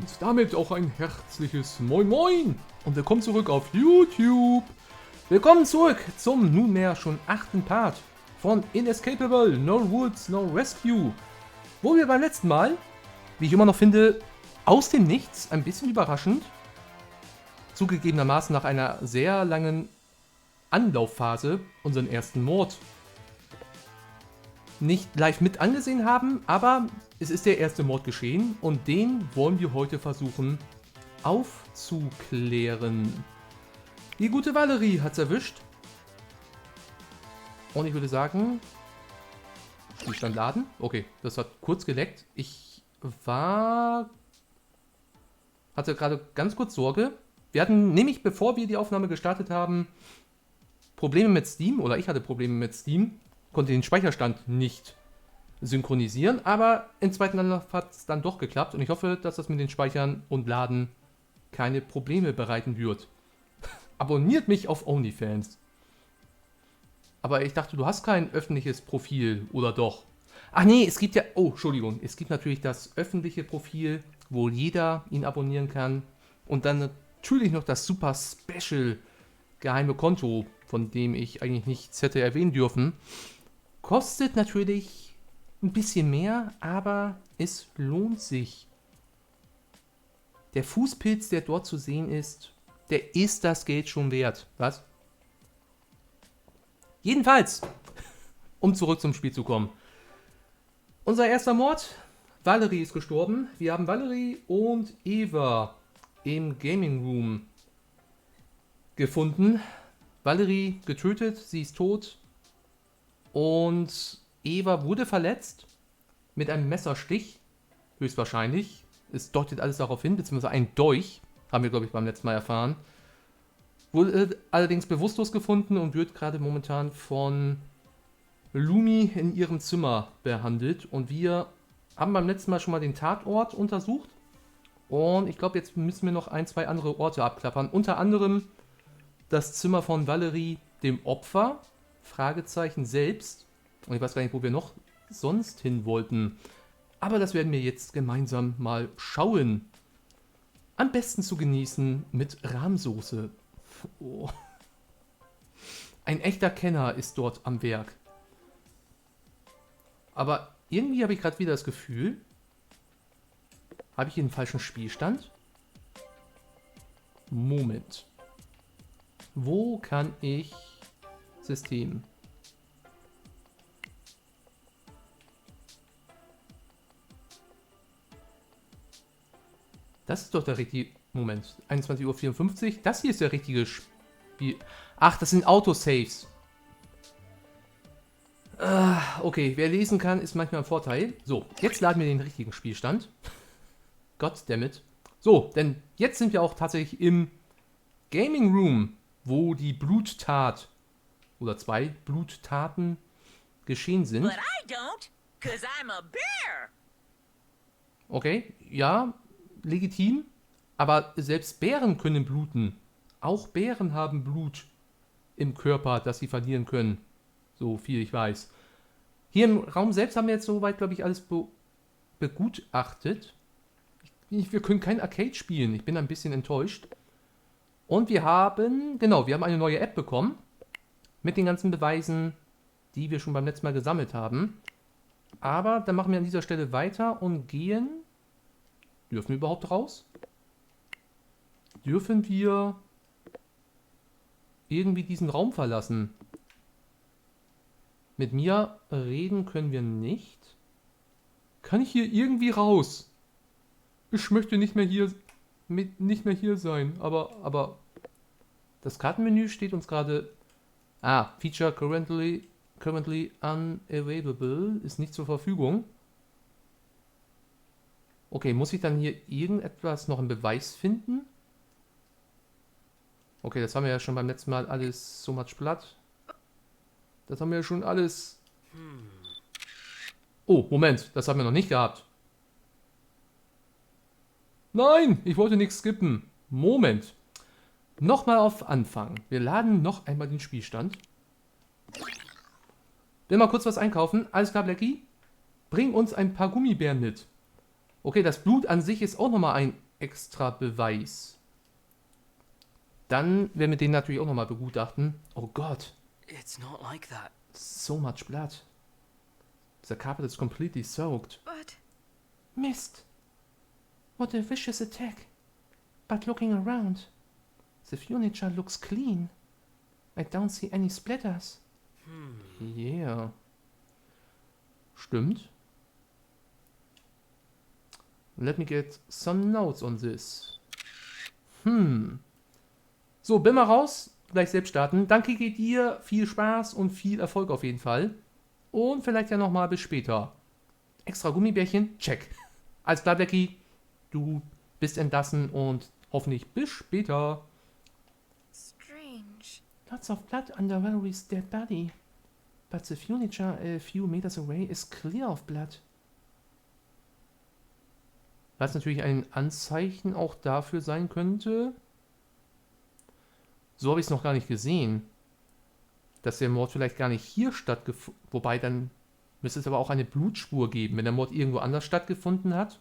Und damit auch ein herzliches Moin Moin und willkommen zurück auf YouTube. Willkommen zurück zum nunmehr schon 8. Part von Inescapable, No Rules, No Rescue. Wo wir beim letzten Mal, wie ich immer noch finde, aus dem Nichts, ein bisschen überraschend, zugegebenermaßen nach einer sehr langen Anlaufphase, unseren ersten Mord nicht live mit angesehen haben, aber es ist der erste Mord geschehen und den wollen wir heute versuchen aufzuklären. Die gute Valerie hat's erwischt. Und ich würde sagen, Spielstand laden. Okay, das hat kurz geleckt. Ich hatte gerade ganz kurz Sorge. Wir hatten nämlich, bevor wir die Aufnahme gestartet haben, Probleme mit Steam, oder ich hatte Probleme mit Steam, konnte den Speicherstand nicht synchronisieren, aber im zweiten Anlauf hat es dann doch geklappt und ich hoffe, dass das mit den Speichern und Laden keine Probleme bereiten wird. Abonniert mich auf OnlyFans. Aber ich dachte, du hast kein öffentliches Profil, oder doch? Ach nee, es gibt ja... Oh, Entschuldigung. Es gibt natürlich das öffentliche Profil, wo jeder ihn abonnieren kann. Und dann natürlich noch das super special geheime Konto, von dem ich eigentlich nichts hätte erwähnen dürfen. Kostet natürlich ein bisschen mehr, aber es lohnt sich. Der Fußpilz, der dort zu sehen ist, der ist das Geld schon wert. Was? Jedenfalls, um zurück zum Spiel zu kommen. Unser erster Mord. Valerie ist gestorben. Wir haben Valerie und Eva im Gaming Room gefunden. Valerie getötet, sie ist tot. Und Eva wurde verletzt mit einem Messerstich, höchstwahrscheinlich. Es deutet alles darauf hin, beziehungsweise ein Dolch, haben wir, glaube ich, beim letzten Mal erfahren. Wurde allerdings bewusstlos gefunden und wird gerade momentan von Lumi in ihrem Zimmer behandelt. Und wir haben beim letzten Mal schon mal den Tatort untersucht. Und ich glaube, jetzt müssen wir noch ein, zwei andere Orte abklappern. Unter anderem das Zimmer von Valerie, dem Opfer. Fragezeichen selbst. Und ich weiß gar nicht, wo wir noch sonst hin wollten. Aber das werden wir jetzt gemeinsam mal schauen. Am besten zu genießen mit Rahmsoße. Oh. Ein echter Kenner ist dort am Werk. Aber irgendwie habe ich gerade wieder das Gefühl, habe ich hier einen falschen Spielstand? Moment. Wo kann ich... System. Das ist doch der richtige... Moment. 21:54 Uhr. Das hier ist der richtige Spiel... Ach, das sind Autosaves. Okay, wer lesen kann, ist manchmal ein Vorteil. So, jetzt laden wir den richtigen Spielstand. Goddammit. So, denn jetzt sind wir auch tatsächlich im Gaming Room, wo die Bluttat oder zwei Bluttaten geschehen sind. Okay, ja, legitim. Aber selbst Bären können bluten. Auch Bären haben Blut im Körper, das sie verlieren können. So viel ich weiß. Hier im Raum selbst haben wir jetzt soweit, glaube ich, alles begutachtet. Wir können kein Arcade spielen. Ich bin ein bisschen enttäuscht. Und wir haben eine neue App bekommen. Mit den ganzen Beweisen, die wir schon beim letzten Mal gesammelt haben. Aber dann machen wir an dieser Stelle weiter und gehen... Dürfen wir überhaupt raus? Dürfen wir irgendwie diesen Raum verlassen? Mit mir reden können wir nicht. Kann ich hier irgendwie raus? Ich möchte nicht mehr hier sein, aber das Kartenmenü steht uns gerade... Feature currently unavailable, ist nicht zur Verfügung. Okay, muss ich dann hier irgendetwas noch im Beweis finden? Okay, das haben wir ja schon beim letzten Mal alles so much blood. Das haben wir ja schon alles... Oh, Moment, das haben wir noch nicht gehabt. Nein, ich wollte nichts skippen. Moment. Nochmal auf Anfang. Wir laden noch einmal den Spielstand. Will mal kurz was einkaufen. Alles klar, Blackie? Bring uns ein paar Gummibären mit. Okay, das Blut an sich ist auch nochmal ein extra Beweis. Dann werden wir den natürlich auch nochmal begutachten. Oh Gott. It's not like that. So much blood. The carpet is completely soaked. But Mist. What a vicious attack. But looking around, the furniture looks clean. I don't see any splatters. Yeah. Stimmt. Let me get some notes on this. So, bin mal raus. Gleich selbst starten. Danke geht dir. Viel Spaß und viel Erfolg auf jeden Fall. Und vielleicht ja nochmal bis später. Extra Gummibärchen? Check. Alles klar, Becky. Du bist entlassen und hoffentlich bis später. strange. Lots of blood under Valerie's dead body. But the furniture a few meters away is clear of blood. Was natürlich ein Anzeichen auch dafür sein könnte. So habe ich es noch gar nicht gesehen. Dass der Mord vielleicht gar nicht hier stattgefunden hat. Wobei dann müsste es aber auch eine Blutspur geben, wenn der Mord irgendwo anders stattgefunden hat.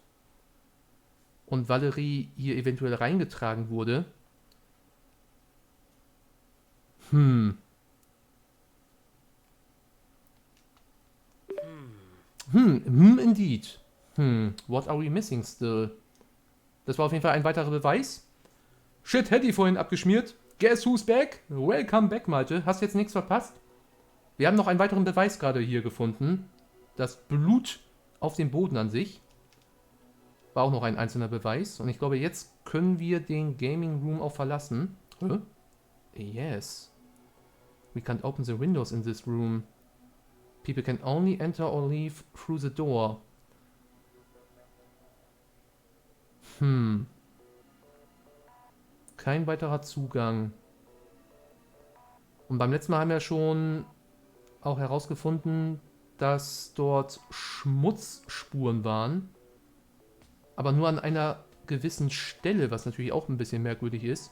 Und Valerie hier eventuell reingetragen wurde. Indeed. What are we missing still? Das war auf jeden Fall ein weiterer Beweis. Shit, hätte ich vorhin abgeschmiert. Guess who's back? Welcome back, Malte. Hast jetzt nichts verpasst? Wir haben noch einen weiteren Beweis gerade hier gefunden. Das Blut auf dem Boden an sich. War auch noch ein einzelner Beweis. Und ich glaube, jetzt können wir den Gaming Room auch verlassen. Yes. We can't open the windows in this room. People can only enter or leave through the door. Kein weiterer Zugang. Und beim letzten Mal haben wir schon auch herausgefunden, dass dort Schmutzspuren waren. Aber nur an einer gewissen Stelle, was natürlich auch ein bisschen merkwürdig ist.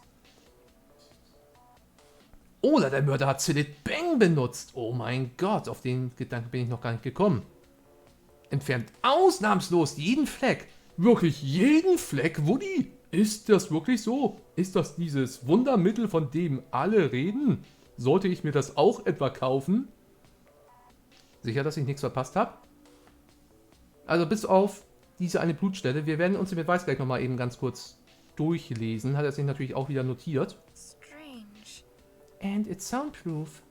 Oder der Mörder hat Cillit Bang benutzt. Oh mein Gott, auf den Gedanken bin ich noch gar nicht gekommen. Entfernt ausnahmslos jeden Fleck. Wirklich jeden Fleck, Woody? Ist das wirklich so? Ist das dieses Wundermittel, von dem alle reden? Sollte ich mir das auch etwa kaufen? Sicher, dass ich nichts verpasst habe? Also bis auf diese eine Blutstelle. Wir werden uns den Beweis gleich nochmal eben ganz kurz durchlesen. Hat er sich natürlich auch wieder notiert. Strange. And it's soundproof.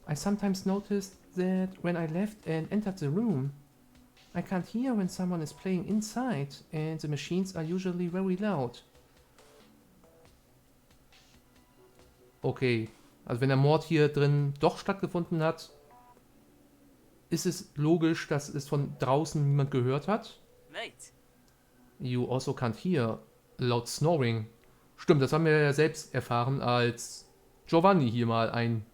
I sometimes noticed that when I left and entered the room, I can't hear when someone is playing inside and the machines are usually very loud. Okay, also wenn der Mord hier drin doch stattgefunden hat, ist es logisch, dass es von draußen niemand gehört hat. Mate. You also can't hear loud snoring. Stimmt, das haben wir ja selbst erfahren, als Giovanni hier mal ein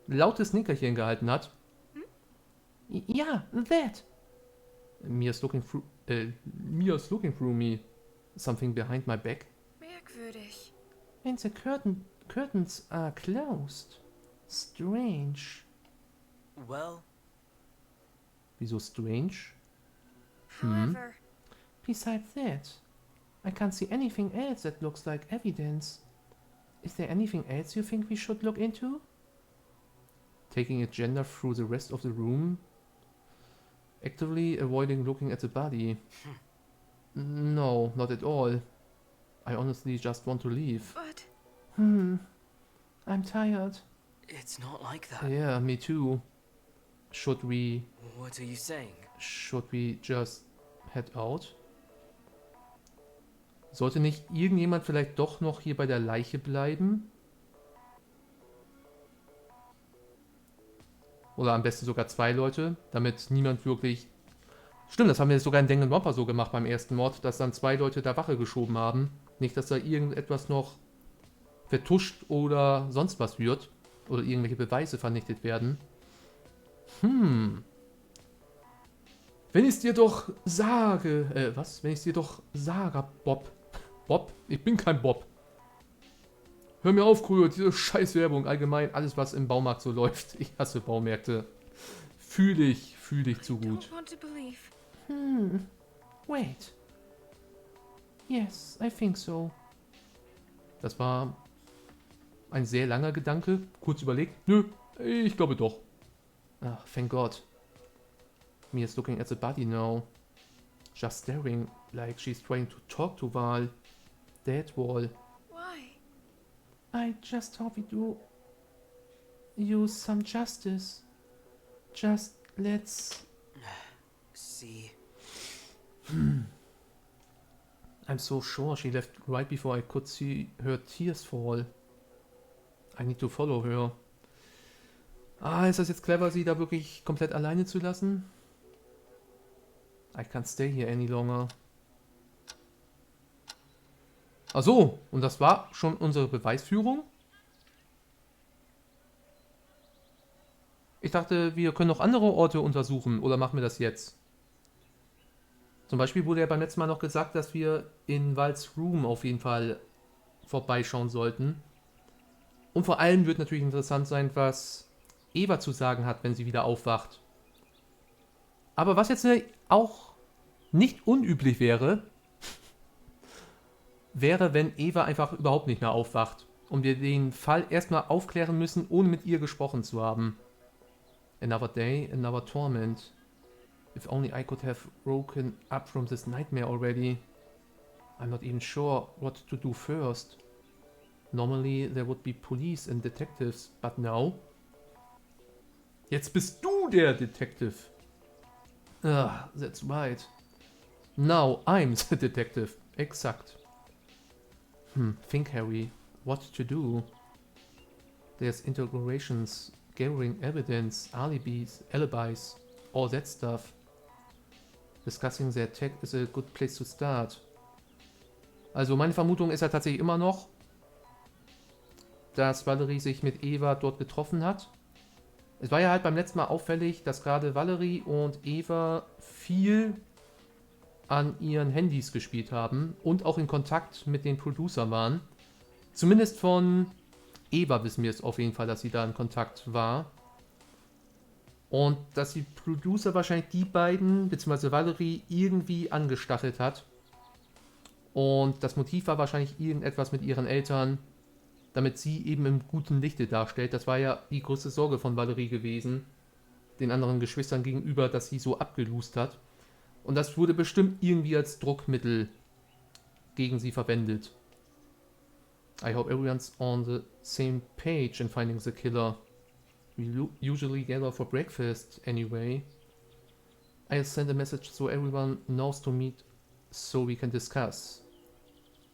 lautes Nickerchen gehalten hat. Ja, that. Mia's looking through me. Something behind my back. Merkwürdig. And the curtains are closed. Strange. Well, Wieso strange? However, Besides that, I can't see anything else that looks like evidence. Is there anything else you think we should look into? Taking a gander through the rest of the room. Actively avoiding looking at the body. No, not at all. I honestly just want to leave. but I'm tired. it's not like that. Yeah, me too. Should we What are you saying? just head out? Sollte nicht irgendjemand vielleicht doch noch hier bei der Leiche bleiben? Oder am besten sogar 2 Leute, damit niemand wirklich... Stimmt, das haben wir sogar in Danganronpa so gemacht beim ersten Mord, dass dann 2 Leute da Wache geschoben haben. Nicht, dass da irgendetwas noch vertuscht oder sonst was wird. Oder irgendwelche Beweise vernichtet werden. Wenn ich es dir doch sage... was? Wenn ich es dir doch sage, Bob. Bob? Ich bin kein Bob. Hör mir auf, Krüger, diese Scheißwerbung. Allgemein, alles, was im Baumarkt so läuft. Ich hasse Baumärkte. Fühl ich zu gut. don't want to believe. Wait. Yes, I think so. Das war ein sehr langer Gedanke. Kurz überlegt. Nö, ich glaube doch. Ach, thank God. Mia's looking at the body now. Just staring like she's trying to talk to Val. Dead wall. Why? I just hope we do use some justice. Just let's... See. I'm so sure she left right before I could see her tears fall. I need to follow her. Ah, ist das jetzt clever, sie da wirklich komplett alleine zu lassen? I can't stay here any longer. Ach so, und das war schon unsere Beweisführung? Ich dachte, wir können noch andere Orte untersuchen, oder machen wir das jetzt? Zum Beispiel wurde ja beim letzten Mal noch gesagt, dass wir in Vals Room auf jeden Fall vorbeischauen sollten. Und vor allem wird natürlich interessant sein, was Eva zu sagen hat, wenn sie wieder aufwacht. Aber was jetzt auch nicht unüblich wäre, wäre, wenn Eva einfach überhaupt nicht mehr aufwacht und wir den Fall erstmal aufklären müssen, ohne mit ihr gesprochen zu haben. Another day, another torment. If only I could have woken up from this nightmare already. I'm not even sure what to do first. Normally there would be police and detectives, but now... Jetzt bist du der Detective. Ah, that's right. Now I'm the detective. Exakt. Think, Harry. What to do? There's interrogations, gathering evidence, alibis, all that stuff. Discussing the attack is a good place to start. Also meine Vermutung ist ja tatsächlich immer noch, dass Valerie sich mit Eva dort getroffen hat. Es war ja halt beim letzten Mal auffällig, dass gerade Valerie und Eva viel an ihren Handys gespielt haben und auch in Kontakt mit den Producer waren. Zumindest von Eva wissen wir es auf jeden Fall, dass sie da in Kontakt war. Und dass die Producer wahrscheinlich die beiden, beziehungsweise Valerie, irgendwie angestachelt hat. Und das Motiv war wahrscheinlich irgendetwas mit ihren Eltern, damit sie eben im guten Lichte darstellt. Das war ja die größte Sorge von Valerie gewesen, den anderen Geschwistern gegenüber, dass sie so abgelust hat. Und das wurde bestimmt irgendwie als Druckmittel gegen sie verwendet. I hope everyone's on the same page in finding the killer. We usually gather for breakfast anyway. I'll send a message so everyone knows to meet so we can discuss.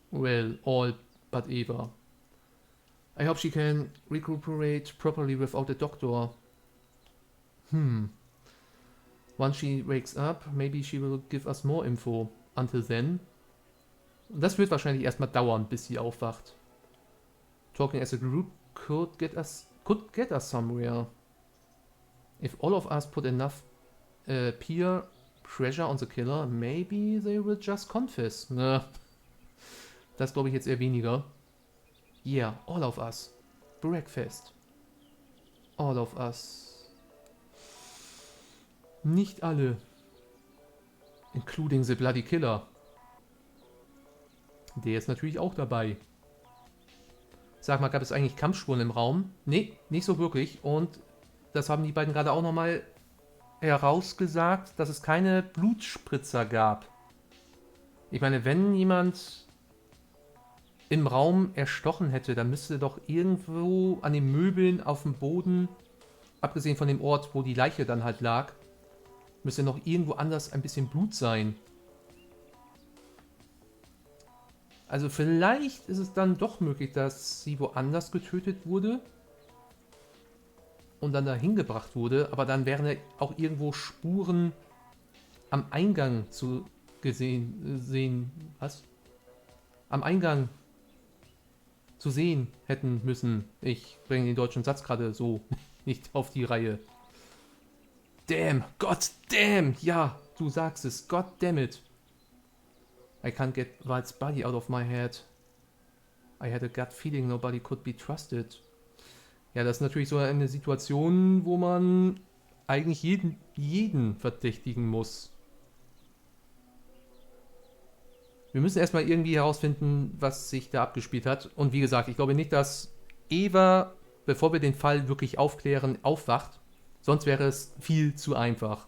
Well, all but Eva. I hope she can recuperate properly without a doctor. Once she wakes up, maybe she will give us more info. Until then. Das wird wahrscheinlich erstmal dauern, bis sie aufwacht. Talking as a group could get us somewhere. If all of us put enough peer pressure on the killer, maybe they will just confess. Das glaube ich jetzt eher weniger. Yeah, all of us. Breakfast. All of us. Nicht alle. Including the bloody killer. Der ist natürlich auch dabei. Sag mal, gab es eigentlich Kampfspuren im Raum? Nee, nicht so wirklich. Und das haben die beiden gerade auch nochmal herausgesagt, dass es keine Blutspritzer gab. Ich meine, wenn jemand im Raum erstochen hätte, dann müsste doch irgendwo an den Möbeln auf dem Boden, abgesehen von dem Ort, wo die Leiche dann halt lag, müsste noch irgendwo anders ein bisschen Blut sein. Also vielleicht ist es dann doch möglich, dass sie woanders getötet wurde und dann dahin gebracht wurde, aber dann wären ja auch irgendwo Spuren am Eingang zu sehen hätten müssen. Ich bringe den deutschen Satz gerade so nicht auf die Reihe. Damn, God damn, ja, du sagst es, God damn it. I can't get Val's body out of my head. I had a gut feeling nobody could be trusted. Ja, das ist natürlich so eine Situation, wo man eigentlich jeden verdächtigen muss. Wir müssen erstmal irgendwie herausfinden, was sich da abgespielt hat. Und wie gesagt, ich glaube nicht, dass Eva, bevor wir den Fall wirklich aufklären, aufwacht. Sonst wäre es viel zu einfach.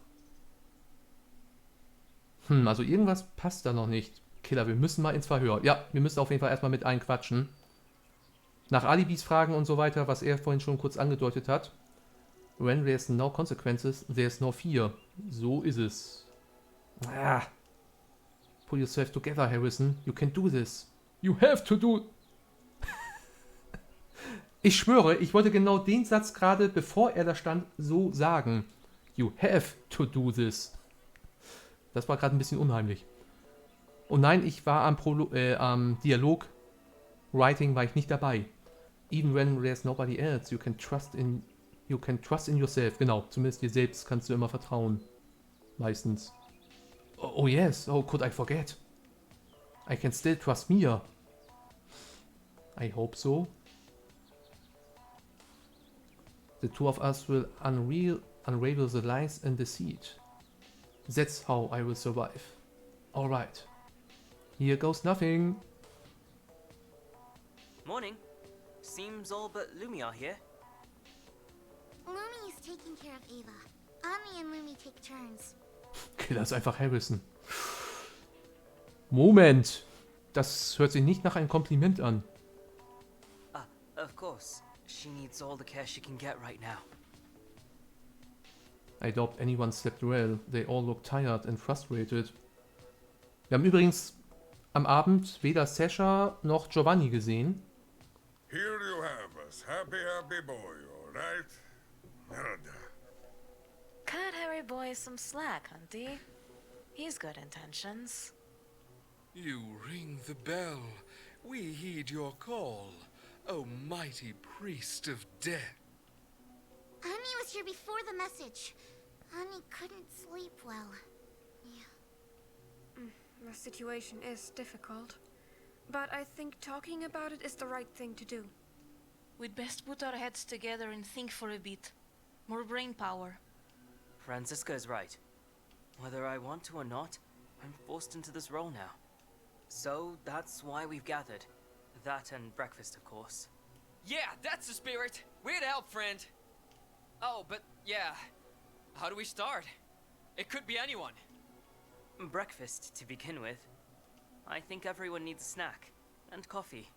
Also irgendwas passt da noch nicht. Killer, wir müssen mal ins Verhör. Ja, wir müssen auf jeden Fall erstmal mit einem quatschen. Nach Alibis fragen und so weiter, was er vorhin schon kurz angedeutet hat. When there's no consequences, there's no fear. So ist es. Ah. Pull yourself together, Harrison. You can do this. You have to do... Ich schwöre, ich wollte genau den Satz gerade, bevor er da stand, so sagen. You have to do this. Das war gerade ein bisschen unheimlich. Und nein, ich war am Dialog-Writing war ich nicht dabei. Even when there's nobody else, you can trust in yourself. Genau, zumindest dir selbst kannst du immer vertrauen. Meistens. Oh yes, oh could I forget? I can still trust Mia. I hope so. The two of us will unravel the lies and deceit. That's how I will survive. Alright. Here goes nothing. Morning. Seems all but Lumi are here. Lumi is taking care of Ava. Ami and Lumi take turns. Killer ist einfach Harrison. Moment. Das hört sich nicht nach einem Kompliment an. Ah, of course. She needs all the care she can get right now. I doubt anyone slept well. They all look tired and frustrated. Wir haben übrigens am Abend weder Sasha noch Giovanni gesehen. Here you have us. Happy, happy boy, all right? Nada. Cut Harry Boy some slack, Hunty. He's good intentions. You ring the bell. We heed your call, O mighty priest of death. Ami was here before the message. Ami couldn't sleep well. Yeah. The situation is difficult, but I think talking about it is the right thing to do. We'd best put our heads together and think for a bit. More brain power. Franziska is right. Whether I want to or not, I'm forced into this role now. So that's why we've gathered. That and breakfast, of course. Yeah, that's the spirit. We're to help, friend. Oh, but yeah. How do we start? It could be anyone. Breakfast, to begin with. I think everyone needs a snack. And coffee.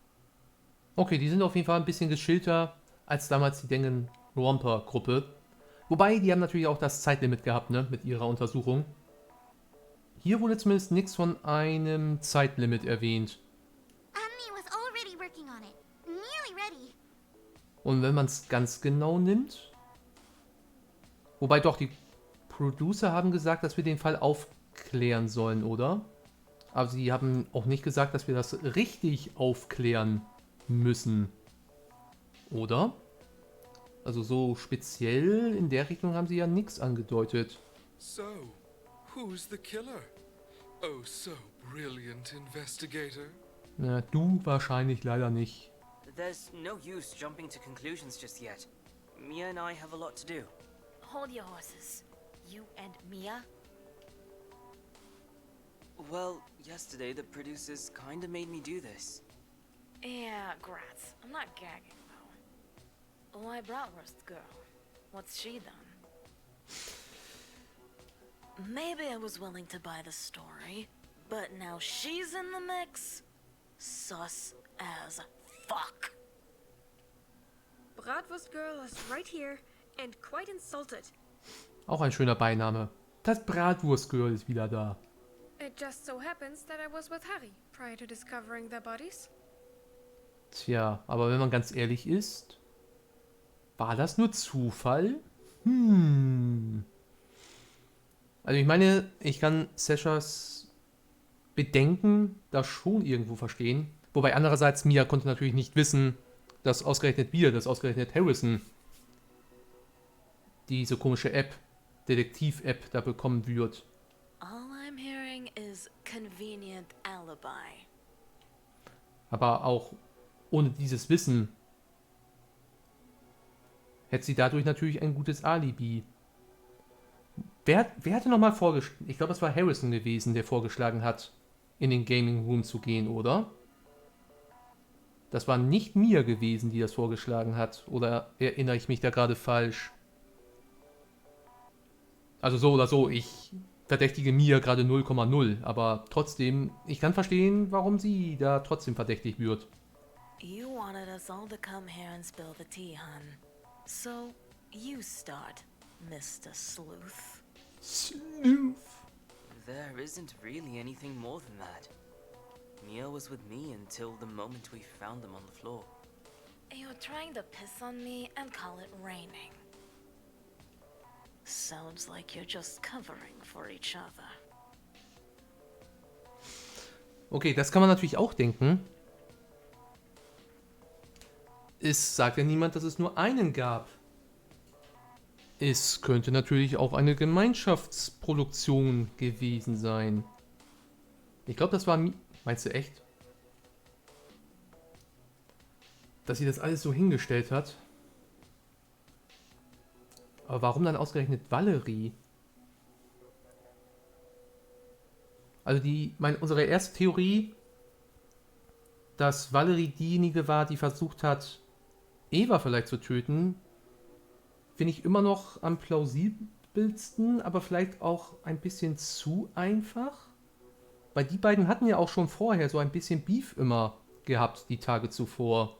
Okay, die sind auf jeden Fall ein bisschen geschillter als damals die Danganronpa-Gruppe. Wobei, die haben natürlich auch das Zeitlimit gehabt, ne, mit ihrer Untersuchung. Hier wurde zumindest nichts von einem Zeitlimit erwähnt. Ami was already working on it. Nearly ready. Und wenn man es ganz genau nimmt... Wobei doch, die Producer haben gesagt, dass wir den Fall aufklären sollen, oder? Aber sie haben auch nicht gesagt, dass wir das richtig aufklären müssen. Oder? Also so speziell in der Richtung haben sie ja nichts angedeutet. So, who's the killer? Oh, so brilliant investigator. Na, du wahrscheinlich leider nicht. There's no use jumping to conclusions just yet. Mia and I have a lot to do. Hold your horses. You and Mia? Well, yesterday the producers kinda made me do this. Yeah, grats. I'm not gagging, though. Why Bratwurst girl? What's she done? Maybe I was willing to buy the story, but now she's in the mix? Sus as fuck. Bratwurst Girl is right here and quite insulted. Auch ein schöner Beiname. Das Bratwurstgirl ist wieder da. It just so happens that I was with Harry prior to discovering their bodies. Tja, aber wenn man ganz ehrlich ist, war das nur Zufall? Also ich meine, ich kann Sashas Bedenken da schon irgendwo verstehen. Wobei andererseits Mia konnte natürlich nicht wissen, dass ausgerechnet Harrison diese komische App, Detektiv-App, da bekommen wird. All I'm hearing is convenient alibi. Aber auch ohne dieses Wissen hätte sie dadurch natürlich ein gutes Alibi. Wer hatte nochmal vorgeschlagen? Ich glaube, es war Harrison gewesen, der vorgeschlagen hat, in den Gaming Room zu gehen, oder? Das war nicht Mia gewesen, die das vorgeschlagen hat. Oder erinnere ich mich da gerade falsch? Also so oder so, ich verdächtige Mia gerade 0,0. Aber trotzdem, ich kann verstehen, warum sie da trotzdem verdächtig wird. You wanted us all to come here and spill the tea, hun. So, you start, Mr. Sleuth. Sleuth. There isn't really anything more than that. Mia was with me until the moment we found them on the floor. You're trying to piss on me and call it raining. Sounds like you're just covering for each other. Okay, das kann man natürlich auch denken. Es sagt ja niemand, dass es nur einen gab. Es könnte natürlich auch eine Gemeinschaftsproduktion gewesen sein. Ich glaube, das war... Meinst du echt? Dass sie das alles so hingestellt hat? Aber warum dann ausgerechnet Valerie? Also unsere erste Theorie, dass Valerie diejenige war, die versucht hat, Eva vielleicht zu töten, finde ich immer noch am plausibelsten, aber vielleicht auch ein bisschen zu einfach. Weil die beiden hatten ja auch schon vorher so ein bisschen Beef immer gehabt, die Tage zuvor.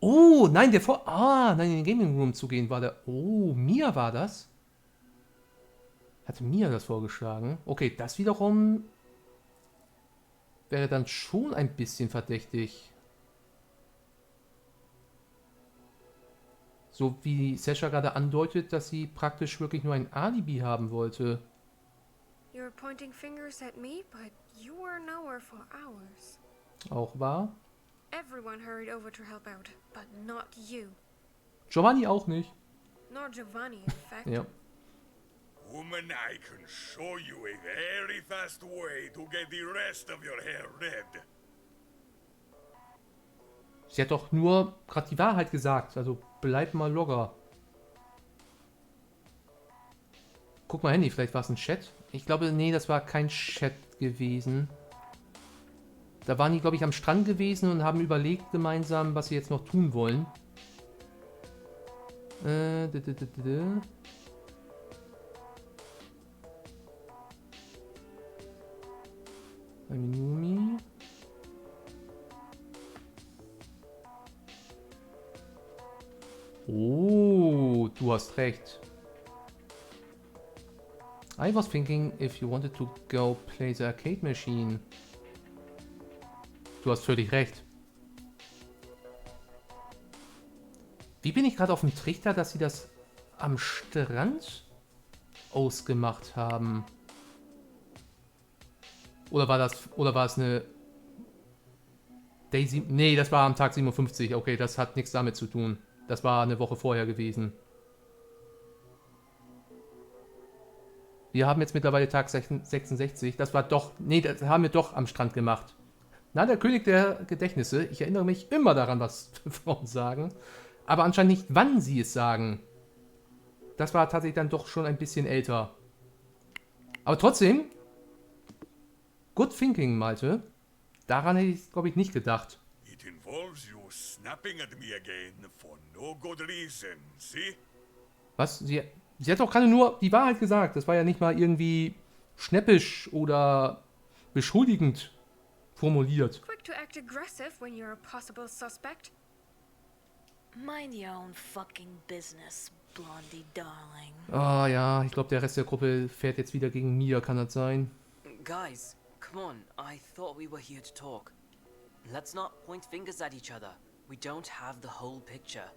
Oh, nein, nein, in den Gaming Room zu gehen war der... Oh, Mia war das? Hatte Mia das vorgeschlagen? Okay, das wiederum wäre dann schon ein bisschen verdächtig. So wie Sasha gerade andeutet, dass sie praktisch wirklich nur ein Alibi haben wollte. You're pointing fingers at me, but you were nowhere for hours. Auch wahr. Everyone hurried over to help out, but not you. Giovanni auch nicht. Nor Giovanni, in fact. Ja. Woman, I can show you a very fast way to get the rest of your hair red. Sie hat doch nur gerade die Wahrheit gesagt, also bleib mal locker. Guck mal Handy, vielleicht war es ein Chat. Ich glaube, nee, das war kein Chat gewesen. Da waren die, glaube ich, am Strand gewesen und haben überlegt gemeinsam, was sie jetzt noch tun wollen. Aminumi. Oh, du hast recht. I was thinking if you wanted to go play the arcade machine. Du hast völlig recht. Wie bin ich gerade auf dem Trichter, dass sie das am Strand ausgemacht haben? Oder war es eine Daisy? Nee, das war am Tag 57. Okay, das hat nichts damit zu tun. Das war eine Woche vorher gewesen. Wir haben jetzt mittlerweile Tag 66. Das war doch... Nee, das haben wir doch am Strand gemacht. Na, der König der Gedächtnisse. Ich erinnere mich immer daran, was Frauen sagen. Aber anscheinend nicht, wann sie es sagen. Das war tatsächlich dann doch schon ein bisschen älter. Aber trotzdem... Good thinking, Malte. Daran hätte ich, glaube ich, nicht gedacht. It involves you snapping at me again for no good reason, see? Was? Sie hat doch gerade nur die Wahrheit gesagt. Das war ja nicht mal irgendwie schnäppisch oder beschuldigend formuliert. Quick to act aggressive when you're a possible suspect. Mind your own fucking business, Blondie darling. Ah ja, ich glaube, der Rest der Gruppe fährt jetzt wieder gegen Mia, kann das sein? Guys, come on. I thought we were here to talk. Let's not point fingers at each other. We don't have the whole picture.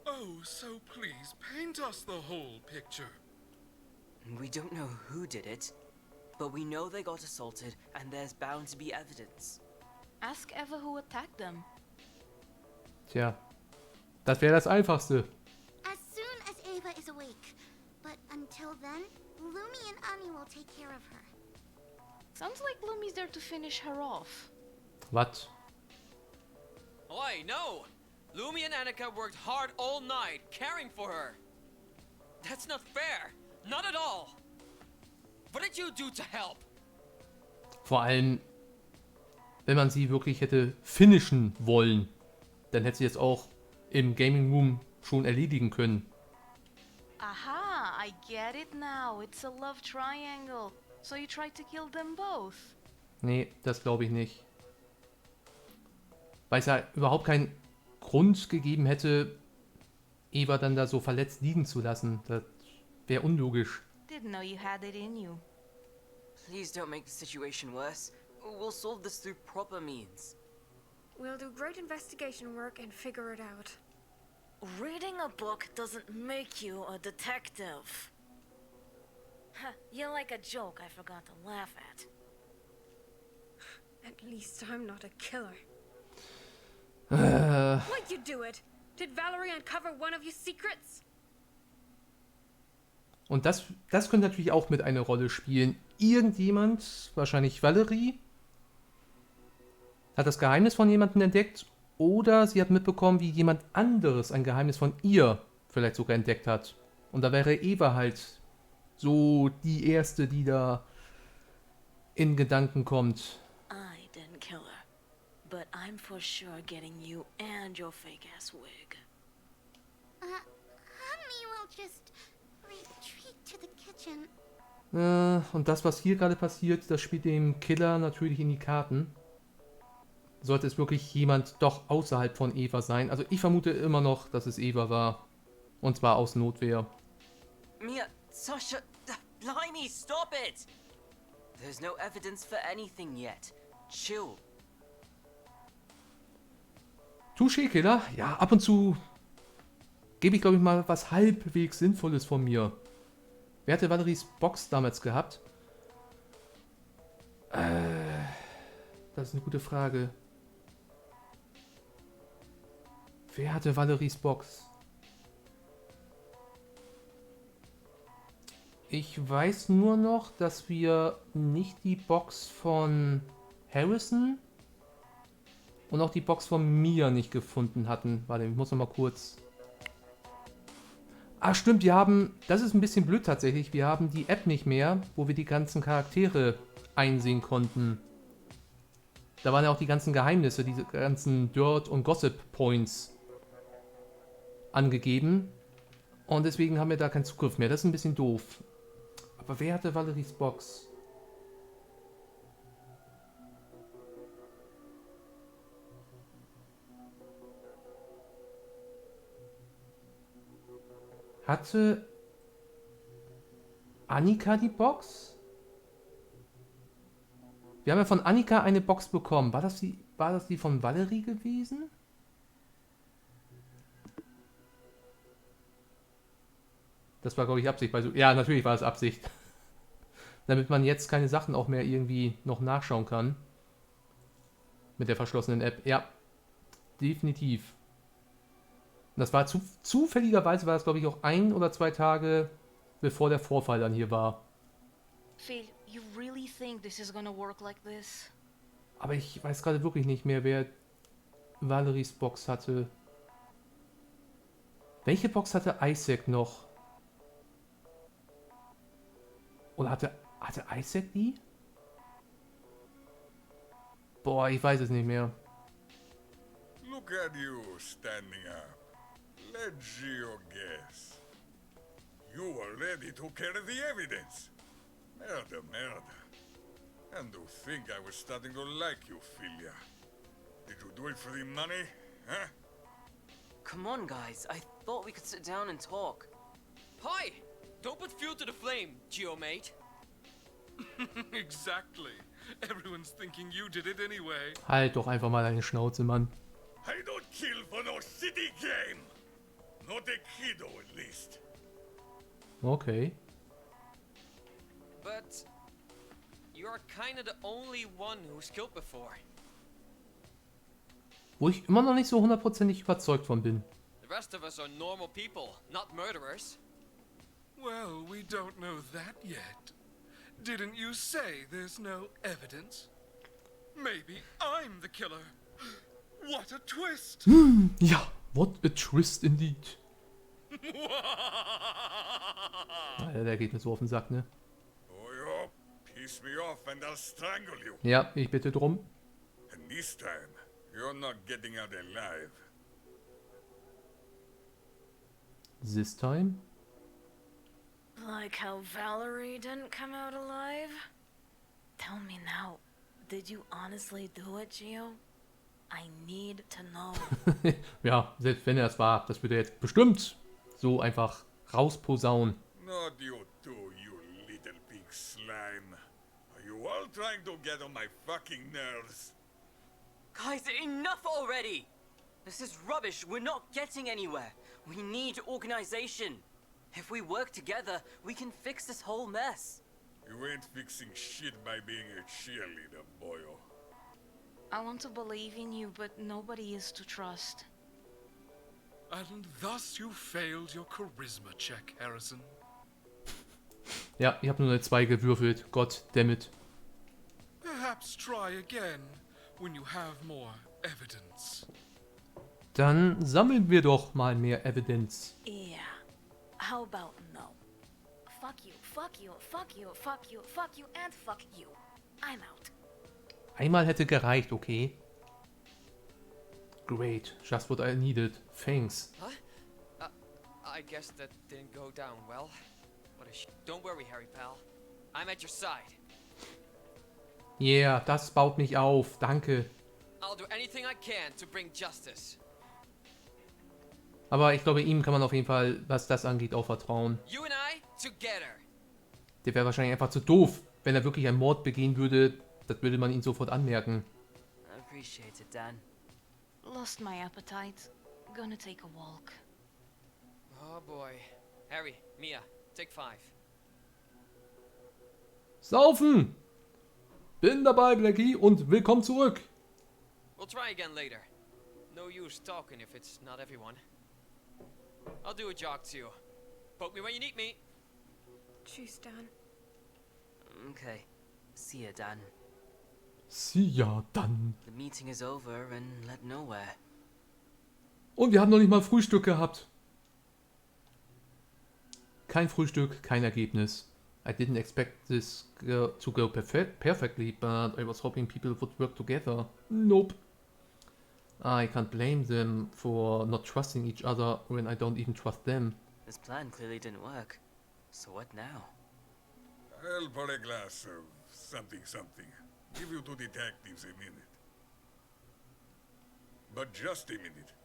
Oh, so please paint us the whole picture. We don't know who did it, but we know they got assaulted and there's bound to be evidence. Ask Eva who attacked them. Tja, das wäre das Einfachste. As soon as Ava is awake. But until then, Lumi and Ani will take care of her. Sounds like Lumi's there to finish her off. Was? Oi, no! Lumi and Annika worked hard all night, caring for her. That's not fair. Not at all. What did you do to help? Vor allem, wenn man sie wirklich hätte finishen wollen, dann hätte sie jetzt auch im Gaming Room schon erledigen können. Aha, I get it now. It's a love triangle. So you tried to kill them both. Nee, das glaube ich nicht. Weil es ja überhaupt keinen Grund gegeben hätte, Eva dann da so verletzt liegen zu lassen. Das wäre unlogisch. Didn't know you had it in you. Please don't make the situation worse. We'll solve this through proper means. We'll do great investigation work and figure it out. Reading a book doesn't make you a detective. Huh, you're like a joke I forgot to laugh at. At least I'm not a killer. Why'd you do it? Did Valerie uncover one of your secrets? Und das könnte natürlich auch mit einer Rolle spielen. Irgendjemand, wahrscheinlich Valerie, hat das Geheimnis von jemandem entdeckt oder sie hat mitbekommen, wie jemand anderes ein Geheimnis von ihr vielleicht sogar entdeckt hat. Und da wäre Eva halt so die Erste, die da in Gedanken kommt. I didn't kill her, but I'm for sure getting you and your fake-ass wig. Honey will just retreat to the kitchen. Und das, was hier gerade passiert, das spielt dem Killer natürlich in die Karten. Sollte es wirklich jemand doch außerhalb von Eva sein. Also ich vermute immer noch, dass es Eva war. Und zwar aus Notwehr. Mia, Sasha, blimey, stop it! There's no evidence for anything yet. Chill. Touché, Killer. Ja, ab und zu gebe ich, glaube ich, mal was halbwegs Sinnvolles von mir. Wer hatte Valeries Box damals gehabt? Das ist eine gute Frage. Wer hatte Valeries Box? Ich weiß nur noch, dass wir nicht die Box von Harrison und auch die Box von Mia nicht gefunden hatten. Warte, ich muss noch mal kurz... Ah, stimmt, wir haben... Das ist ein bisschen blöd tatsächlich. Wir haben die App nicht mehr, wo wir die ganzen Charaktere einsehen konnten. Da waren ja auch die ganzen Geheimnisse, diese ganzen Dirt- und Gossip-Points angegeben. Und deswegen haben wir da keinen Zugriff mehr. Das ist ein bisschen doof. Aber wer hatte Valeries Box? Hatte Annika die Box? Wir haben ja von Annika eine Box bekommen. War das die von Valerie gewesen? Das war, glaube ich, Absicht. Ja, natürlich war es Absicht. Damit man jetzt keine Sachen auch mehr irgendwie noch nachschauen kann. Mit der verschlossenen App. Ja, definitiv. Und das war zufälligerweise, war das, glaube ich, auch 1 oder 2 Tage, bevor der Vorfall dann hier war. Phil, you really think this is gonna work like this? Aber ich weiß gerade wirklich nicht mehr, wer Valeries Box hatte. Welche Box hatte Isaac noch? Oder hatte Isaac die? Boah, ich weiß es nicht mehr. Look at you standing up. Let's your guess. You are ready to carry the evidence. Merda, merda. And to think I was starting to like you, Filia. Did you do it for the money, huh? Come on, guys. I thought we could sit down and talk. Hi! Don't put fuel to the flame, Geomate. Exactly. Everyone's thinking you did it anyway. Halt doch einfach mal deine Schnauze, Mann. I don't kill for no city game. Not a kiddo, at least. Okay. But you're kinda the only one who's killed before. Wo ich immer noch nicht so hundertprozentig überzeugt von bin. The rest of us are normal people, not murderers. Well, we don't know that yet. Didn't you say there's no evidence? Maybe I'm the killer. What a twist! Ja, what a twist indeed. Alter, der geht mir so auf den Sack, ne? For your Piss me off and I'll strangle you. Ja, ich bitte drum. And this time, you're not getting out alive. This time? Like how Valerie didn't come out alive? Tell me now, did you honestly do it, Gio? I need to know. Ja, selbst wenn er es war, das würde er jetzt bestimmt so einfach rausposaunen. Not you too, you little pig slime. Are you all trying to get on my fucking nerves? Guys, enough already! This is rubbish. We're not getting anywhere. We need organization. If we work together, we can fix this whole mess. You ain't fixing shit by being a cheerleader, boyo. I want to believe in you, but nobody is to trust. And thus you failed your charisma check, Harrison. Ja, ich habe nur eine 2 gewürfelt. God dammit. Perhaps try again when you have more evidence. Dann sammeln wir doch mal mehr Evidence. Yeah. How about no? Fuck you, fuck you, fuck you, fuck you, fuck you, and fuck you. I'm out. Einmal hätte gereicht, okay? Great, just what I needed. Thanks. Huh? I guess that didn't go down well. What a Don't worry, Harry pal. I'm at your side. Yeah, das baut mich auf. Danke. I'll do anything I can to bring justice. Aber ich glaube, ihm kann man auf jeden Fall, was das angeht, auch vertrauen. You and I together. Der wäre wahrscheinlich einfach zu doof. Wenn er wirklich einen Mord begehen würde, das würde man ihn sofort anmerken. I appreciate it, Dan. Lost my appetite. Gonna take a walk. Oh boy. Harry, Mia, take 5. Saufen! Bin dabei, Blackie, und willkommen zurück. We'll try again later. No use talking if it's not everyone. I'll do a jog too. Poke me when you need me. Tschüss, Dan. Okay. See ya, Dan. See ya dann. The meeting is over and led nowhere. Und wir haben noch nicht mal Frühstück gehabt. Kein Frühstück, kein Ergebnis. I didn't expect this to go perfectly, but I was hoping people would work together. Nope. I can't blame them for not trusting each other when I don't even trust them. This plan clearly didn't work. So what now? I'll pour a glass of something. Give you two detectives a minute. But just a minute.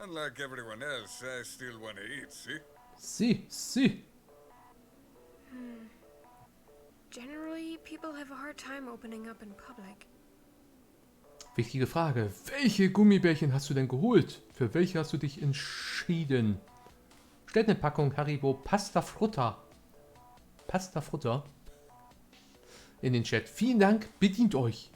Unlike everyone else, I still want to eat, see? See. Generally, people have a hard time opening up in public. Wichtige Frage. Welche Gummibärchen hast du denn geholt? Für welche hast du dich entschieden? Stellt eine Packung Haribo Pasta Frutta in den Chat. Vielen Dank, bedient euch.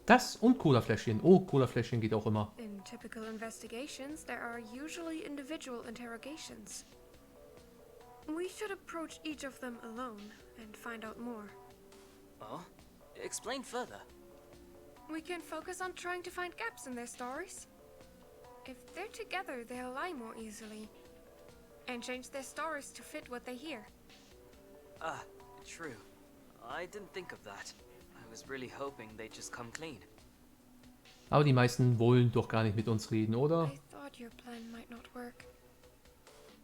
Das und Colafläschchen. Oh, Colafläschchen geht auch immer. In typical investigations, there are usually individual interrogations. We should approach each of them alone and find out more. Oh? Explain further. We can focus on trying to find gaps in their stories. If they're together, they'll lie more easily. And change their stories to fit what they hear. Ah, true. I didn't think of that. I was really hoping they'd just come clean. Aber die meisten wollen doch gar nicht mit uns reden, oder? I thought your plan might not work.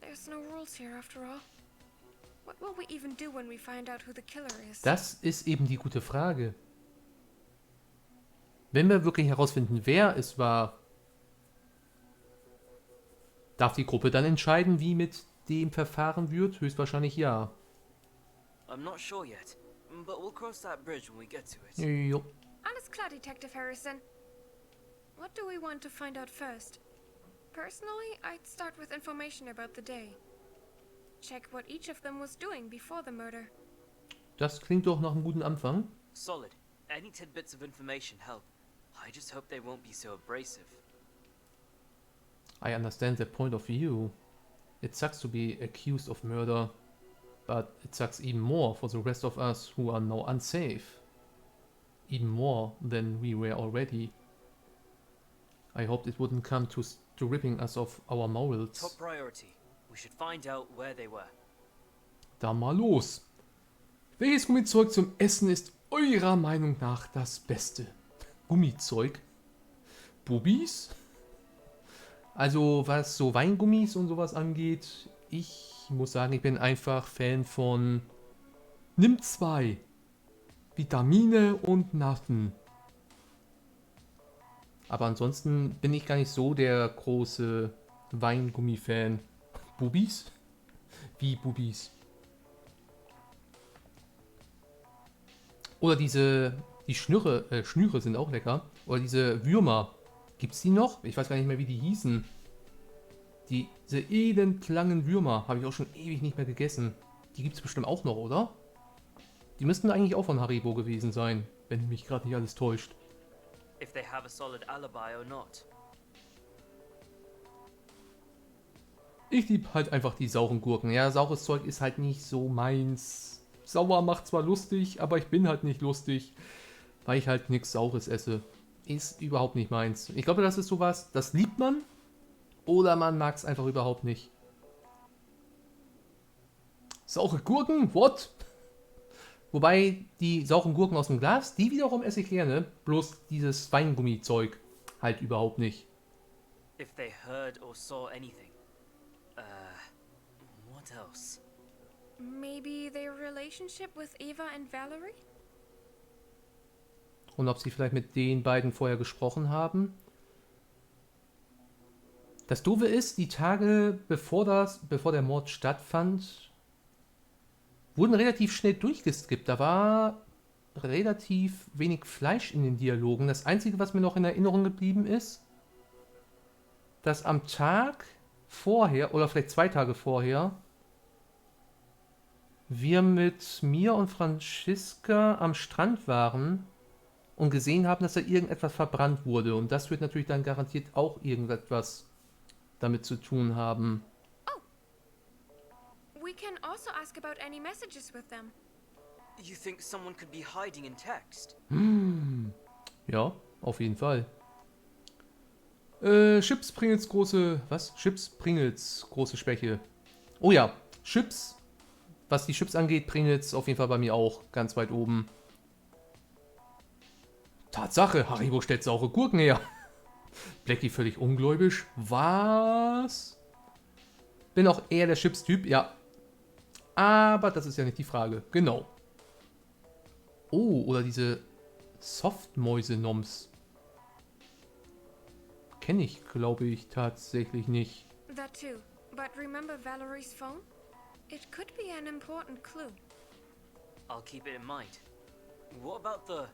There's no rules here after all. What will we even do when we find out who the killer is? Das ist eben die gute Frage. Wenn wir wirklich herausfinden, wer es war, darf die Gruppe dann entscheiden, wie mit dem verfahren wird? Höchstwahrscheinlich ja. I'm not sure yet, but we'll cross that bridge when we get to it. Jo. Alles klar, Detective Harrison. What do we want to find out first? Personally, I'd start with information about the day. Check what each of them was doing before the murder. Das klingt doch nach einem guten Anfang. Solid. Any tidbits of information help. I just hope they won't be so abrasive. I understand their point of view. It sucks to be accused of murder, but it sucks even more for the rest of us who are now unsafe. Even more than we were already. I hoped it wouldn't come to ripping us of our morals. Top priority. We should find out where they were. Da mal los. Welches Gummizeug zum Essen ist eurer Meinung nach das Beste? Gummizeug? Bubis? Also was so Weingummis und sowas angeht, ich muss sagen, ich bin einfach Fan von Nimm 2. Vitamine und Natten. Aber ansonsten bin ich gar nicht so der große Weingummi-Fan. Bubis? Wie Bubis? Oder die Schnüre sind auch lecker. Oder diese Würmer. Gibt's die noch? Ich weiß gar nicht mehr, wie die hießen. Diese elendlangen Würmer habe ich auch schon ewig nicht mehr gegessen. Die gibt's bestimmt auch noch, oder? Die müssten eigentlich auch von Haribo gewesen sein, wenn mich gerade nicht alles täuscht. If they have a solid alibi or not. Ich liebe halt einfach die sauren Gurken. Ja, saures Zeug ist halt nicht so meins. Sauer macht zwar lustig, aber ich bin halt nicht lustig, weil ich halt nichts Saures esse. Ist überhaupt nicht meins. Ich glaube, das ist sowas, das liebt man oder man mag es einfach überhaupt nicht. Saure Gurken? What? Wobei die sauren Gurken aus dem Glas, die wiederum esse ich gerne. Bloß dieses Weingummi-Zeug halt überhaupt nicht. If they heard or saw anything. What else? Maybe their relationship with Eva and Valerie? Und ob sie vielleicht mit den beiden vorher gesprochen haben. Das Doofe ist, die Tage bevor der Mord stattfand, wurden relativ schnell durchgeskippt. Da war relativ wenig Fleisch in den Dialogen. Das Einzige, was mir noch in Erinnerung geblieben ist, dass am Tag vorher, oder vielleicht 2 Tage vorher, wir mit mir und Franziska am Strand waren und gesehen haben, dass da irgendetwas verbrannt wurde. Und das wird natürlich dann garantiert auch irgendetwas damit zu tun haben. We can also ask about any messages with them. You think someone could be hiding in text? Ja, auf jeden Fall. Chips Pringles große... Was? Chips Pringles große Schwäche. Oh ja, Chips. Was die Chips angeht, Pringles auf jeden Fall bei mir auch ganz weit oben. Tatsache, Haribo stellt saure Gurken her. Blackie völlig ungläubig. Was? Bin auch eher der Chips-Typ, ja. Aber das ist ja nicht die Frage. Genau. Oh, oder diese Softmäuse-Noms. Kenne ich, glaube ich, tatsächlich nicht. That too. But remember Valerie's phone? It could be an important clue. I'll keep it in mind. What about the...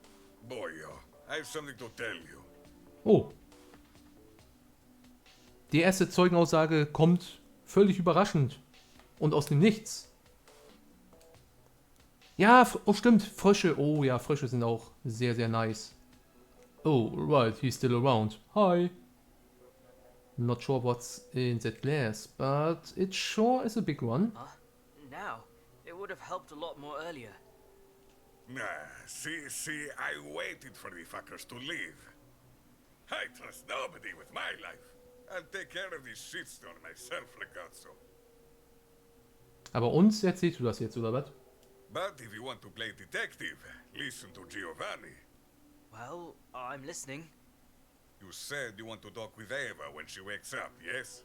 Boyo, I have something to tell you. Oh. Die erste Zeugenaussage kommt völlig überraschend. Und aus dem Nichts. Ja, oh stimmt, Frösche. Oh ja, Frösche sind auch sehr, sehr nice. Oh, right, he's still around. Hi. Not sure what's in that glass, but it sure is a big one. Now, it would have helped a lot more earlier. Nah, see, I waited for the fuckers to leave. I trust nobody with my life. I'll take care of this shitstorm myself, ragazzo. Aber uns erzählst du das jetzt, oder was? But if you want to play detective, listen to Giovanni. Well, I'm listening. You said you want to talk with Eva when she wakes up, yes?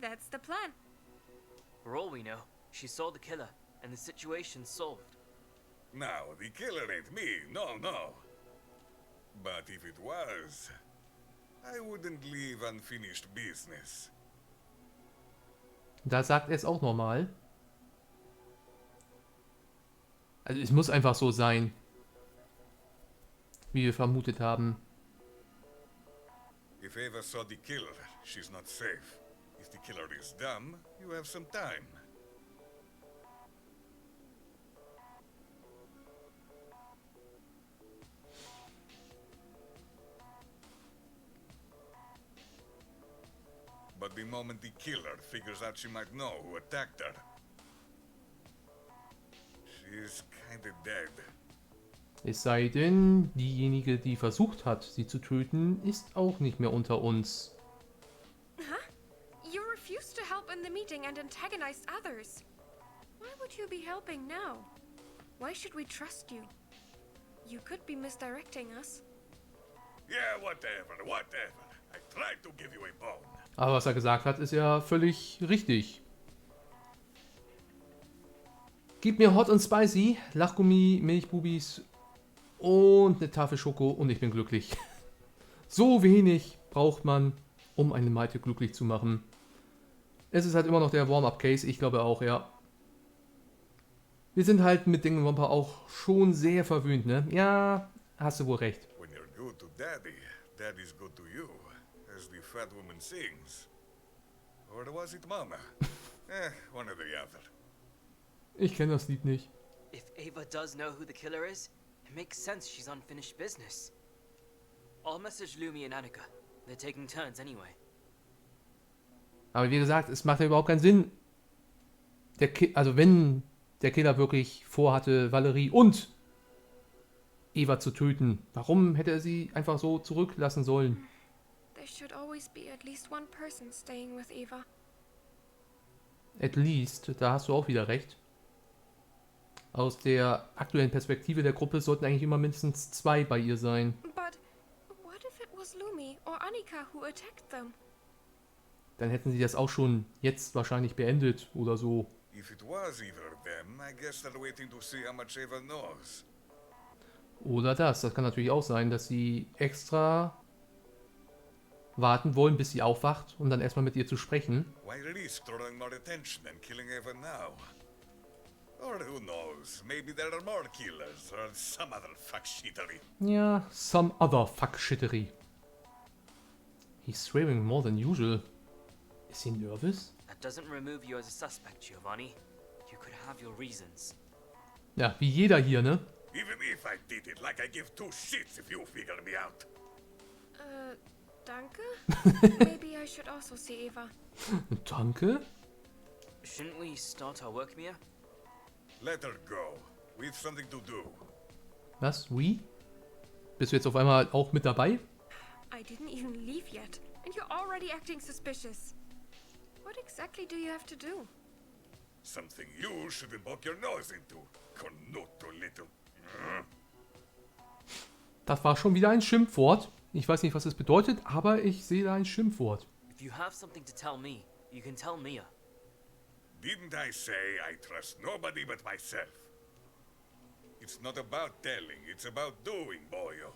That's the plan. For all we know, she saw the killer, and the situation's solved. Now, the killer ain't me, no. But if it was, I wouldn't leave unfinished business. Da sagt er es auch nochmal. Also es muss einfach so sein, wie wir vermutet haben. If Eva saw the killer, she's not safe. If the killer is dumb, you have some time. But the moment the killer figures out she might know who attacked her, she's kinda dead. Es sei denn, diejenige, die versucht hat, sie zu töten, ist auch nicht mehr unter uns. Huh? You refused to help in the meeting and antagonized others. Why would you be helping now? Why should we trust you? You could be misdirecting us. Yeah, whatever. I tried to give you a bone. Aber was er gesagt hat, ist ja völlig richtig. Gib mir Hot und Spicy, Lachgummi, Milchbubis und eine Tafel Schoko und ich bin glücklich. So wenig braucht man, um eine Maite glücklich zu machen. Es ist halt immer noch der Warm-Up-Case, ich glaube auch, ja. Wir sind halt mit Danganronpa auch schon sehr verwöhnt, ne? Ja, hast du wohl recht. When you're good to Daddy, Daddy's good to you, as the fat woman sings. Or was it Mama? One or the other. Ich kenne das Lied nicht. If Ava does know who the killer is, it makes sense she's unfinished business. I'll message Lumi and Annika. They're taking turns anyway. Aber wie gesagt, es macht ja überhaupt keinen Sinn. Also wenn der Killer wirklich vorhatte, Valerie und Eva zu töten, warum hätte er sie einfach so zurücklassen sollen? There should always be at least one person staying with Eva. At least, da hast du auch wieder recht. Aus der aktuellen Perspektive der Gruppe sollten eigentlich immer mindestens 2 bei ihr sein. But what if it was Lumi or Annika who attacked them? Dann hätten sie das auch schon jetzt wahrscheinlich beendet oder so. If it was either of them, I guess they're waiting to see how much Ava knows. Oder das kann natürlich auch sein, dass sie extra warten wollen, bis sie aufwacht, um dann erstmal mit ihr zu sprechen. Why risk drawing more attention and killing Ava now? Or who knows, maybe there are more killers or some other fuckshittery. Ja, some other fuckshittery. He's swearing more than usual. Is he nervous? That doesn't remove you as a suspect, Giovanni. You could have your reasons. Ja, wie jeder hier, ne? Even if I did it, like I give 2 shits if you figure me out. Danke? Maybe I should also see Eva. Danke? Shouldn't we start our work, Mia? Let her go. We've something to do. Was? We? Bist du jetzt auf einmal auch mit dabei? I didn't even leave yet, and you're already acting suspicious. What exactly do you have to do? Something you shouldn't poke your nose into. Cornuto little. Das war schon wieder ein Schimpfwort. Ich weiß nicht, was es bedeutet, aber ich sehe da ein Schimpfwort. If you have something to tell me, you can tell Mia. Didn't I say I trust nobody but myself? It's not about telling, it's about doing, boyo.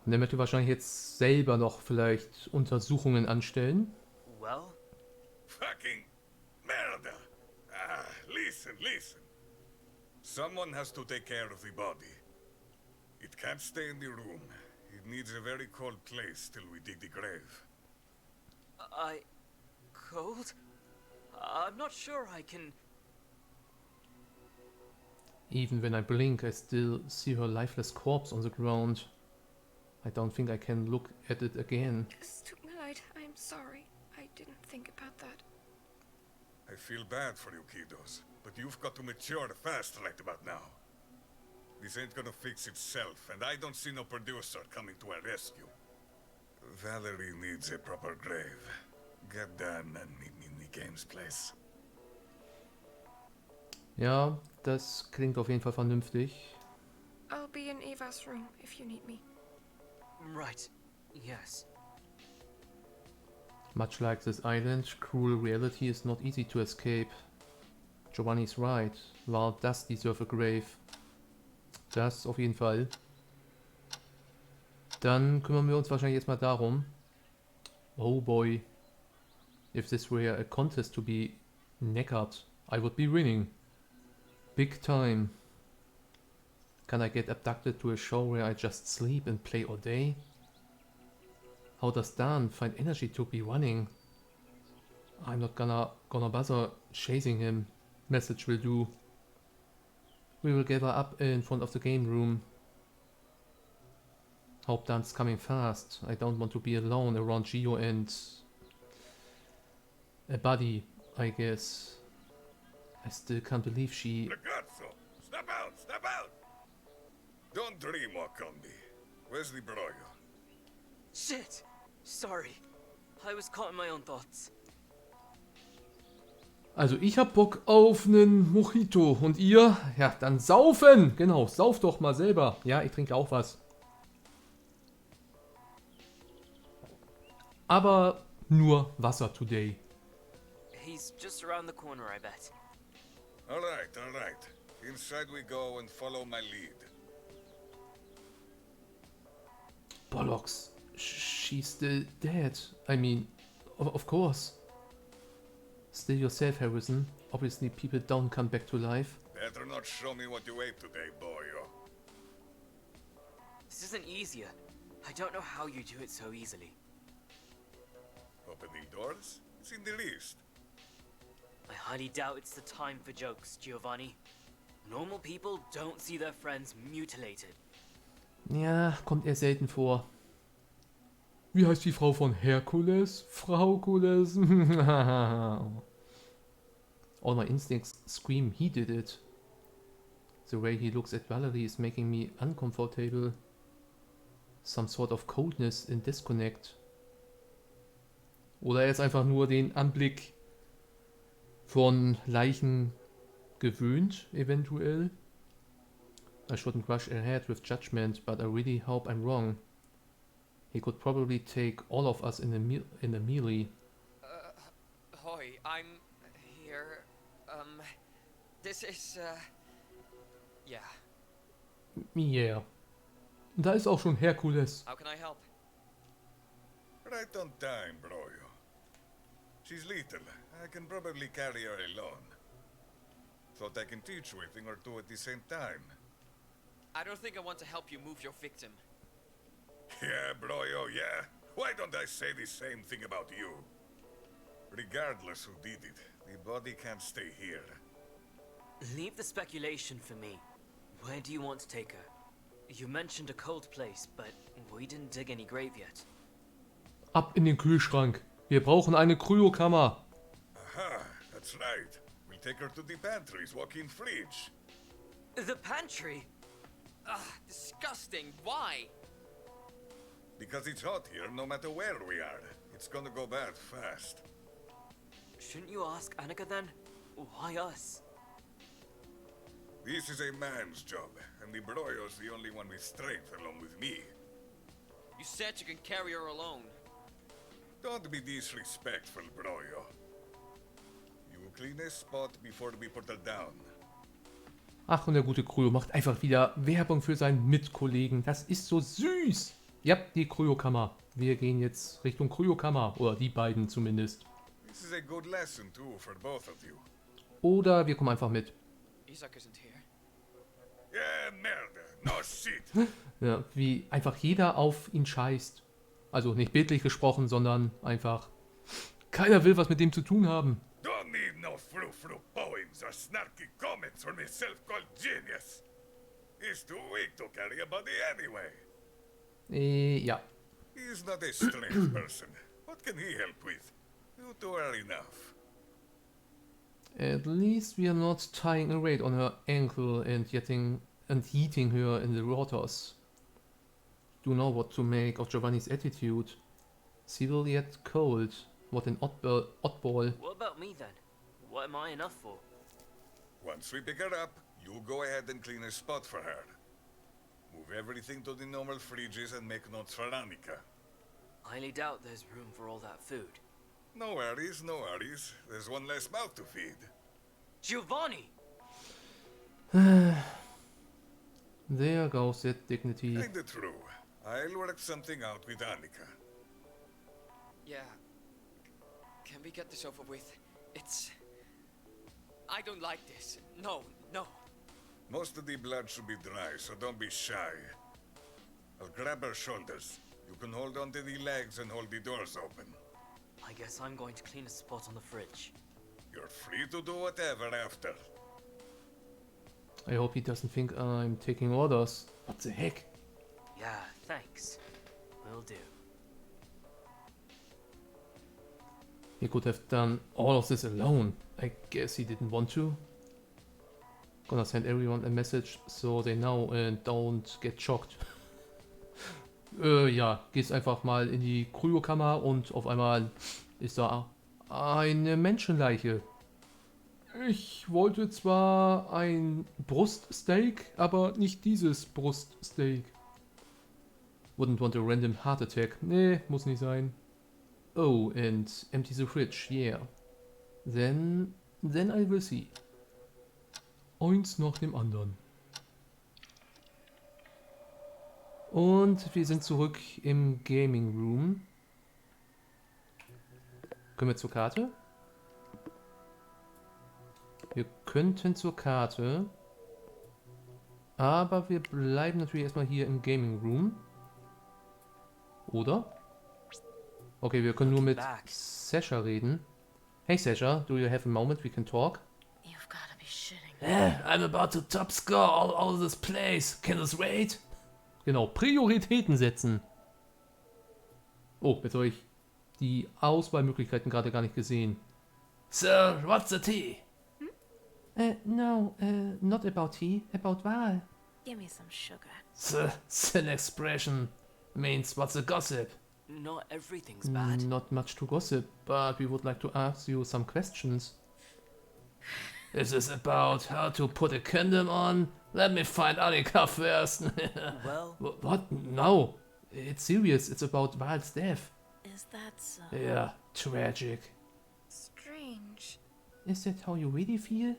Und er möchte wahrscheinlich jetzt selber noch vielleicht Untersuchungen anstellen. Well? Fucking murder! Listen. Someone has to take care of the body. It can't stay in the room. It needs a very cold place till we dig the grave. Cold? I'm not sure I can... Even when I blink, I still see her lifeless corpse on the ground. I don't think I can look at it again. Es tut mir leid, I'm sorry. I didn't think about that. I feel bad for you kiddos, but you've got to mature fast right about now. This ain't gonna fix itself, and I don't see no producer coming to our rescue. Valerie needs a proper grave. Get done and meet me in the games place. Ja, das klingt auf jeden Fall vernünftig. I'll be in Eva's room if you need me. Right. Yes. Much like this island, cruel reality is not easy to escape. Giovanni's right. Val does deserve a grave. Das auf jeden Fall. Dann kümmern wir uns wahrscheinlich jetzt mal darum. Oh boy. If this were a contest to be knackered, I would be winning. Big time. Can I get abducted to a show where I just sleep and play all day? How does Dan find energy to be running? I'm not gonna bother chasing him. Message will do. We will gather up in front of the game room. Hope Dan's coming fast. I don't want to be alone around Gio and a buddy, I guess. I still can't believe she... Ragazzo! Step out! Don't dream, Wakambi. Where's the broyo? Shit! Sorry. I was caught in my own thoughts. Also ich hab Bock auf einen Mojito. Und ihr? Ja, dann saufen. Genau, sauf doch mal selber. Ja, ich trinke auch was. Aber nur Wasser today. He's just around the corner, I bet. All right. Inside we go and follow my lead. Bollocks. She's still dead. I mean, of course. Still yourself, Harrison. Obviously people don't come back to life. Better not show me what you ate today, boyo. This isn't easier. I don't know how you do it so easily. Opening doors? It's in the list. I highly doubt it's the time for jokes, Giovanni. Normal people don't see their friends mutilated. Ja, kommt eher selten vor. Wie heißt die Frau von Herkules? Frau Kules? All my instincts scream he did it. The way he looks at Valerie is making me uncomfortable. Some sort of coldness and disconnect. Oder er ist einfach nur den Anblick von Leichen gewöhnt, eventuell. I shouldn't rush ahead with judgment, but I really hope I'm wrong. He could probably take all of us in a melee. Hoi, I'm here. This is, yeah. Yeah. Da ist auch schon Herkules. How can I help? Right on time, broyo. She's little. I can probably carry her alone. Thought I can teach you a thing or two at the same time. I don't think I want to help you move your victim. Yeah, broyo, yeah. Why don't I say the same thing about you? Regardless who did it, the body can't stay here. Leave the speculation for me. Where do you want to take her? You mentioned a cold place, but we didn't dig any grave yet. Ab in den Kühlschrank. Wir brauchen eine Kryokammer. Aha, that's right. We'll take her to the pantry's walk-in fridge. The pantry? Ugh, disgusting. Why? Because it's hot here no matter where we are. It's gonna go bad fast. Shouldn't you ask Annika then? Why us? This is a man's job, and the broyo's the only one with strength along with me. You said you can carry her alone. Don't be disrespectful, broyo. You clean a spot before we put her down. Ach, und der gute Kryo macht einfach wieder Werbung für seinen Mitkollegen. Das ist so süß. Ja, die Kryokammer. Wir gehen jetzt Richtung Kryokammer. Oder die beiden zumindest. This is a good lesson too for both of you. Oder wir kommen einfach mit. Isaac isn't here. Yeah, merda. No shit. Ja, wie einfach jeder auf ihn scheißt. Also nicht bildlich gesprochen, sondern einfach keiner will was mit dem zu tun haben. Don't need no frou-frou poems or snarky comments from a self-called genius. He's too weak to carry a body anyway. Ja. He's not a strange person. What can he help with? You two are enough. At least we are not tying a weight on her ankle and heating her in the waters. Do know what to make of Giovanni's attitude. Civil yet cold. What an oddball. What about me then? What am I enough for? Once we pick her up, you go ahead and clean a spot for her. Move everything to the normal fridges and make notes for Annika. Highly doubt there's room for all that food. No worries, no worries. There's one less mouth to feed. Giovanni! There goes that dignity. Kinda true. I'll work something out with Annika. Yeah. Can we get this over with? I don't like this. No. Most of the blood should be dry, so don't be shy. I'll grab her shoulders. You can hold onto the legs and hold the doors open. I guess I'm going to clean a spot on the fridge. You're free to do whatever after. I hope he doesn't think I'm taking orders. What the heck? Yeah, thanks. Will do. He could have done all of this alone. I guess he didn't want to. Gonna send everyone a message so they know and don't get shocked. Ja, gehst einfach mal in die Kryokammer und auf einmal ist da eine Menschenleiche. Ich wollte zwar ein Bruststeak, aber nicht dieses Bruststeak. Wouldn't want a random heart attack. Nee, muss nicht sein. Oh, and empty the fridge, yeah. Then I will see. Eins nach dem anderen. Und wir sind zurück im Gaming Room. Können wir zur Karte? Wir könnten zur Karte. Aber wir bleiben natürlich erstmal hier im Gaming Room. Oder? Okay, wir können nur mit Sasha reden. Hey Sasha, do you have a moment we can talk? You've gotta be shitting. I'm about to top score all of this place. Can this wait? Genau, Prioritäten setzen. Oh, jetzt habe ich die Auswahlmöglichkeiten gerade gar nicht gesehen. Sir, what's the tea? No, not about tea, about Wahl. Give me some sugar. It's an expression. Means what's the gossip? Not everything's bad. Not much to gossip, but we would like to ask you some questions. Is this about how to put a condom on? Let me find Annika first. Well, What? No. It's serious. It's about Wahl's death. Is that so? Yeah, tragic. Strange. Is that how you really feel?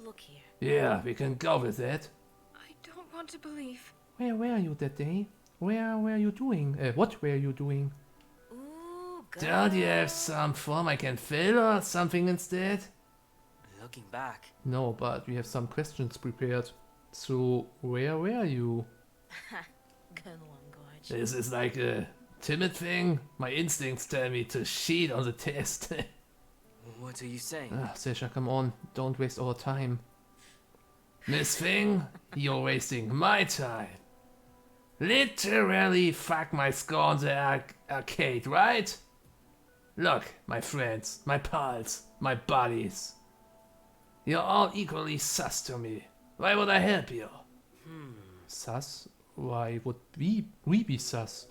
Look here. Yeah, we can go with that. I don't want to believe. Where were you that day? Where were you doing? What were you doing? Ooh, girl. Don't you have some form I can fill or something instead? looking back. No, but we have some questions prepared. So, where were you? Good one, Gorge. This is like a timid thing. My instincts tell me to cheat on the test. What are you saying? Sasha, come on. Don't waste our time. Miss Thing, you're wasting my time. Literally fuck my skull on the arcade, right? Look, my friends, my pals, my buddies. You're all equally sus to me. Why would I help you? Sus? Why would we be sus?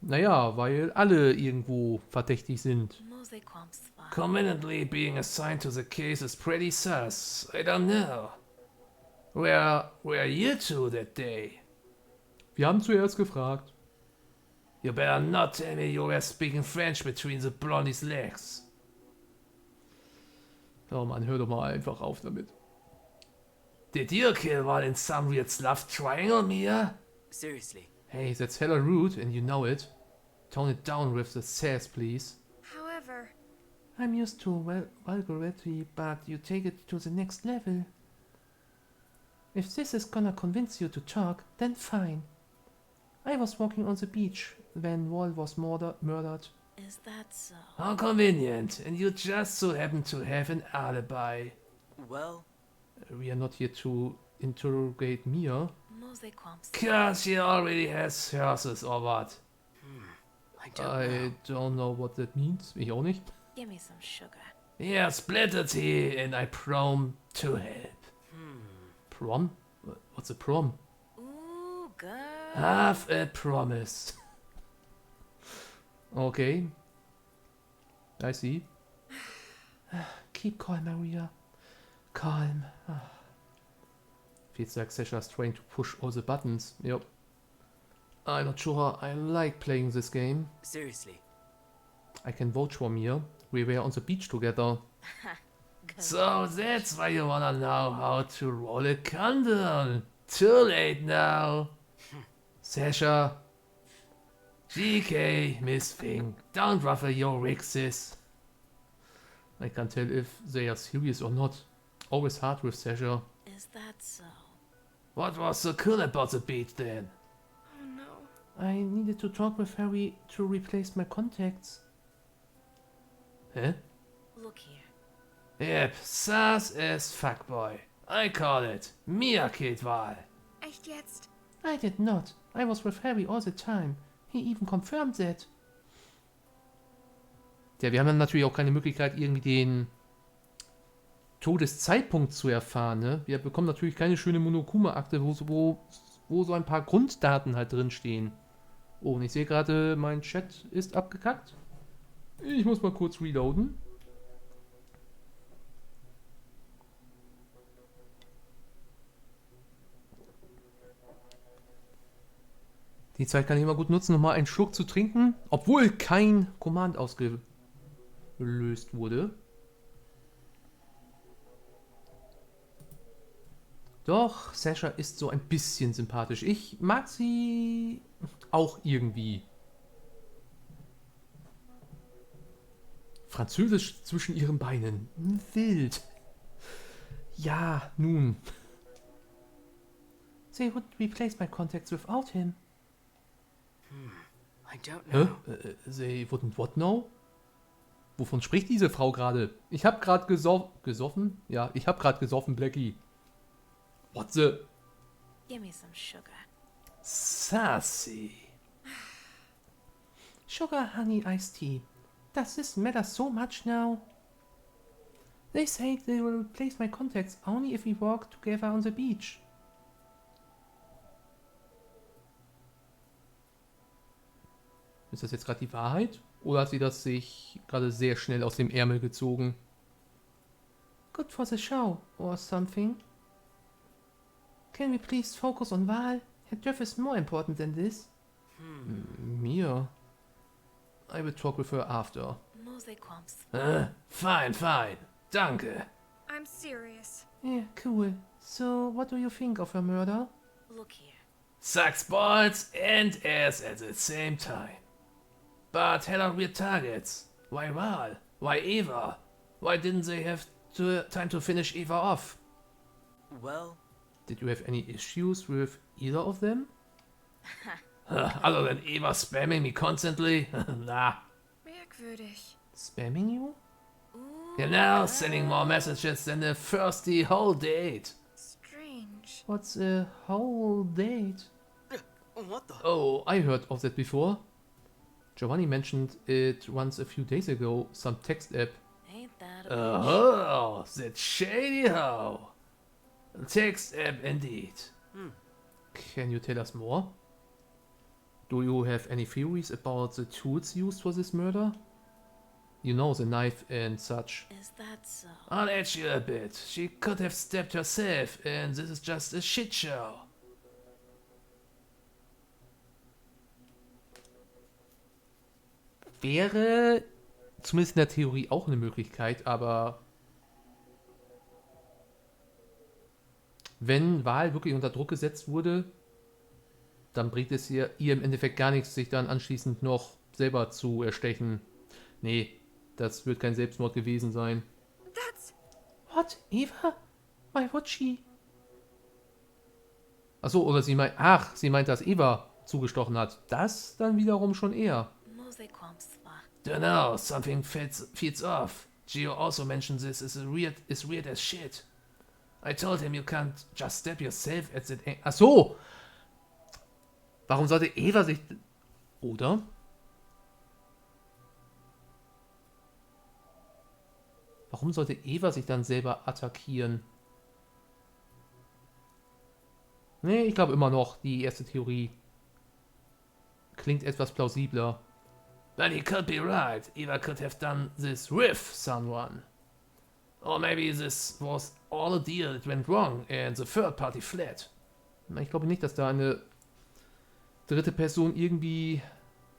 Naja, weil alle irgendwo verdächtig sind. Conveniently being assigned to the case is pretty sus. I don't know. Where were you two that day? Wir haben zuerst gefragt. You better not tell me you were speaking French between the blondie's legs. Oh Mann, hör doch mal einfach auf damit. Did you kill one in some weird love triangle, Mia? Seriously? Hey, that's hella rude and you know it. Tone it down with the sass, please. However, I'm used to vulgarity, but you take it to the next level. If this is gonna convince you to talk, then fine. I was walking on the beach when Wall was murdered. Is that so? How convenient, and you just so happen to have an alibi. Well, We are not here to interrogate Mia. Mosequams. Cause she already has horses or what? I don't know. I don't know what that means. Ich auch nicht. Give me some sugar. Yeah, splitter tea, and I prom to help. Prom? What's a prom? Ooh, girl. Have a promise. Okay. I see. Keep calm, Maria. Calm. Feels like Sasha's trying to push all the buttons. Yep. I'm not sure I like playing this game. Seriously? I can vouch for Mia. We were on the beach together. So that's why you wanna know how to roll a condom. Too late now. Sasha. GK, Miss Thing. Don't ruffle your wig, sis. I can't tell if they are serious or not. Always hard with Sasha. Is that so? What was so cool about the beach then? oh no. I needed to talk with Harry to replace my contacts. Huh? Look here. Yep, sus as fuckboy. I call it. Mia killed Val. Echt jetzt? I did not. I was with Harry all the time. He even confirmed that. Ja, wir haben dann natürlich auch keine Möglichkeit, irgendwie den Todeszeitpunkt zu erfahren, ne? Wir bekommen natürlich keine schöne Monokuma-Akte, wo so ein paar Grunddaten halt drin stehen. Oh, und ich sehe gerade, mein Chat ist abgekackt. Ich muss mal kurz reloaden. Die Zeit kann ich immer gut nutzen, um mal einen Schluck zu trinken, obwohl kein Command ausgelöst wurde. Doch, Sasha ist so ein bisschen sympathisch. Ich mag sie auch irgendwie. Französisch zwischen ihren Beinen. Wild. Ja, nun. They wouldn't replace my contacts without him. I don't know. They wouldn't what now? Wovon spricht diese Frau gerade? Ich hab gerade gesoffen? Ja, ich hab gerade gesoffen, Blackie. What the? Give me some sugar. Sassy. Sugar honey iced tea. Does this matter so much now? They say they will replace my contacts only if we walk together on the beach. Ist das jetzt gerade die Wahrheit? Oder hat sie das sich gerade sehr schnell aus dem Ärmel gezogen? Good for the show, or something. Can we please focus on Wahl? Herr Jeff is more important than this. Mir? I will talk with her after. Fine, fine. Danke. I'm serious. Yeah, cool. So, what do you think of her murder? Look here. Sucks balls and ass at the same time. But had on weird targets. Why Val? Why Eva? Why didn't they have time to finish Eva off? Well, Did you have any issues with either of them? Other than Eva spamming me constantly? Nah. Merkwürdig. Spamming you? Genau, sending more messages than a thirsty whole date. Strange. What's a whole date? what the? Oh, I heard of that before. Giovanni mentioned it once a few days ago, some text app. Ain't that a bitch? Oh, that shady hoe. Text app indeed. Can you tell us more? Do you have any theories about the tools used for this murder? You know, the knife and such. Is that so? I'll edge you a bit. She could have stabbed herself, and this is just a shit show. Wäre zumindest in der Theorie auch eine Möglichkeit, aber wenn Val wirklich unter Druck gesetzt wurde, dann bringt es ihr im Endeffekt gar nichts, sich dann anschließend noch selber zu erstechen. Nee, das wird kein Selbstmord gewesen sein. That's... What? Eva? Why would she? Achso, oder sie meint, dass Eva zugestochen hat. Das dann wiederum schon eher. Don't know, something feeds off. Gio also mentioned this is weird as shit. I told him you can't just stab yourself at that... Ach so! Warum sollte Eva sich... Oder? Warum sollte Eva sich dann selber attackieren? Nee, ich glaube immer noch, die erste Theorie klingt etwas plausibler. But he could be right. Eva could have done this with someone. Or maybe this was all a deal that went wrong and the third party fled. Ich glaube nicht, dass da eine dritte Person irgendwie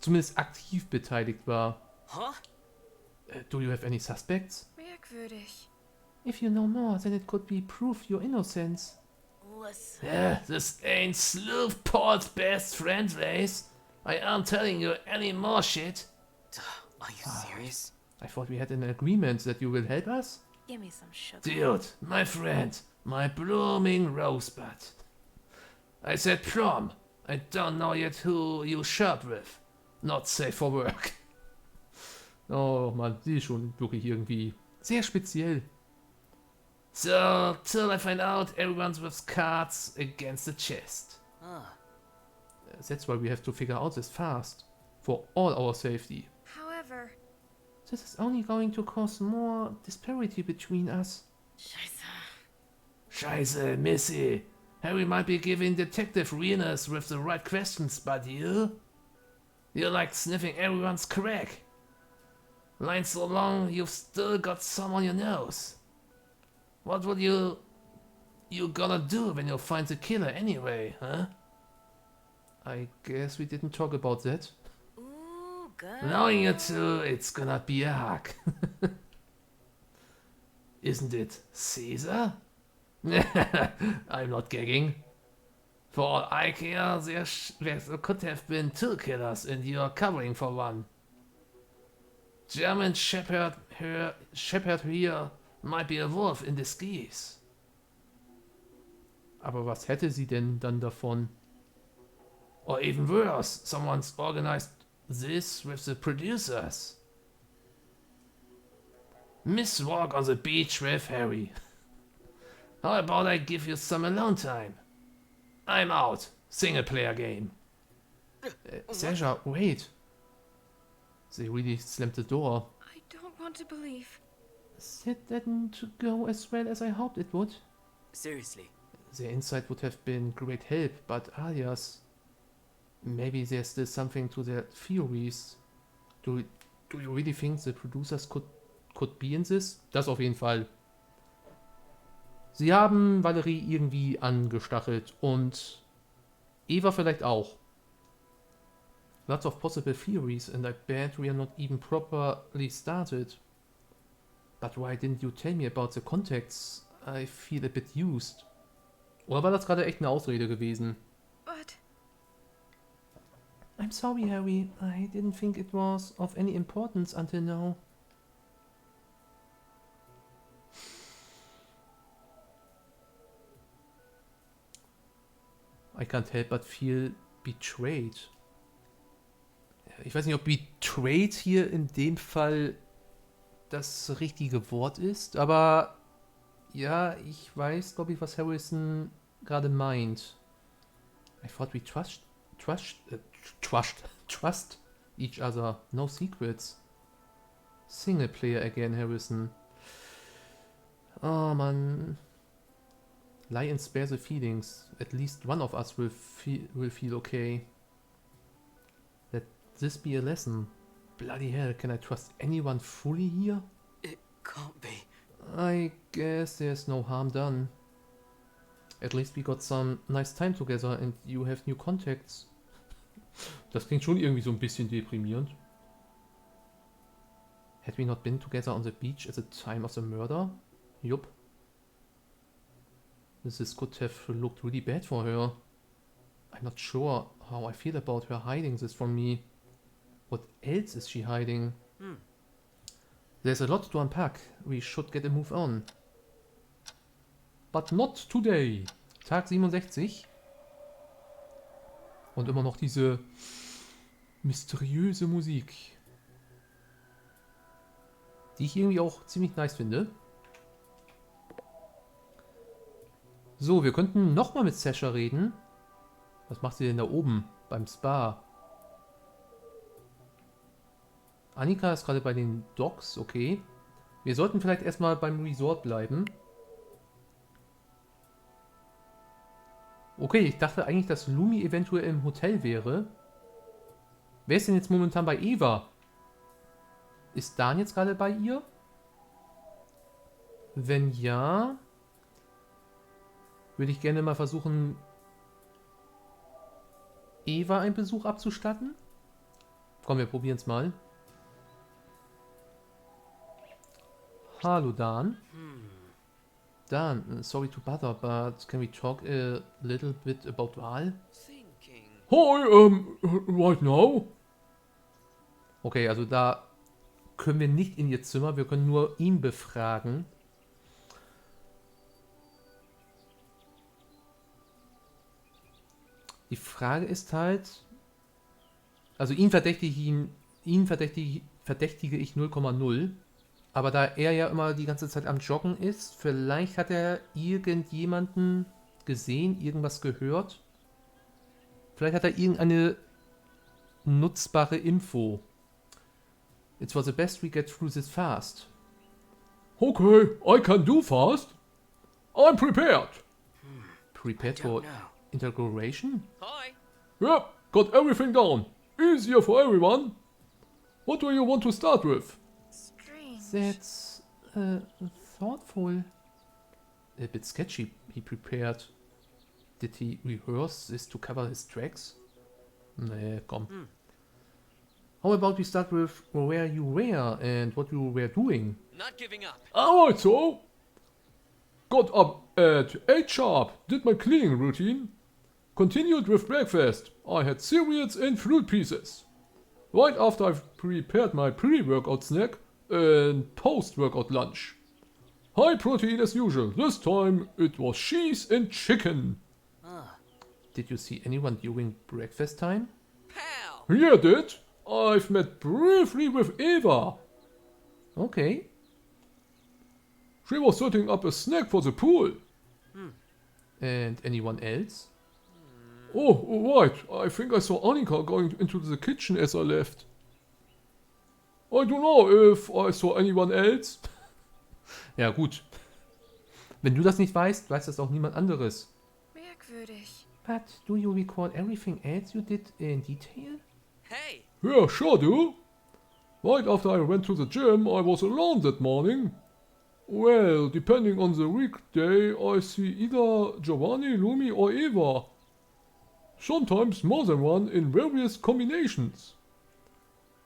zumindest aktiv beteiligt war. Huh? Do you have any suspects? Merkwürdig. If you know more, then it could be proof your innocence. Listen. Yeah, this ain't Sleuth Paul's best friend race. I aren't telling you any more shit. Are you serious? I thought we had an agreement that you will help us. Give me some sugar. Dude, my friend, my blooming rosebud. I said prom. I don't know yet who you shop with. Not safe for work. Oh Mann, die ist schon wirklich irgendwie sehr speziell. So, till I find out, everyone's with cards against the chest. That's why we have to figure out this fast. For all our safety. However... This is only going to cause more disparity between us. Scheiße, Missy. Harry might be giving Detective Renas with the right questions, but you? You're like sniffing everyone's crack. Line so long, you've still got some on your nose. What will you gonna do when you find the killer anyway, huh? I guess we didn't talk about that. Ooh, good. Knowing you two, it's gonna be a hug. Isn't it, Caesar? I'm not gagging. For all I care, there could have been 2 killers and you're covering for one. German Shepherd here might be a wolf in disguise. Aber was hätte sie denn dann davon? Or even worse, someone's organized this with the producers. Miss walk on the beach with Harry. How about I give you some alone time? I'm out. Single player game. Sasha, wait. They really slammed the door. I don't want to believe. That didn't go as well as I hoped it would. Seriously. The insight would have been great help, but alias, maybe there's still something to their theories. Do you really think the producers could be in this? Das auf jeden Fall. Sie haben Valerie irgendwie angestachelt und Eva vielleicht auch. Lots of possible theories and I bet we are not even properly started. But why didn't you tell me about the contacts? I feel a bit used. Oder war das gerade echt eine Ausrede gewesen? But I'm sorry, Harry. I didn't think it was of any importance until now. I can't help but feel betrayed. Ich weiß nicht, ob betrayed hier in dem Fall das richtige Wort ist, aber ja, ich weiß, glaube ich, was Harrison gerade meint. I thought we trust each other. No secrets. Single player again, Harrison. Oh, man. Lie and spare the feelings. At least one of us will feel okay. Let this be a lesson. Bloody hell, can I trust anyone fully here? It can't be. I guess there's no harm done. At least we got some nice time together and you have new contacts. Das klingt schon irgendwie so ein bisschen deprimierend. Had we not been together on the beach at the time of the murder? Yup. This could have looked really bad for her. I'm not sure how I feel about her hiding this from me. What else is she hiding? There's a lot to unpack. We should get a move on. But not today. Tag 67. Und immer noch diese mysteriöse Musik. Die ich irgendwie auch ziemlich nice finde. So, wir könnten nochmal mit Sasha reden. Was macht sie denn da oben beim Spa? Annika ist gerade bei den Docks, okay. Wir sollten vielleicht erstmal beim Resort bleiben. Okay, ich dachte eigentlich, dass Lumi eventuell im Hotel wäre. Wer ist denn jetzt momentan bei Eva? Ist Dan jetzt gerade bei ihr? Wenn ja, würde ich gerne mal versuchen, Eva einen Besuch abzustatten. Komm, wir probieren es mal. Hallo Dan. Dan, sorry to bother, but can we talk a little bit about Val? Hi, right now? Okay, also da können wir nicht in ihr Zimmer, wir können nur ihn befragen. Die Frage ist halt, also ihn verdächtige ich 0,0. Aber da er ja immer die ganze Zeit am Joggen ist, vielleicht hat er irgendjemanden gesehen, irgendwas gehört. Vielleicht hat er irgendeine nutzbare Info. It's for the best we get through this fast. Okay, I can do fast. I'm prepared. Prepared for interrogation? Hi. Yep, got everything down. Easier for everyone. What do you want to start with? That's thoughtful. A bit sketchy, he prepared. Did he rehearse this to cover his tracks? Nee, komm. How about we start with where you were and what you were doing? Not giving up. Alright, so. Got up at 8 sharp, did my cleaning routine. Continued with breakfast. I had cereals and fruit pieces. Right after I've prepared my pre-workout snack and post-workout lunch. High protein as usual. This time it was cheese and chicken. Did you see anyone during breakfast time? Pal! Yeah, did. I've met briefly with Eva. Okay. She was setting up a snack for the pool. And anyone else? Oh, right. I think I saw Annika going into the kitchen as I left. I don't know if I saw anyone else. Ja, gut. Wenn du das nicht weißt, weiß das auch niemand anderes. Merkwürdig. But do you recall everything else you did in detail? Hey! Yeah, sure do. Right after I went to the gym, I was alone that morning. Well, depending on the weekday, I see either Giovanni, Lumi or Eva. Sometimes more than one in various combinations.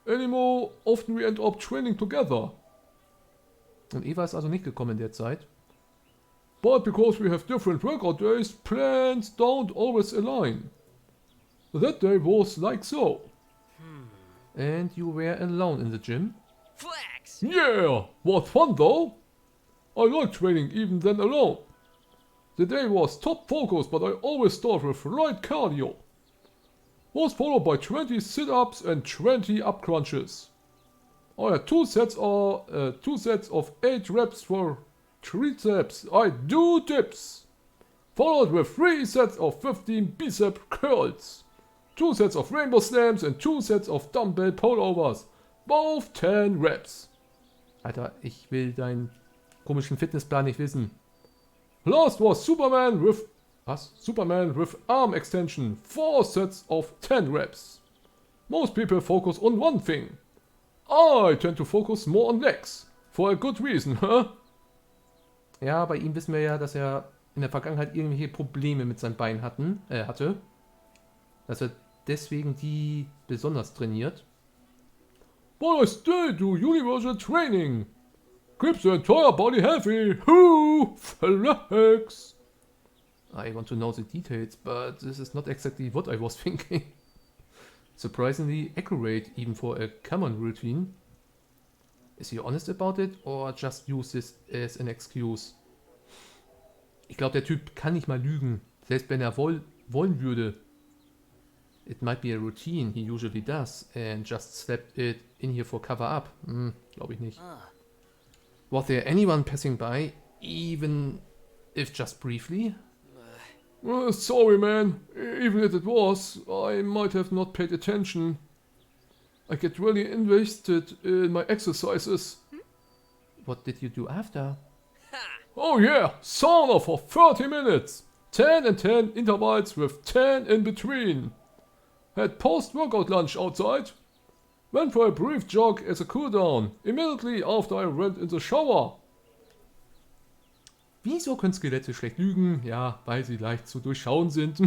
Anymore, often we end up training together. Und Eva ist also nicht gekommen in der Zeit. But because we have different workout days, plans don't always align. That day was like so. And you were alone in the gym? Flex! Yeah, what fun though. I like training even then alone. The day was top focus, but I always start with light cardio. Was followed by 20 sit-ups and 20 up crunches. I had two sets of 8 reps for triceps. I do dips. Followed with 3 sets of 15 bicep curls. 2 sets of rainbow slams and 2 sets of dumbbell pullovers. Both 10 reps. Alter, ich will deinen komischen Fitnessplan nicht wissen. Last was Superman with arm extension. 4 sets of 10 reps. Most people focus on one thing. I tend to focus more on legs. For a good reason, huh? Ja, bei ihm wissen wir ja, dass er in der Vergangenheit irgendwelche Probleme mit seinem Bein hatte. Dass er deswegen die besonders trainiert. But I still do universal training. Keeps the entire body healthy. Whoo! Flex! I want to know the details, but this is not exactly what I was thinking. Surprisingly accurate even for a common routine. Is he honest about it or just use this as an excuse? Ich glaube, der Typ kann nicht mal lügen, selbst wenn er wollen würde. It might be a routine he usually does and just slapped it in here for cover up. Glaube ich nicht. Was there anyone passing by, even if just briefly? Sorry, man. Even if it was, I might have not paid attention. I get really invested in my exercises. What did you do after? Oh yeah, sauna for 30 minutes. 10 and 10 intervals with 10 in between. Had post-workout lunch outside. Went for a brief jog as a cool down. Immediately after I went in the shower. Wieso können Skelette schlecht lügen? Ja, weil sie leicht zu durchschauen sind.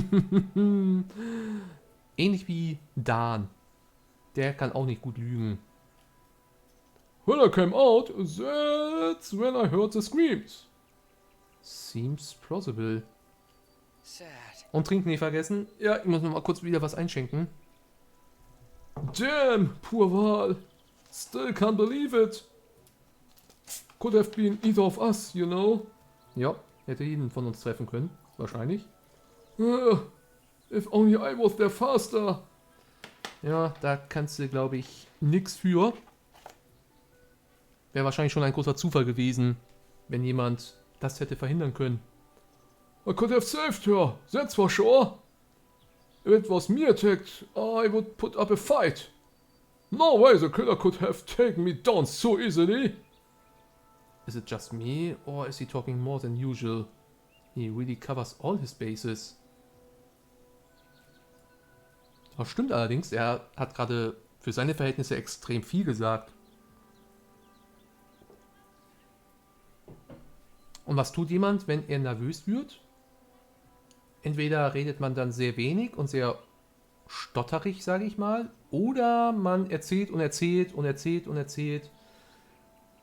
Ähnlich wie Dan. Der kann auch nicht gut lügen. When I came out, that's when I heard the screams. Seems plausible. Sad. Und trinken nicht vergessen. Ja, ich muss noch mal kurz wieder was einschenken. Damn, poor Val. Still can't believe it. Could have been either of us, you know. Ja, hätte jeden von uns treffen können. Wahrscheinlich. If only I was there faster. Ja, da kannst du, glaube ich, nix für. Wäre wahrscheinlich schon ein großer Zufall gewesen, wenn jemand das hätte verhindern können. I could have saved her, that's for sure. If it was me attacked, I would put up a fight. No way the killer could have taken me down so easily. Is it just me, or is he talking more than usual? He really covers all his bases. Das stimmt allerdings, er hat gerade für seine Verhältnisse extrem viel gesagt. Und was tut jemand, wenn er nervös wird? Entweder redet man dann sehr wenig und sehr stotterig, sage ich mal. Oder man erzählt und erzählt und erzählt und erzählt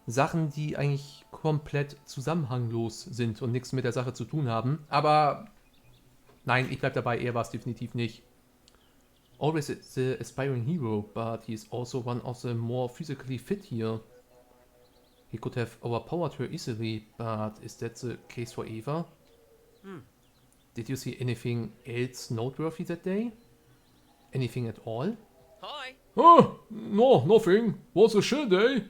Sachen, die eigentlich komplett zusammenhanglos sind und nichts mit der Sache zu tun haben. Aber nein, ich bleib dabei, er war es definitiv nicht. Always the aspiring hero, but he is also one of the more physically fit here. He could have overpowered her easily, but is that the case for Eva? Did you see anything else noteworthy that day? Anything at all? Hi. Oh, no, nothing. Was a chill day.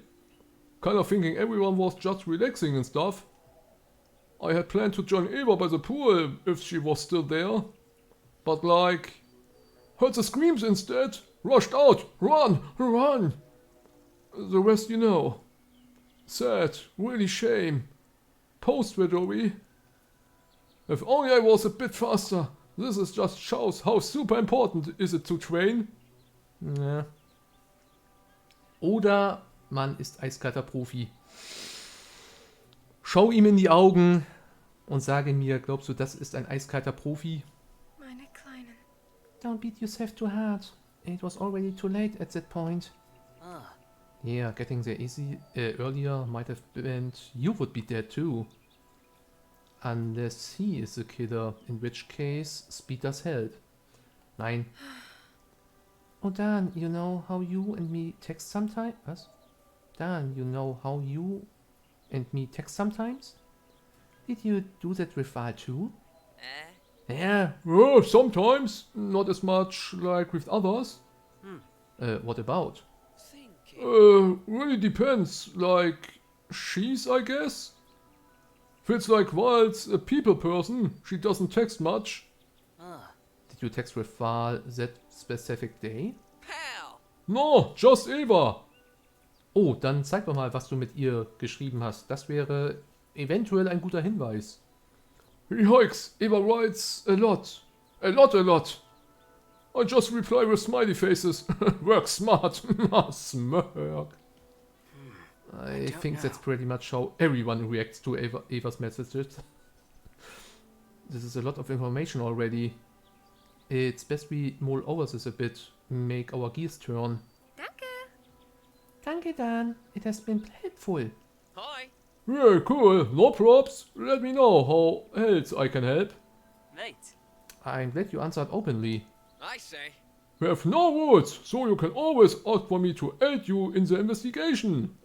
Kinda thinking everyone was just relaxing and stuff. I had planned to join Eva by the pool if she was still there. But like, heard the screams instead. Rushed out. Run, run. The rest you know. Sad, really shame. Post-widowy. If only I was a bit faster. This is just shows how super important is it to train. Ja. Oder man ist eiskalter Profi. Schau ihm in die Augen und sage mir, glaubst du, das ist ein eiskalter Profi? Meine Kleinen. Don't beat yourself too hard. It was already too late at that point. Ah, Yeah, getting there earlier might have meant you would be dead too. Unless he is the killer, in which case speed does help. Nein. Oh Dan, you know how you and me text sometimes? Was? Dan, you know how you and me text sometimes? Did you do that with Val too? Yeah. Sometimes. Not as much like with others. What about? Really depends. Like, she's, I guess. Feels like Val's a people person. She doesn't text much. Did you text with Val that specific day? Pal. No, just Eva. Oh, dann zeig doch mal, was du mit ihr geschrieben hast. Das wäre eventuell ein guter Hinweis. He hikes. Eva writes a lot. A lot. I just reply with smiley faces. Work smart. Smirk. I think that's pretty much how everyone reacts to Eva's messages. This is a lot of information already. It's best we mull over this a bit, make our gears turn. Danke. Danke, Dan. It has been helpful. Hi. Yeah, cool. No props. Let me know how else I can help. mate. I'm glad you answered openly. I say. We have no words, so you can always ask for me to aid you in the investigation.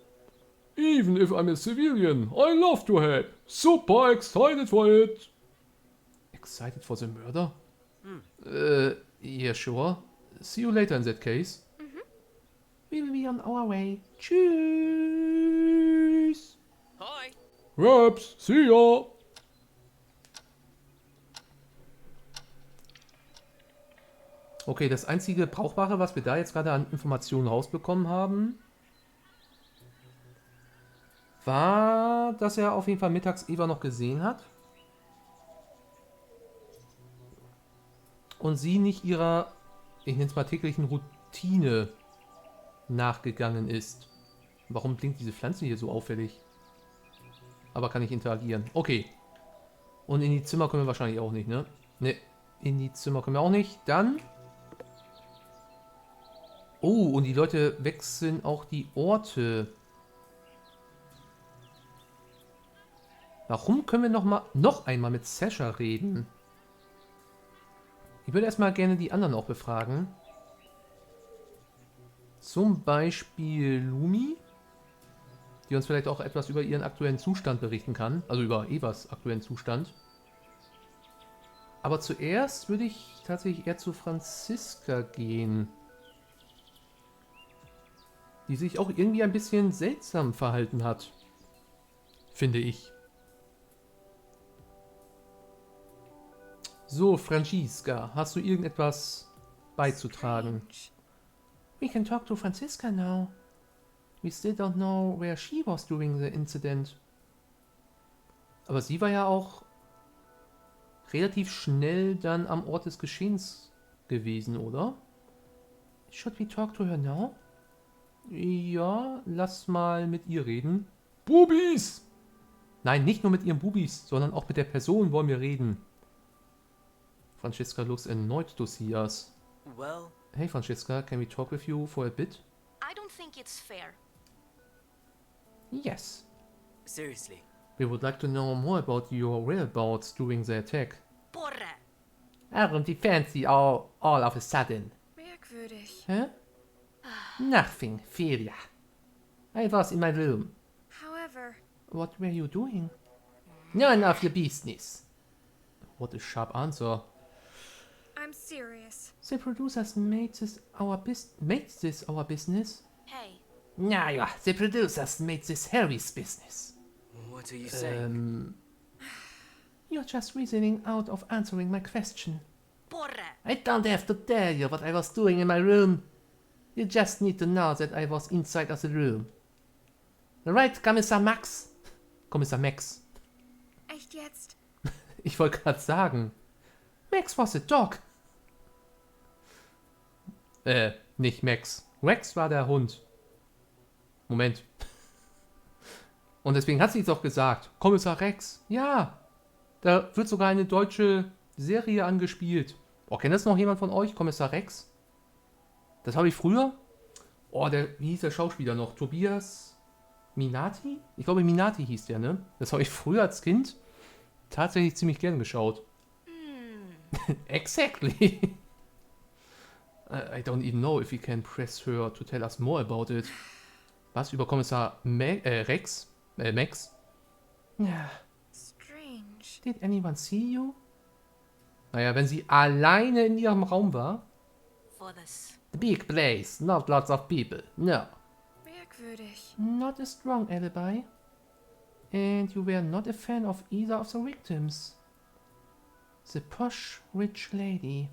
Even if I'm a civilian, I love to help. Super excited for it. Excited for the murder? Yeah, sure. See you later in that case. We will be on our way. Tschüss. Hi. Raps, see ya. Okay, das einzige Brauchbare, was wir da jetzt gerade an Informationen rausbekommen haben, war, dass er auf jeden Fall mittags Eva noch gesehen hat. Und sie nicht ihrer, ich nenne es mal, täglichen Routine nachgegangen ist. Warum blinkt diese Pflanze hier so auffällig? Aber kann ich interagieren. Okay. Und in die Zimmer können wir wahrscheinlich auch nicht, ne? Ne, in die Zimmer können wir auch nicht. Dann... Oh, und die Leute wechseln auch die Orte. Warum können wir noch einmal mit Sasha reden? Ich würde erstmal gerne die anderen auch befragen. Zum Beispiel Lumi, die uns vielleicht auch etwas über ihren aktuellen Zustand berichten kann. Also über Evas aktuellen Zustand. Aber zuerst würde ich tatsächlich eher zu Franziska gehen. Die sich auch irgendwie ein bisschen seltsam verhalten hat. Finde ich. So, Franziska, hast du irgendetwas beizutragen? We can talk to Franziska now. We still don't know where she was during the incident. Aber sie war ja auch relativ schnell dann am Ort des Geschehens gewesen, oder? Should we talk to her now? Ja, lass mal mit ihr reden. Bubis! Nein, nicht nur mit ihren Bubis, sondern auch mit der Person wollen wir reden. Franziska looks annoyed to see us. Well, Hey Franziska, can we talk with you for a bit? I don't think it's fair. Yes. seriously. We would like to know more about your whereabouts during the attack. Porra! Warum die fancy all of a sudden? Merkwürdig. Huh? Nothing, Feria. I was in my room. However, What were you doing? None of your business. What a sharp answer. I'm serious. The producers made this our business. Hey, Nah, the producers made this Harry's business. What are you saying? You're just reasoning out of answering my question. porra! I don't have to tell you what I was doing in my room. You just need to know that I was inside of the room. Right, Kommissar Max? Kommissar Max. Echt jetzt? Ich wollte gerade sagen. Max was a dog. Nicht Max. Rex war der Hund. Moment. Und deswegen hat sie es auch gesagt. Kommissar Rex. Ja. Da wird sogar eine deutsche Serie angespielt. Oh, kennt das noch jemand von euch? Kommissar Rex? Das habe ich früher. Oh, wie hieß der Schauspieler noch? Tobias Minati? Ich glaube, Minati hieß der, ne? Das habe ich früher als Kind tatsächlich ziemlich gern geschaut. Exactly. I don't even know if we can press her to tell us more about it. Was? Über Kommissar Rex? Max? Ja. Strange. Did anyone see you? Naja, wenn sie alleine in ihrem Raum war. For this. The big place, not lots of people. No. Merkwürdig. Not a strong alibi. And you were not a fan of either of the victims. The posh, rich lady.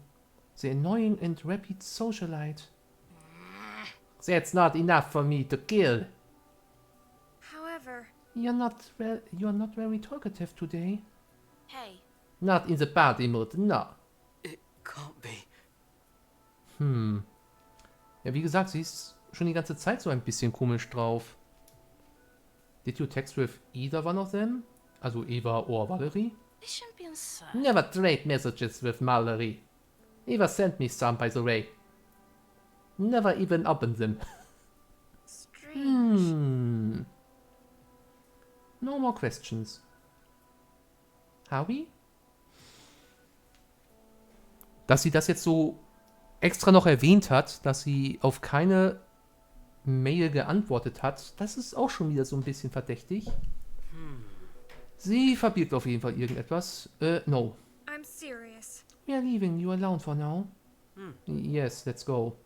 The annoying and rapid socialite. That's not enough for me to kill. However, You're not very talkative today. Hey, Not in the party mood, no. It can't be. Ja, wie gesagt, sie ist schon die ganze Zeit so ein bisschen komisch drauf. Did you text with either one of them? Also Eva or Valerie? this shouldn't be inside. Never trade messages with Mallory. Eva sent me some, by the way. Never even open them. strange. No more questions. Howie? Dass sie das jetzt so extra noch erwähnt hat, dass sie auf keine Mail geantwortet hat, das ist auch schon wieder so ein bisschen verdächtig. Sie verbirgt auf jeden Fall irgendetwas. No. I'm serious. We are leaving you alone for now. Yes, let's go.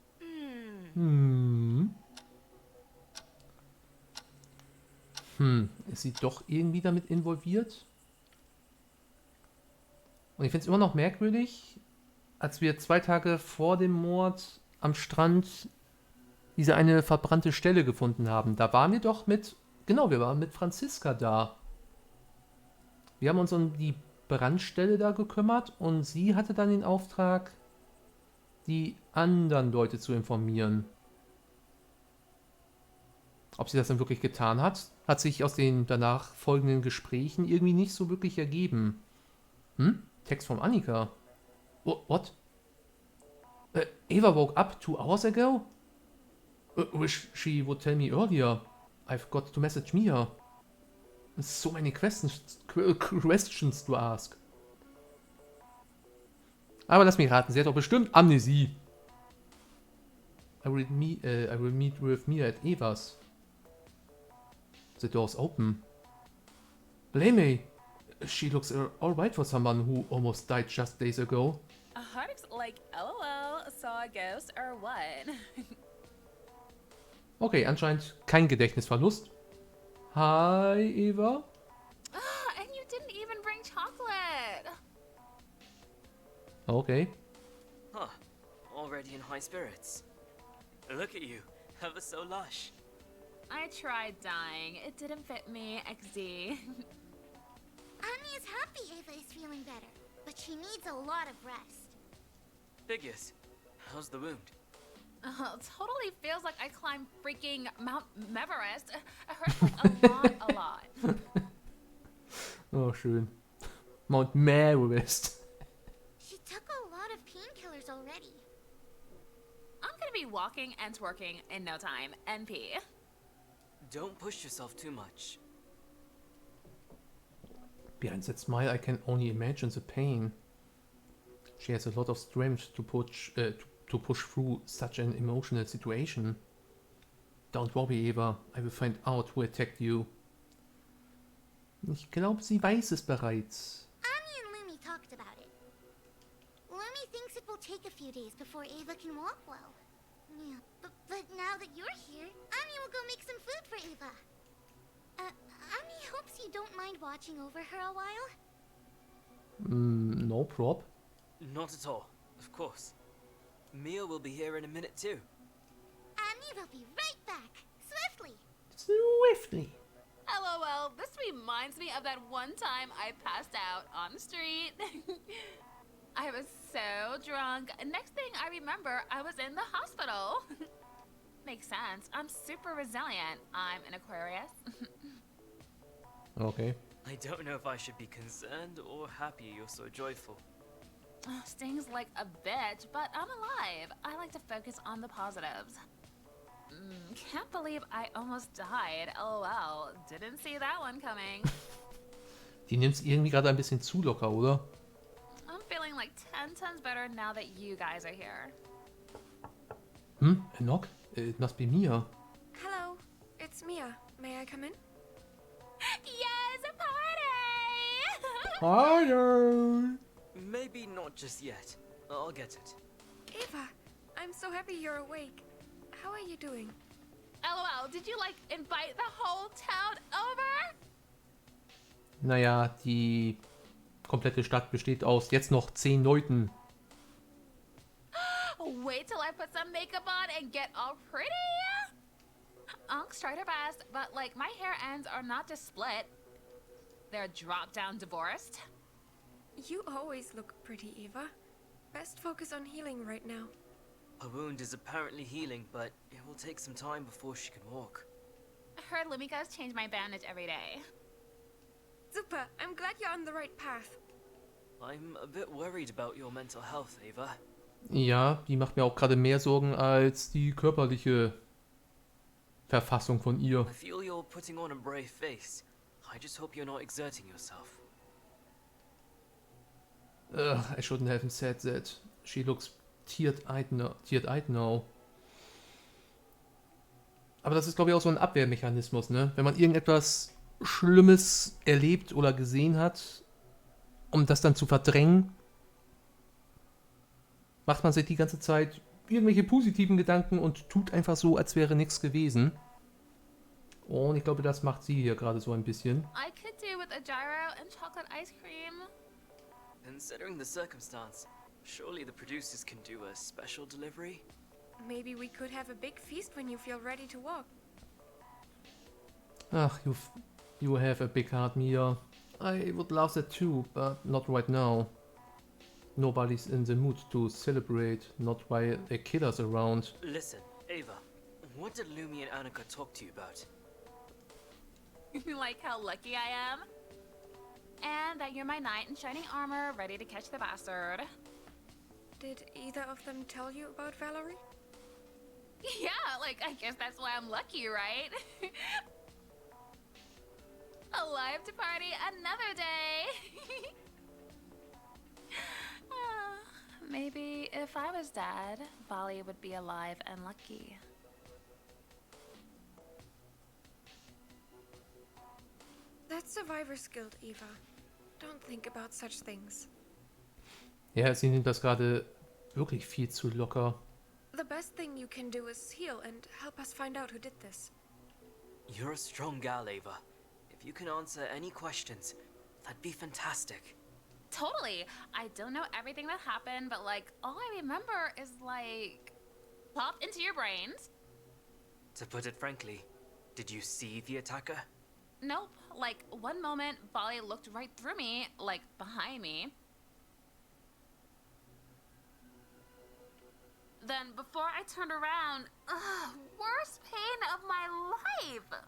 Ist sie doch irgendwie damit involviert? Und ich finde es immer noch merkwürdig, als wir 2 Tage vor dem Mord am Strand diese eine verbrannte Stelle gefunden haben. Da waren wir doch mit, genau, wir waren mit Franziska da. Wir haben uns um die Brandstelle da gekümmert und sie hatte dann den Auftrag, die anderen Leute zu informieren. Ob sie das dann wirklich getan hat, hat sich aus den danach folgenden Gesprächen irgendwie nicht so wirklich ergeben. Text von Annika. What? Eva woke up 2 hours ago? Wish she would tell me earlier. I've got to message Mia. So many questions to ask. Aber lass mich raten, sie hat doch bestimmt Amnesie. I will meet with Mia at Eva's. The door's open. Blamey. She looks alright for someone who almost died just days ago. A heart like LOL, saw a ghost or what? Okay, anscheinend kein Gedächtnisverlust. Hi, Eva. And you didn't even bring chocolate. Okay. Huh. Already in high spirits. Look at you. Ever so lush. I tried dying. It didn't fit me, XD. Annie is happy Ava is feeling better, but she needs a lot of rest. Figures. How's the wound? Totally feels like I climbed freaking Mount Everest. It hurts like a lot. Oh, schön. Mount Everest. She took a lot of painkillers already. be walking and twerking in no time. NP. Don't push yourself too much. Behind that smile, I can only imagine the pain. She has a lot of strength to push through such an emotional situation. Don't worry, Eva. I will find out who attacked you. Ich glaube, sie weiß es bereits. Annie and Lumi talked about it. Lumi thinks it will take a few days before Ava can walk well. Yeah, but now that you're here, Annie will go make some food for Ava. Annie hopes you don't mind watching over her a while. No prob. Not at all, of course. Mia will be here in a minute too. Annie will be right back, swiftly. Swiftly. LOL, this reminds me of that one time I passed out on the street. I was so drunk. Next thing I remember, I was in the hospital. Makes sense. I'm super resilient. I'm an Aquarius. Okay. I don't know if I should be concerned or happy you're so joyful. Stings like a bitch, but I'm alive. I like to focus on the positives. Can't believe I almost died. LOL. Didn't see that one coming. Die nimmt's irgendwie gerade ein bisschen zu locker, oder? I'm feeling like 10 times better now that you guys are here. A knock? It must be Mia. Hello, it's Mia. May I come in? Yes, a party! Hi. Maybe not just yet. I'll get it. Ava, I'm so happy you're awake. How are you doing? LOL, did you like invite the whole town over? Naja, die komplette Stadt besteht aus jetzt noch 10 Leuten. Wait till I put some makeup on and get all pretty. Unk's tried her best, but like my hair ends are not just split. They're drop down divorced. You always look pretty, Ava. Best focus on healing right now. Her wound is apparently healing, but it will take some time before she can walk. I heard Lumika's change my bandage every day. Super, I'm glad you're on the right path. I'm a bit worried about your mental health, Ava. Ja, die macht mir auch gerade mehr Sorgen als die körperliche Verfassung von ihr. I feel you're putting on a brave face. I just hope you're not exerting yourself. Ugh, I shouldn't have said that. She looks teared-eyed now. Aber das ist, glaube ich, auch so ein Abwehrmechanismus, ne? Wenn man irgendetwas Schlimmes erlebt oder gesehen hat, um das dann zu verdrängen, macht man sich die ganze Zeit irgendwelche positiven Gedanken und tut einfach so, als wäre nichts gewesen. Und ich glaube, das macht sie hier gerade so ein bisschen. I could do with a gyro and chocolate ice cream. Considering the circumstance, surely the producers can do a special delivery? Maybe we could have a big feast when you feel ready to walk. Ach, you have a big heart, Mia. I would love that too, but not right now. Nobody's in the mood to celebrate, not while the killer's around. Listen, Ava, what did Lumi and Annika talk to you about? Like how lucky I am? And that you're my knight in shining armor, ready to catch the bastard. Did either of them tell you about Valerie? Yeah, like I guess that's why I'm lucky, right? Alive to party another day. Maybe if I was dead, Bali would be alive and lucky. That's Survivor's Guild, Eva. Don't think about such things. Ja, sie nimmt das gerade wirklich viel zu locker. The best thing you can do is heal and help us find out who did this. You're a strong gal, Ava. If you can answer any questions, that'd be fantastic. Totally. I don't know everything that happened, but like all I remember is like popped into your brains. To put it frankly, did you see the attacker? Nope. Like one moment, Bali looked right through me, like behind me. Then before I turned around, worst pain of my life.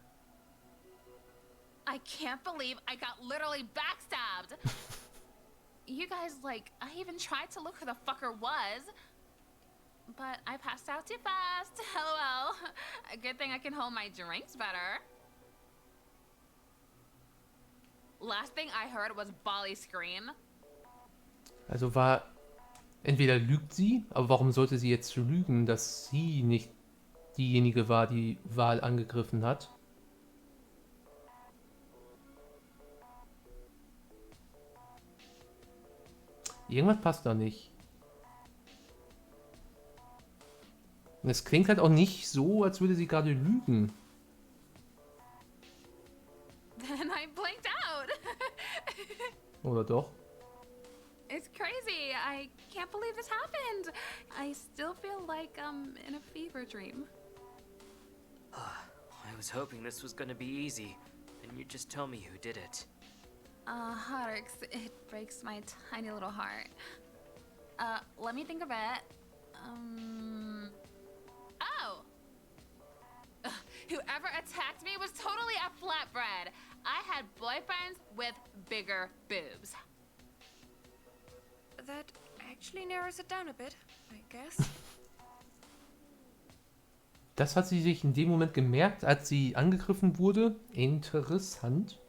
I can't believe I got literally backstabbed. You guys, like, I even tried to look who the fucker was. but I passed out too fast. LOL. A good thing I can hold my drinks better. Last thing I heard was Bali scream. Also war... Entweder lügt sie, aber warum sollte sie jetzt lügen, dass sie nicht diejenige war, die Val angegriffen hat? Irgendwas passt da nicht. Und es klingt halt auch nicht so, als würde sie gerade lügen. Then I blinked out. Oder doch? It's crazy. I can't believe this happened. I still feel like I'm in a fever dream. I was hoping this was gonna be easy, and you'd just tell me who did it. Harix, it breaks my tiny little heart. Let me think of it. Oh! Whoever attacked me was totally a flatbread. I had boyfriends with bigger boobs. That actually narrows it down a bit, I guess. Das hat sie sich in dem Moment gemerkt, als sie angegriffen wurde. Interessant.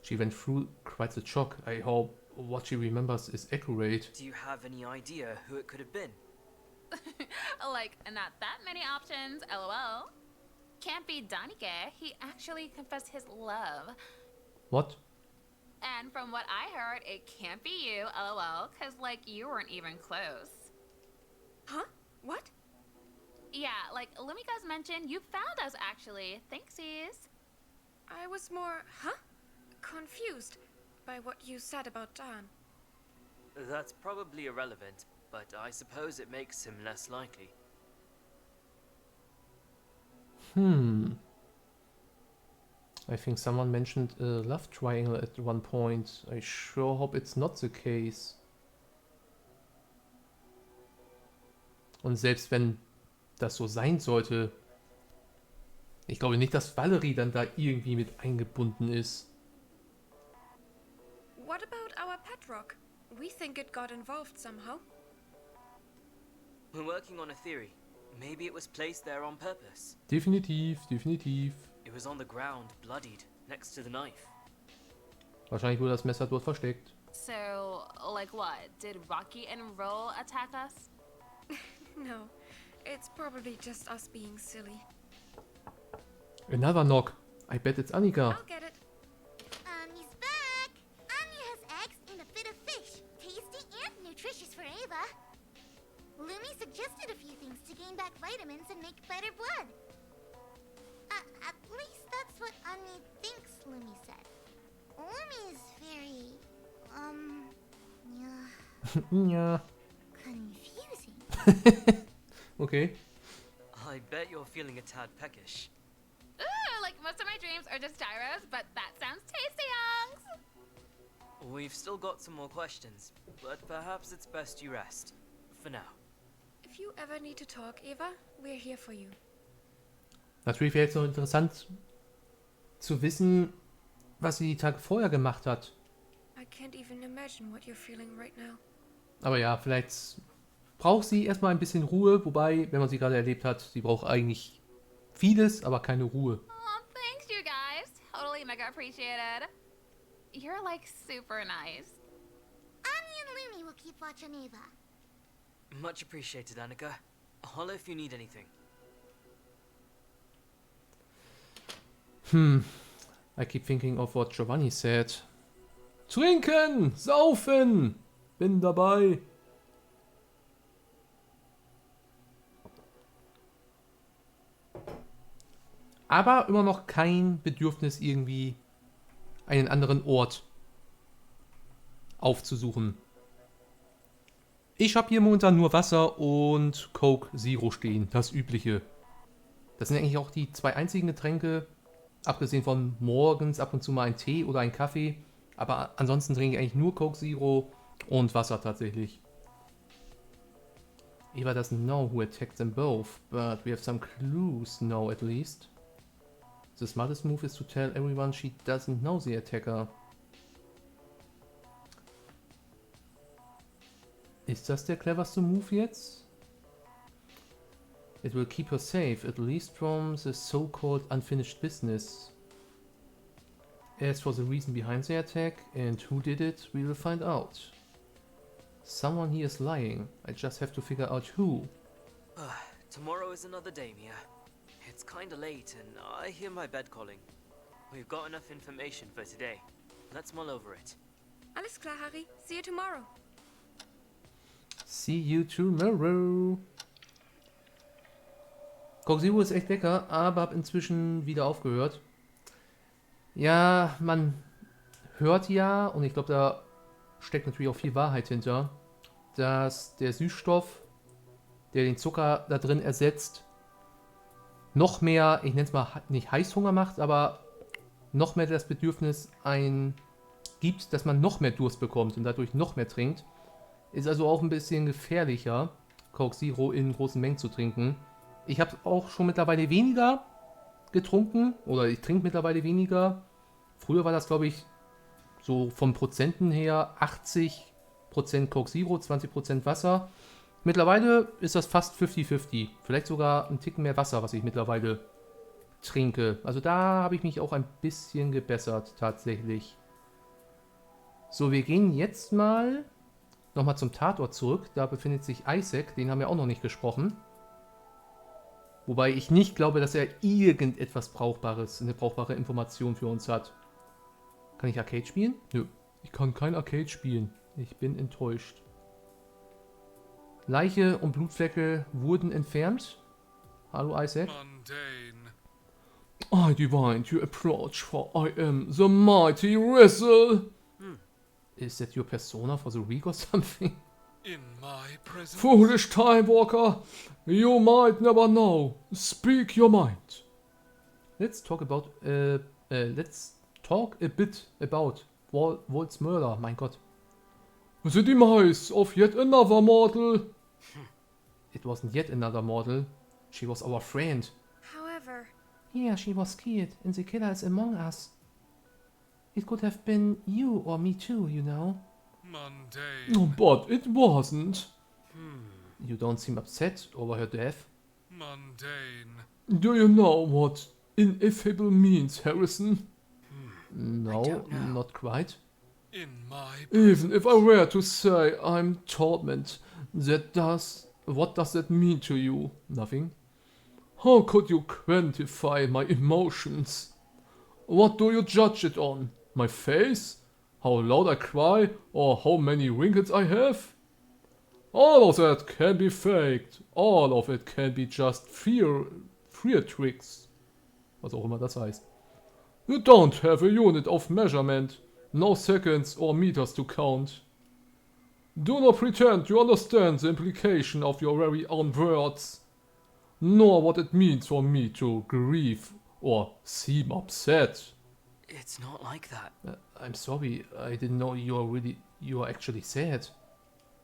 She went through quite a shock. I hope what she remembers is accurate. Do you have any idea who it could have been? Like, not that many options, LOL. Can't be Danike. He actually confessed his love. What? And from what I heard, it can't be you, LOL, because, like, you weren't even close. Huh? What? Yeah, like, Lumika's mentioned, you found us, actually. Thanksies. I was more, confused by what you said about Dan. That's probably irrelevant, but I suppose it makes him less likely. I think someone mentioned a love triangle at one point. I sure hope it's not the case. Und selbst wenn das so sein sollte, ich glaube nicht, dass Valerie dann da irgendwie mit eingebunden ist. What about our pet rock? We think it got involved somehow. We're working on a theory. Maybe it was placed there on purpose. Definitiv, definitiv. It was on the ground, bloodied, next to the knife. Wahrscheinlich wurde das Messer dort versteckt. So, like what? Did Rocky and Roll attack us? No, it's probably just us being silly. Another knock. I bet it's Annika. I'll get it. Anya's back! Anya has eggs and a bit of fish. Tasty and nutritious for Ava. Lumi suggested a few things to gain back vitamins and make better blood. At least that's what Anya thinks Lumi said. Lumi is very, Ja. confusing. Okay. I bet you're feeling a tad peckish. Ooh, like most of my dreams are just gyros, but that sounds tasty, youngs! We've still got some more questions, but perhaps it's best you rest. For now. If you ever need to talk, Eva, we're here for you. Natürlich wäre jetzt noch interessant zu wissen, was sie die Tage vorher gemacht hat. I can't even imagine what you're feeling right now. Aber ja, vielleicht braucht sie erstmal ein bisschen Ruhe, wobei, wenn man sie gerade erlebt hat, sie braucht eigentlich vieles, aber keine Ruhe. Oh, thanks, you guys. Totally mega appreciated. You're like super nice. Anya and Lumi will keep watch on Ava. Much appreciated, Annika. Holler if you need anything. I keep thinking of what Giovanni said. Trinken! Saufen! Bin dabei! Aber immer noch kein Bedürfnis, irgendwie einen anderen Ort aufzusuchen. Ich habe hier momentan nur Wasser und Coke Zero stehen, das Übliche. Das sind eigentlich auch die zwei einzigen Getränke, abgesehen von morgens ab und zu mal ein Tee oder ein Kaffee. Aber ansonsten trinke ich eigentlich nur Coke Zero und Wasser tatsächlich. Eva doesn't know who attacked them both, but we have some clues now at least. The smartest move is to tell everyone she doesn't know the attacker. Ist das der cleverste Move jetzt? It will keep her safe, at least from the so-called unfinished business. As for the reason behind the attack and who did it, we will find out. Someone here is lying. I just have to figure out who. Tomorrow is another day, Mia. It's kinda late and I hear my bed calling. We've got enough information for today. Let's mull over it. Alles klar, Harry. See you tomorrow. See you tomorrow. Coke Zero ist echt lecker, aber hab inzwischen wieder aufgehört. Ja, man hört ja, und ich glaube, da steckt natürlich auch viel Wahrheit hinter, dass der Süßstoff, der den Zucker da drin ersetzt, noch mehr, ich nenne es mal nicht Heißhunger macht, aber noch mehr das Bedürfnis gibt, dass man noch mehr Durst bekommt und dadurch noch mehr trinkt. Ist also auch ein bisschen gefährlicher, Coke Zero in großen Mengen zu trinken. Ich habe auch schon mittlerweile weniger getrunken, oder ich trinke mittlerweile weniger. Früher war das, glaube ich, so vom Prozenten her 80% Coke Zero, 20% Wasser. Mittlerweile ist das fast 50-50. Vielleicht sogar ein Ticken mehr Wasser, was ich mittlerweile trinke. Also da habe ich mich auch ein bisschen gebessert, tatsächlich. So, wir gehen jetzt mal nochmal zum Tatort zurück. Da befindet sich Isaac, den haben wir auch noch nicht gesprochen. Wobei ich nicht glaube, dass er irgendetwas Brauchbares, eine brauchbare Information für uns hat. Kann ich Arcade spielen? Nö, ich kann kein Arcade spielen. Ich bin enttäuscht. Leiche und Blutflecke wurden entfernt. Hallo Isaac. I divine to approach, for I am the mighty wrestle. Is that your persona for the week or something? In my presence. Foolish Time Walker, you might never know. Speak your mind. Let's talk a bit about Walt's murder. Mein Gott. The demise of yet another mortal. It wasn't yet another mortal. She was our friend. However, Yeah, she was killed, and the killer is among us. It could have been you or me too, you know. Mundane. But it wasn't. You don't seem upset over her death. Mundane. Do you know what ineffable means, Harrison? No, don't know. not quite. In my Even if I were to say I'm torment, what does that mean to you? Nothing. How could you quantify my emotions? What do you judge it on? My face? How loud I cry? Or how many wrinkles I have? All of that can be faked. All of it can be just fear tricks. Was auch immer das heißt. You don't have a unit of measurement. No seconds or meters to count. Do not pretend you understand the implication of your very own words, nor what it means for me to grieve or seem upset. It's not like that. I'm sorry, I didn't know you are actually sad.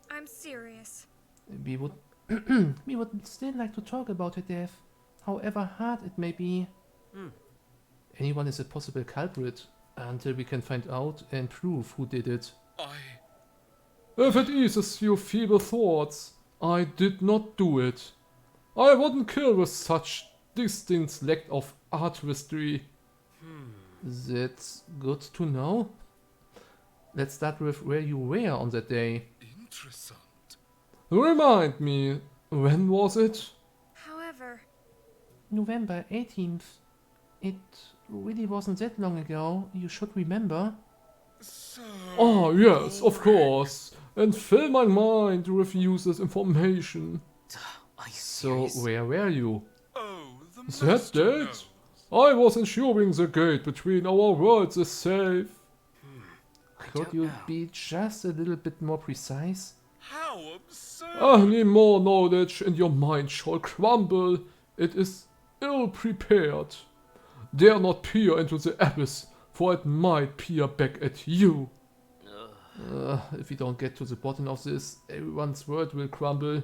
I'm serious. We would we would still like to talk about her death, however hard it may be. Anyone is a possible culprit until we can find out and prove who did it. If it eases your feeble thoughts, I did not do it. I wouldn't kill with such distinct lack of artistry. That's good to know. Let's start with where you were on that day. Interessant. Remind me, when was it? However, November 18th. It really wasn't that long ago, you should remember. So. Ah, yes, of course. And fill my mind with useless information. Are you So, serious? where were you? Oh, the That master date? knows. I was ensuring the gate between our worlds is safe. Could don't you know. be just a little bit more precise? How absurd! Any more knowledge and your mind shall crumble. It is ill prepared. Dare not peer into the abyss, for it might peer back at you. If we don't get to the bottom of this, everyone's world will crumble.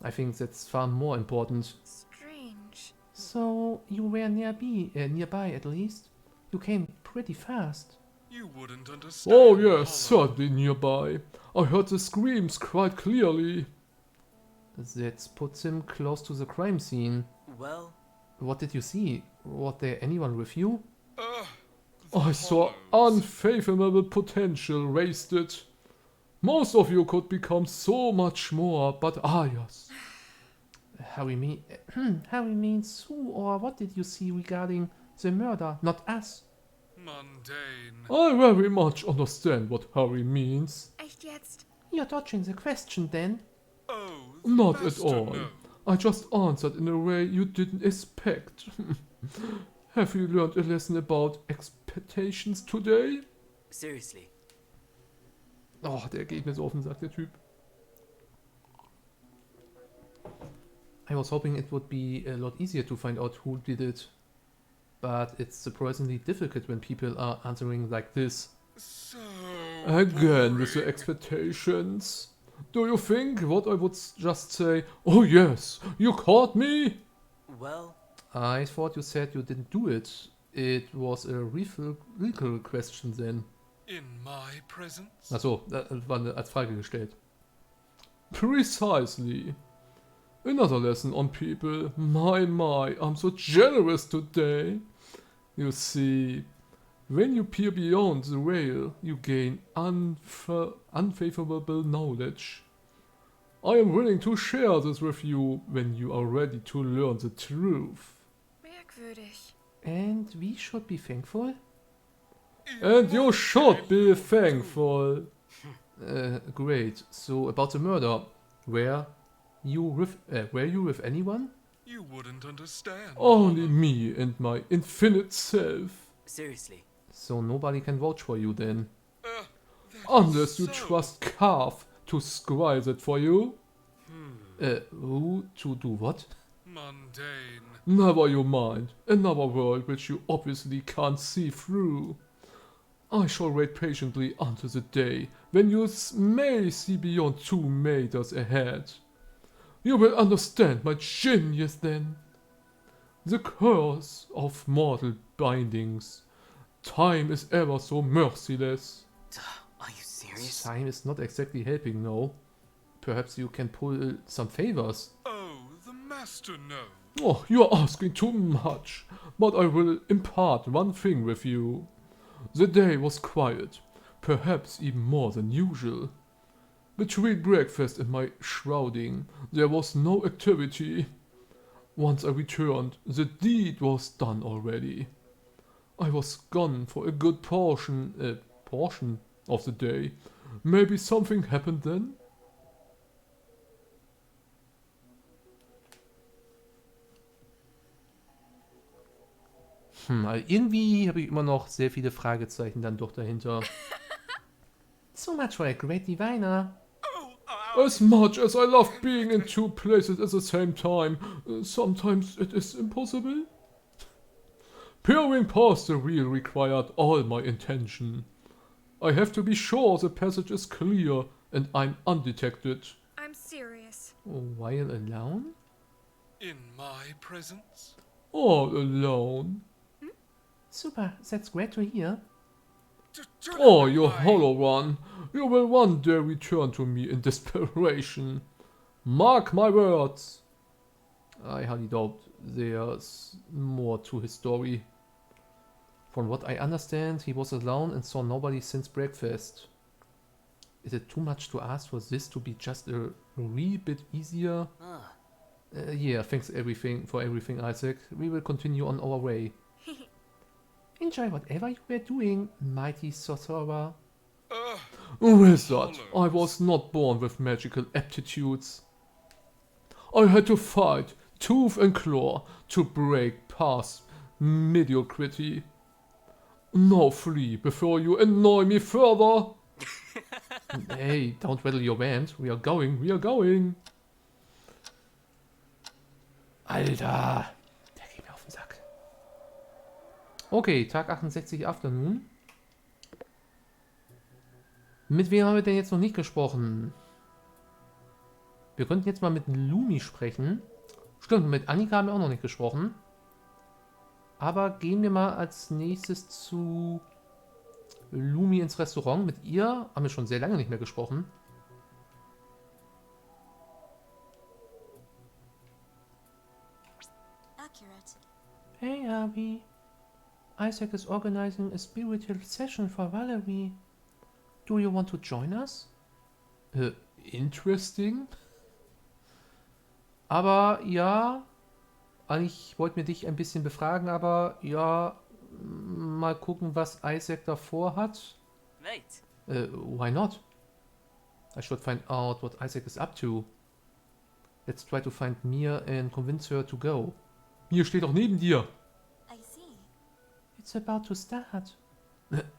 I think that's far more important. strange. So, you were nearby at least? You came pretty fast. You wouldn't understand. Oh Hollow. yes, certainly nearby. I heard the screams quite clearly. That puts him close to the crime scene. Well, What did you see? Was there anyone with you? I saw unfathomable potential wasted. Most of you could become so much more, but yes. Harry means who or what did you see regarding the murder? Not us. Mundane. I very much understand what Harry means. Echt jetzt? You're dodging the question then. Oh, the Not at master all. knows. I just answered in a way you didn't expect. Have you learned a lesson about expectations today? seriously. Oh, der geht mir so auf den Sack, der Typ. I was hoping it would be a lot easier to find out who did it. But it's surprisingly difficult when people are answering like this. So Again with the boring. expectations. Do you think what I would just say, oh yes, you caught me? Well, I thought you said you didn't do it. It was a rhetorical question then. In my presence? Achso, das war als Frage gestellt. Precisely. Another lesson on people. My, I'm so generous today. You see, when you peer beyond the veil, you gain unfathomable knowledge. I am willing to share this with you when you are ready to learn the truth. Merkwürdig. And we should be thankful? And you should be thankful. Great. So about the murder, were you with anyone? You wouldn't understand. Only me and my infinite self. seriously. So nobody can vouch for you then. That Unless is you so trust Carve to squeeze it for you. Who to do what? mundane. Never you mind. Another world which you obviously can't see through. I shall wait patiently until the day when you may see beyond 2 meters ahead. You will understand my genius then. The curse of mortal bindings. Time is ever so merciless. Are you serious? Time is not exactly helping, no. Perhaps you can pull some favors. Oh, the master knows. Oh, you are asking too much, but I will impart one thing with you. The day was quiet, perhaps even more than usual. Between breakfast and my shrouding, there was no activity. Once I returned, the deed was done already. I was gone for a good portion of the day. Maybe something happened then? Also irgendwie habe ich immer noch sehr viele Fragezeichen dann doch dahinter. So much for a great diviner. As much as I love being in 2 places at the same time, sometimes it is impossible. Peering past the wheel required all my intention. I have to be sure the passage is clear and I'm undetected. I'm serious. While alone? In my presence? All alone. Super, that's great to hear. Oh, you hollow one. You will one day return to me in desperation. Mark my words. I highly doubt there's more to his story. From what I understand, he was alone and saw nobody since breakfast. Is it too much to ask for this to be just a wee bit easier? Ah, Yeah, thanks for everything, Isaac. We will continue on our way. Enjoy whatever you were doing, mighty sorcerer. Wizard, I was not born with magical aptitudes. I had to fight tooth and claw to break past mediocrity. Now flee before you annoy me further. Hey, don't rattle your band. We are going. Alter, der geht mir auf den Sack. Okay, Tag 68 Afternoon. Mit wem haben wir denn jetzt noch nicht gesprochen? Wir könnten jetzt mal mit Lumi sprechen. Stimmt, mit Annika haben wir auch noch nicht gesprochen. Aber gehen wir mal als nächstes zu Lumi ins Restaurant. Mit ihr haben wir schon sehr lange nicht mehr gesprochen. Accurate. Hey, Abby. Isaac is organizing a spiritual session for Valerie. Do you want to join us? Interesting. Aber ja, eigentlich wollte mir dich ein bisschen befragen, aber ja, mal gucken, was Isaac davor hat. Mate, Why not? I should find out what Isaac is up to. Let's try to find Mia and convince her to go. Mir steht doch neben dir. I see. It's about to start.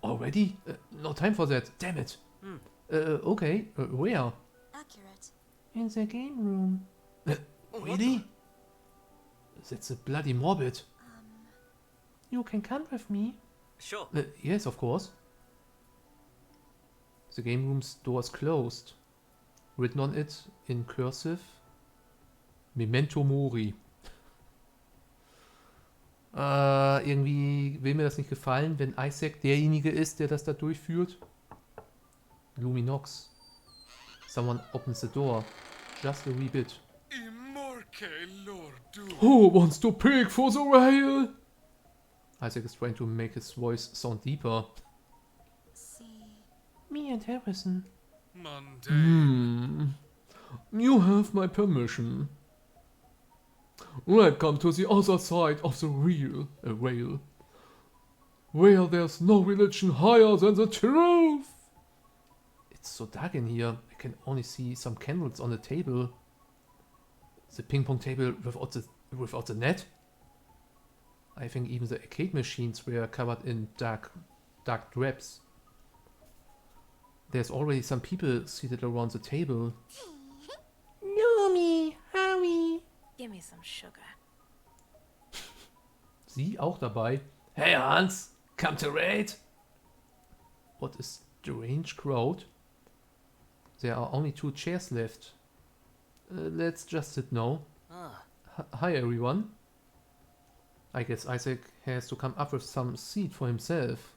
Already? No time for that. Damn it. Okay. Where? Accurate. In the game room. Really? That's a bloody morbid. You can come with me. sure. Yes, of course. The game room's door is closed. Written on it in cursive. Memento Mori. Irgendwie will mir das nicht gefallen, wenn Isaac derjenige ist, der das da durchführt. Luminox. Someone opens the door. Just a wee bit. Who wants to pick for the rail? Isaac is trying to make his voice sound deeper. See. Me and Harrison. You have my permission. Welcome to the other side of the rail. Where there's no religion higher than the truth. It's so dark in here. I can only see some candles on the table. The ping pong table without the net. I think even the arcade machines were covered in dark drapes. There's already some people seated around the table. Lumi, Harry. Give me some sugar. Sie auch dabei. Hey Hans, come to raid. What a strange crowd. There are only 2 chairs left. Let's just sit now. Hi everyone. I guess Isaac has to come up with some seat for himself.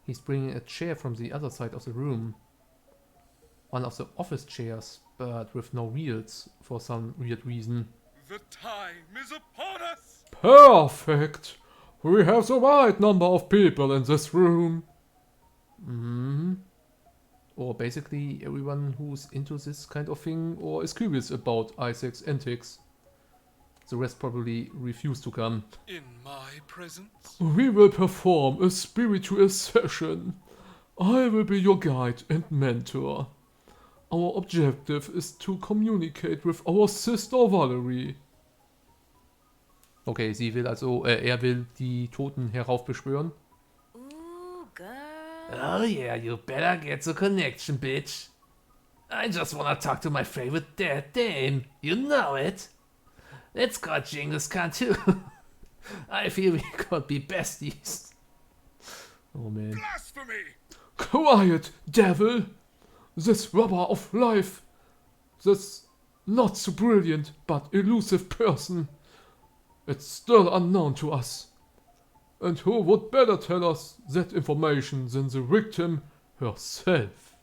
He's bringing a chair from the other side of the room. One of the office chairs, but with no wheels for some weird reason. The time is upon us! Perfect. We have the right number of people in this room. Or basically everyone who's into this kind of thing or is curious about Isaac's antics. The rest probably refuse to come. In my presence? We will perform a spiritual session. I will be your guide and mentor. Our objective is to communicate with our sister Valerie. Okay, sie will also, er will die Toten heraufbeschwören. Ooh, girl. Oh yeah, you better get the connection, bitch. I just wanna talk to my favorite dead dame. You know it. Let's go Genghis Khan too. I feel we could be besties. Oh man. Blasphemy! Quiet, devil! This rubber of life, this not so brilliant but elusive person, it's still unknown to us. And who would better tell us that information than the victim herself?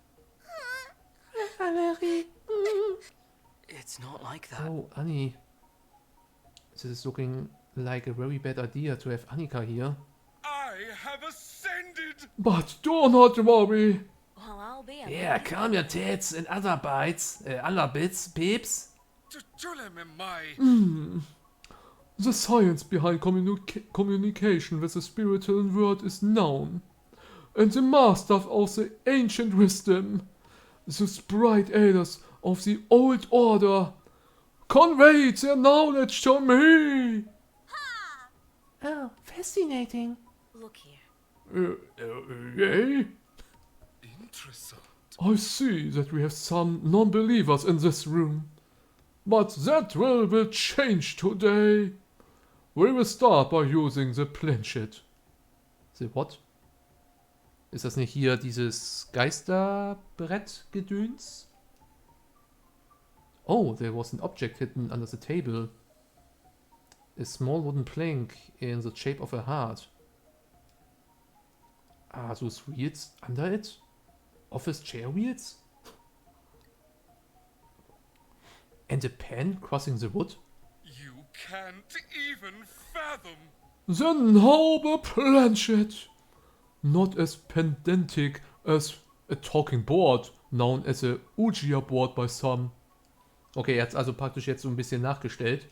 Valerie. It's not like that. Oh, Annie. This is looking like a very bad idea to have Annika here. I have ascended! But do not worry. Well, I'll be a Yeah, calm your tits and other bits, peeps. The science behind communication with the spiritual world is known, and the master of the ancient wisdom, the sprite elders of the old order, conveyed their knowledge to me. Oh, fascinating. Look here. Yay? Interesting. I see that we have some non-believers in this room, but that will change today. We will start by using the planchette. The what? Ist das nicht hier dieses Geisterbrett-Gedöns? Oh, there was an object hidden under the table. A small wooden plank in the shape of a heart. Are those wheels under it? Office chair wheels? And a pen crossing the wood? You can't even fathom. The noble planchet, not as pedantic as a talking board, known as a Ouija board by some, Okay, er hat also praktisch jetzt so ein bisschen nachgestellt.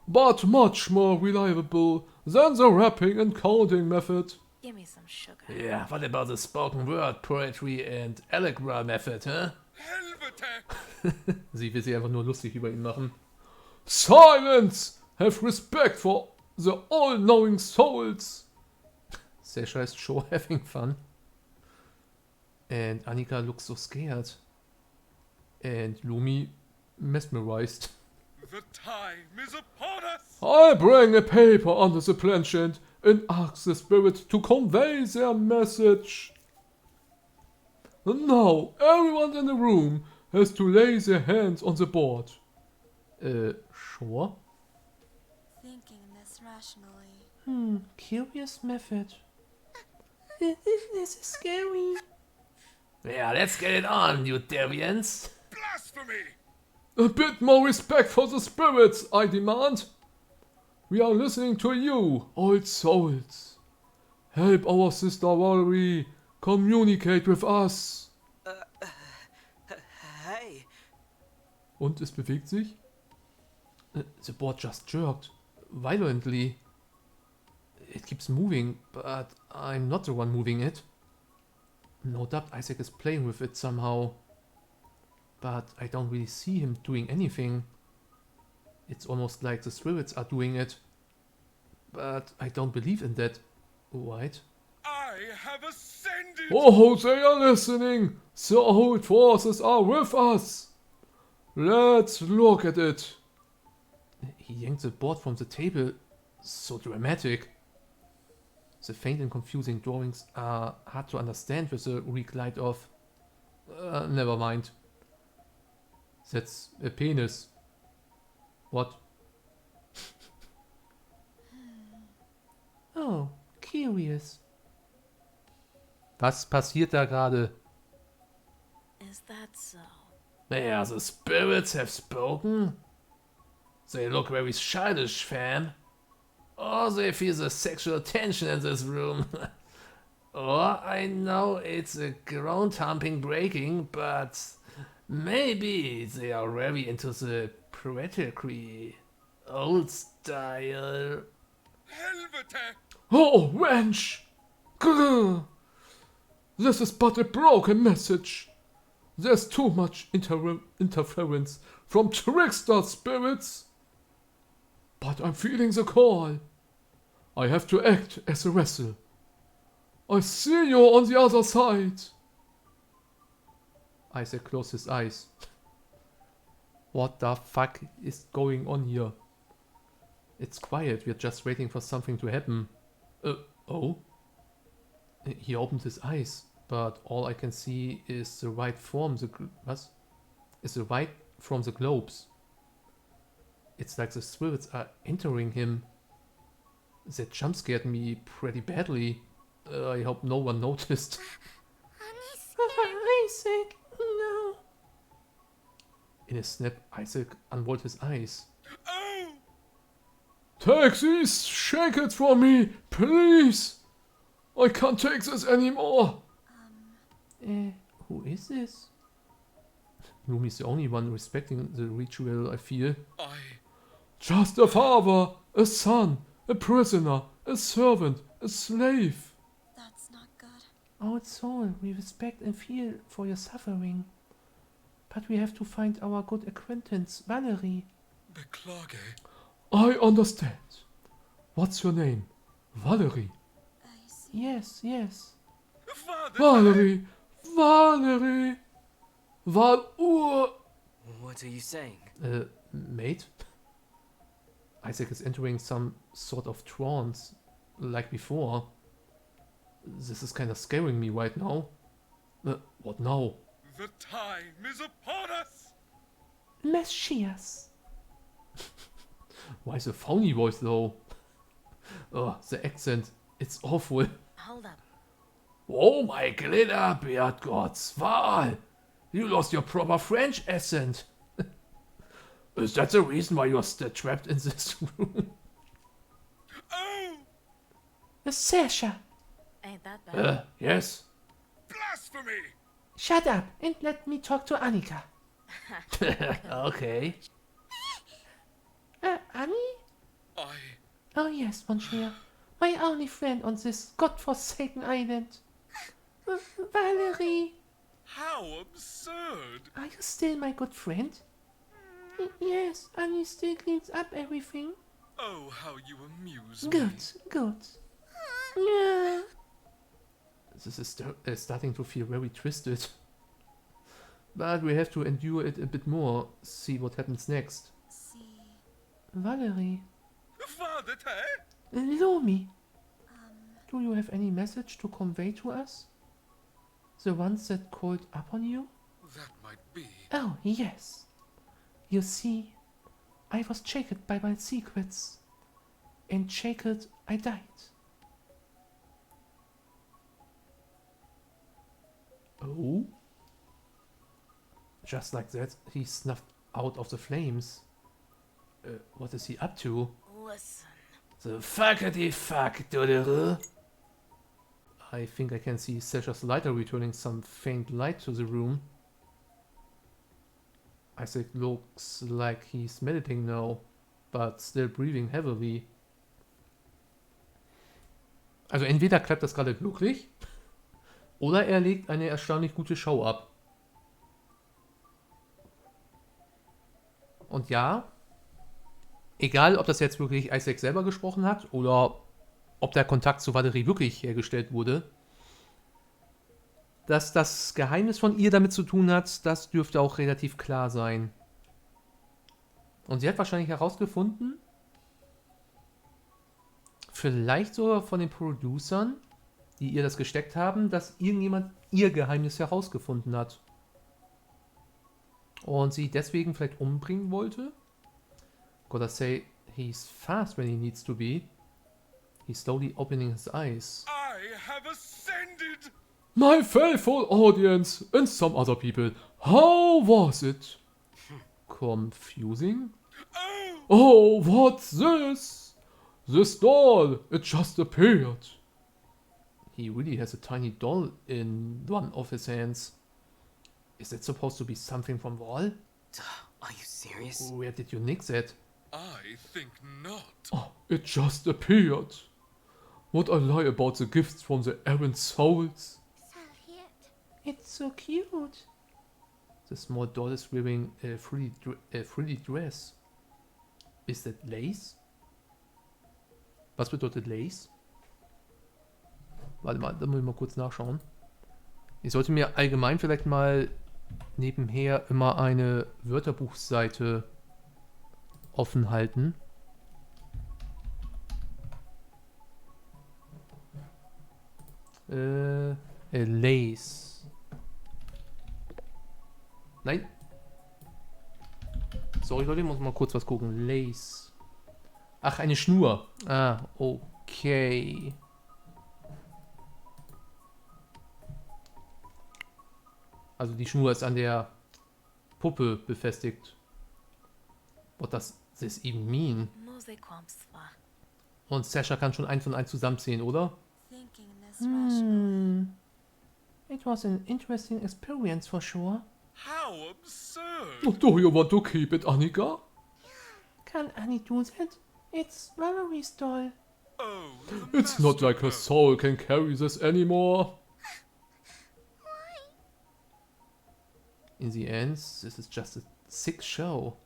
but much more reliable than the wrapping and counting method. Give me some sugar. Yeah, what about the spoken word, poetry and allegra method, huh? Helvete! Sie will sich einfach nur lustig über ihn machen. Silence! Have respect for the all-knowing souls. Sasha is sure having fun. And Annika looks so scared. And Lumi mesmerized. The time is upon us! I bring a paper under the planchet and ask the spirit to convey their message. And now, everyone in the room has to lay their hands on the board. Sure. Thinking this rationally. Curious method. This is scary. Yeah, let's get it on, you deviants. Blasphemy! A bit more respect for the spirits, I demand. We are listening to you, old souls. Help our sister Valerie communicate with us. Hey. Und es bewegt sich? The board just jerked violently. It keeps moving, but I'm not the one moving it. No doubt Isaac is playing with it somehow. But I don't really see him doing anything. It's almost like the spirits are doing it. But I don't believe in that. Right? I have ascended! Oh, they are listening. The old forces are with us. Let's look at it. He yanked the board from the table. So dramatic. The faint and confusing drawings are hard to understand with the weak light of... never mind. That's a penis. What? Oh, curious. Was passiert da gerade? Is that so? Yeah, the spirits have spoken. They look very childish, fam. Or they feel the sexual tension in this room. Or I know it's a ground-humping breaking, but maybe they are very into the predatory old style. Helvete! Oh, wench! Grr. This is but a broken message. There's too much interference from trickster spirits. But I'm feeling the call. I have to act as a vessel. I see you on the other side. Isaac closed his eyes. What the fuck is going on here? It's quiet, we're just waiting for something to happen. Oh? He opened his eyes, but all I can see is the white from the... What? Is the white from the globes. It's like the spirits are entering him. That jump scared me pretty badly. I hope no one noticed. Isaac, no. In a snap, Isaac unrolled his eyes. Oh! Take these shakers from me, please. I can't take this anymore. Who is this? Lumi's the only one respecting the ritual, I feel. Just a father, a son, a prisoner, a servant, a slave. That's not good. Old soul, we respect and feel for your suffering. But we have to find our good acquaintance, Valerie. Beklage. I understand. What's your name? Valerie. I see. Yes. Valerie. Valerie. Val-Ur. What are you saying? Mate? Isaac is entering some sort of trance, like before. This is kind of scaring me right now. What now? The time is upon us! Messias! Why is a phony voice though? Oh, the accent, it's awful. Hold up. Oh my glitter beard gods, Val! You lost your proper French accent. Is that the reason why you're still trapped in this room? Oh! Sasha! Ain't that bad? Yes. Blasphemy! Shut up and let me talk to Annika. Okay. Annie? Oh yes, Monsieur. My only friend on this godforsaken island. Valerie. How absurd! Are you still my good friend? Yes, Annie still cleans up everything. Oh, how you amuse me. Good. Yeah. This is starting to feel very twisted. But we have to endure it a bit more, see what happens next. See. Valerie. Father, Lomi. Do you have any message to convey to us? The ones that called upon you? that might be. Oh, yes. You see, I was shaken by my secrets. And shaken I died. Oh? Just like that, he snuffed out of the flames. What is he up to? Listen. The fuckity fuck, doodle. I think I can see Sasha's lighter returning some faint light to the room. Isaac looks like he's meditating now, but still breathing heavily. Also entweder klappt das gerade wirklich, oder er legt eine erstaunlich gute Show ab. Und ja, egal ob das jetzt wirklich Isaac selber gesprochen hat oder ob der Kontakt zu Valerie wirklich hergestellt wurde, dass das Geheimnis von ihr damit zu tun hat, das dürfte auch relativ klar sein. Und sie hat wahrscheinlich herausgefunden, vielleicht sogar von den Producern, die ihr das gesteckt haben, dass irgendjemand ihr Geheimnis herausgefunden hat. Und sie deswegen vielleicht umbringen wollte. Gotta say, he's fast when he needs to be. He's slowly opening his eyes. I have ascended! My faithful audience and some other people, how was it? Confusing? Oh, what's this? This doll, it just appeared. He really has a tiny doll in one of his hands. Is it supposed to be something from Wall? Are you serious? Where did you nick that? I think not. Oh, it just appeared. Would I lie about the gifts from the errant souls? So cute. It's so cute. The small doll is wearing a frilly dress. Is that lace? Was bedeutet Lace? Warte mal, da muss ich mal kurz nachschauen. Ich sollte mir allgemein vielleicht mal nebenher immer eine Wörterbuchseite offen halten. Lace. Nein. Sorry Leute, ich muss mal kurz was gucken. Lace. Ach, eine Schnur. Ah, okay. Also die Schnur ist an der Puppe befestigt. What does this even mean? Und Sasha kann schon eins von eins zusammenzählen, oder? It was an interesting experience for sure. How absurd! Do you want to keep it, Annika? Can Annie do that? It's Valerie's doll. Oh, It's not like her soul can carry this anymore. In the end, this is just a sick show.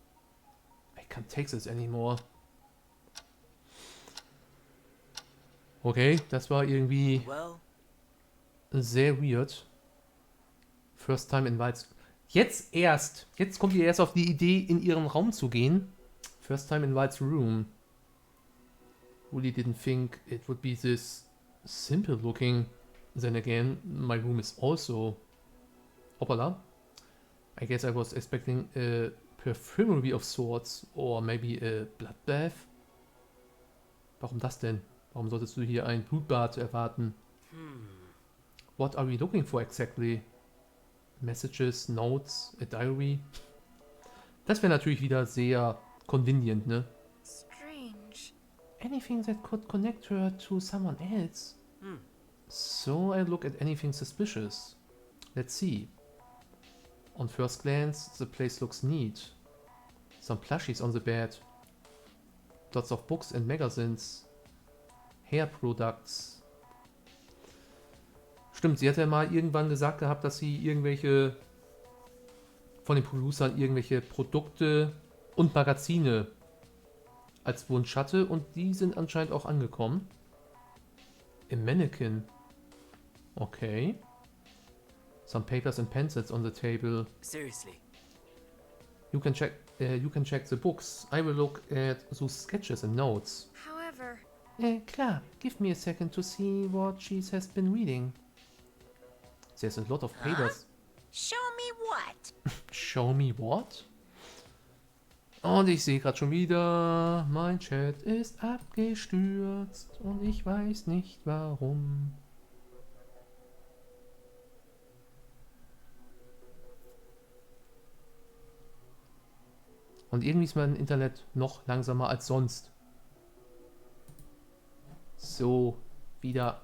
I can't take this anymore. Okay, das war irgendwie sehr weird. First time invites. Jetzt kommt ihr erst auf die Idee, in ihren Raum zu gehen. First time invites room. Really didn't think it would be this simple looking. Then again, my room is also... Hoppala. I guess I was expecting a perfumery of sorts or maybe a bloodbath. Warum das denn? Warum solltest du hier ein Blutbad erwarten? What are we looking for exactly? Messages, notes, a diary? Das wäre natürlich wieder sehr convenient, ne? Strange. Anything that could connect her to someone else. So I look at anything suspicious. Let's see. On first glance, the place looks neat. Some plushies on the bed. Lots of books and magazines. Hair products. Stimmt, sie hat ja mal irgendwann gesagt gehabt, dass sie irgendwelche von den Producern irgendwelche Produkte und Magazine als Wunsch hatte und die sind anscheinend auch angekommen. Im Mannequin. Okay. Some papers and pencils on the table. Seriously. You can check the books. I will look at those sketches and notes. However, Klar, give me a second to see what she has been reading. There's a lot of papers. Show me what? Show me what? Und ich sehe gerade schon wieder, mein Chat ist abgestürzt und ich weiß nicht warum. Und irgendwie ist mein Internet noch langsamer als sonst. So, wieder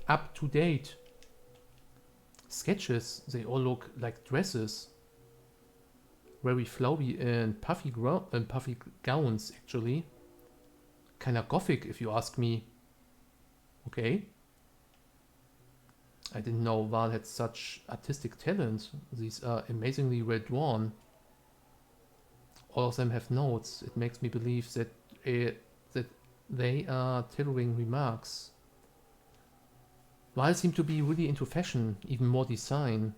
up to date. Sketches, they all look like dresses. Very flowy and puffy gowns, actually. Kinda gothic, if you ask me. Okay. I didn't know Val had such artistic talent. These are amazingly well drawn. All of them have notes. It makes me believe that they are tailoring remarks. Val seemed to be really into fashion, even more design.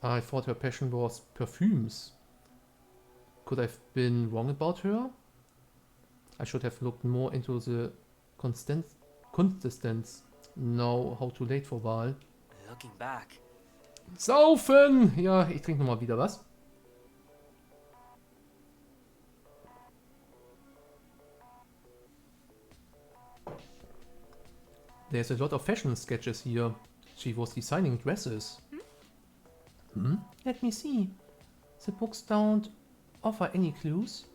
I thought her passion was perfumes. Could I have been wrong about her? I should have looked more into the contestants. Now, how too late for Val. Looking back. Saufen! Ja, ich trinke nochmal wieder was. There's a lot of fashion sketches here. She was designing dresses. Let me see. The books don't offer any clues.